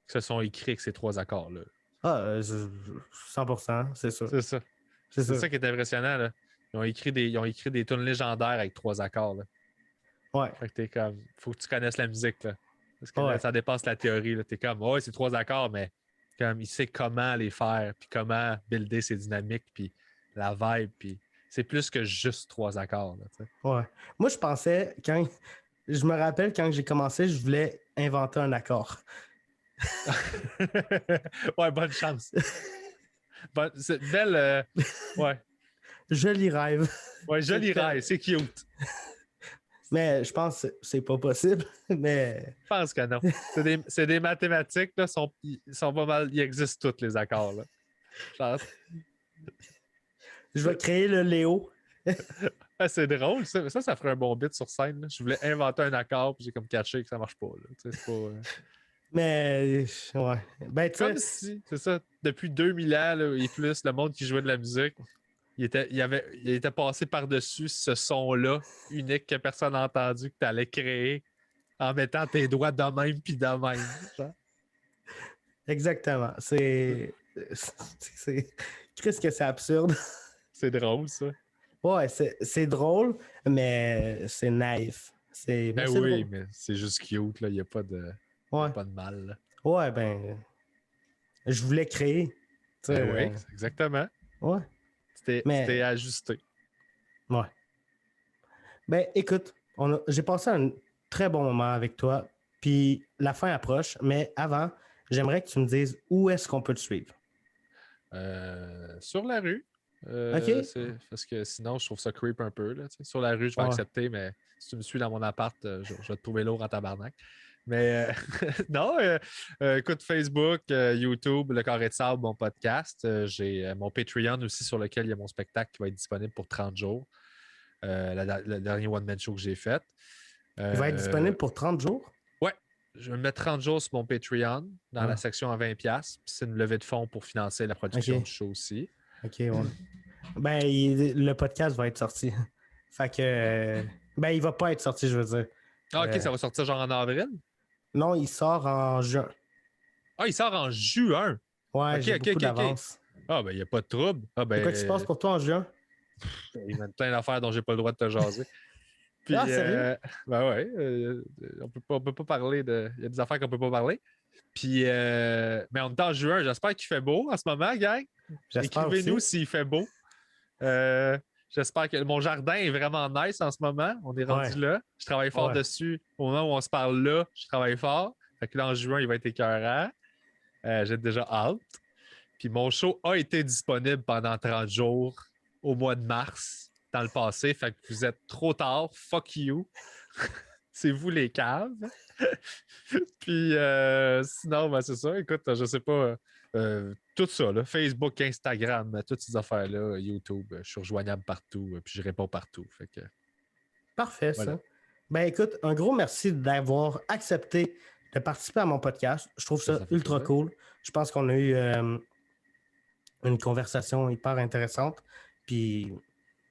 [SPEAKER 3] se sont écrits avec ces 3 accords-là.
[SPEAKER 2] Ah, 100%, c'est sûr.
[SPEAKER 3] C'est ça.
[SPEAKER 2] C'est
[SPEAKER 3] C'est
[SPEAKER 2] sûr.
[SPEAKER 3] ça qui est impressionnant. Là. Ils ont écrit des tunes légendaires avec 3 accords. Là.
[SPEAKER 2] Ouais,
[SPEAKER 3] Fait que t'es comme, faut que tu connaisses la musique. Là. Parce que
[SPEAKER 2] ouais.
[SPEAKER 3] là, ça dépasse la théorie. Là. T'es comme, ouais, c'est 3 accords, mais comme il sait comment les faire, puis comment builder ses dynamiques, puis la vibe, puis c'est plus que juste 3 accords. Là, tu sais.
[SPEAKER 2] Ouais. Moi, je pensais, je me rappelle quand j'ai commencé, je voulais inventer un accord.
[SPEAKER 3] Ouais, bonne chance. C'est une belle. Ouais.
[SPEAKER 2] Joli rêve.
[SPEAKER 3] Ouais, joli rêve, c'est cute.
[SPEAKER 2] Mais je pense que c'est pas possible. Mais
[SPEAKER 3] Je pense que non. C'est des mathématiques, là, ils sont pas mal. Ils existent tous les accords. Là. Genre,
[SPEAKER 2] je vais créer le Léo.
[SPEAKER 3] c'est drôle, ça. Ça ferait un bon bit sur scène. Là. Je voulais inventer un accord, puis j'ai comme catché que ça marche pas. Là. Tu sais, c'est pas,
[SPEAKER 2] Mais ouais. Ben, tu sais,
[SPEAKER 3] comme si, c'est ça, depuis 2000 ans là, et plus, le monde qui jouait de la musique, il était passé par-dessus ce son-là, unique que personne n'a entendu, que tu allais créer en mettant tes doigts de même puis de même. Genre.
[SPEAKER 2] Exactement. Qu'est-ce que c'est absurde?
[SPEAKER 3] C'est drôle, ça.
[SPEAKER 2] Ouais, c'est drôle, mais c'est naïf.
[SPEAKER 3] Ben
[SPEAKER 2] c'est
[SPEAKER 3] oui,
[SPEAKER 2] drôle.
[SPEAKER 3] mais c'est juste cute, là. Il n'y a pas de mal. Là.
[SPEAKER 2] Ouais, ben, je voulais créer. Tu sais,
[SPEAKER 3] Ben oui, exactement.
[SPEAKER 2] ouais.
[SPEAKER 3] C'était ajusté.
[SPEAKER 2] Ouais. Ben, écoute, j'ai passé un très bon moment avec toi, puis la fin approche, mais avant, j'aimerais que tu me dises où est-ce qu'on peut te suivre.
[SPEAKER 3] Sur la rue.
[SPEAKER 2] OK.
[SPEAKER 3] Parce que sinon, je trouve ça creep un peu. Là, sur la rue, je vais accepter, mais si tu me suis dans mon appart, je vais te trouver lourd en tabarnak. Mais non, écoute, Facebook, YouTube, Le Carré de Sable, mon podcast. J'ai mon Patreon aussi sur lequel il y a mon spectacle qui va être disponible pour 30 jours. Le dernier one-man show que j'ai fait.
[SPEAKER 2] Il va être disponible pour 30 jours?
[SPEAKER 3] Ouais. Je vais mettre 30 jours sur mon Patreon dans la section à 20$. Puis c'est une levée de fonds pour financer la production du show aussi.
[SPEAKER 2] OK, ouais. Ben, le podcast va être sorti. Fait que... ben, il va pas être sorti, je veux dire.
[SPEAKER 3] Ah, OK, ça va sortir genre en avril?
[SPEAKER 2] Non, il sort en juin.
[SPEAKER 3] Ah, il sort en juin?
[SPEAKER 2] Ouais, j'ai beaucoup d'avance.
[SPEAKER 3] Ah, ben, il n'y a pas de trouble. Ah, ben,
[SPEAKER 2] Qu'est-ce qui se passe pour toi en juin?
[SPEAKER 3] Il y a plein d'affaires dont j'ai pas le droit de te jaser. Puis,
[SPEAKER 2] sérieux?
[SPEAKER 3] Ben ouais, on peut pas parler de... Il y a des affaires qu'on peut pas parler. Puis, mais on est en juin, j'espère qu'il fait beau en ce moment, gang. Écrivez-nous s'il fait beau. J'espère que mon jardin est vraiment nice en ce moment. On est rendu là. Je travaille fort dessus. Au moment où on se parle là, je travaille fort. Fait que là, en juin, il va être écœurant. J'ai déjà hâte. Puis mon show a été disponible pendant 30 jours au mois de mars dans le passé. Fait que vous êtes trop tard. Fuck you. C'est vous les caves. Puis sinon, ben, c'est ça. Écoute, je sais pas. Tout ça, là, Facebook, Instagram, toutes ces affaires-là, YouTube, je suis rejoignable partout, puis je réponds partout. Fait que...
[SPEAKER 2] Parfait,
[SPEAKER 3] voilà.
[SPEAKER 2] Ça. Ben écoute, un gros merci d'avoir accepté de participer à mon podcast. Je trouve ça ultra cool. Je pense qu'on a eu une conversation hyper intéressante. Puis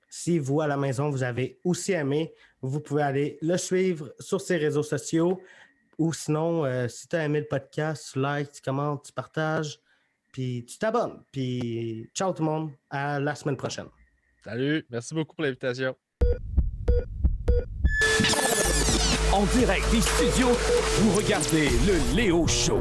[SPEAKER 2] si vous, à la maison, vous avez aussi aimé, vous pouvez aller le suivre sur ses réseaux sociaux. Ou sinon, si tu as aimé le podcast, tu likes, tu commentes, tu partages. Puis tu t'abonnes. Puis ciao tout le monde. À la semaine prochaine.
[SPEAKER 3] Salut. Merci beaucoup pour l'invitation.
[SPEAKER 1] En direct des studios, vous regardez le Léo Show.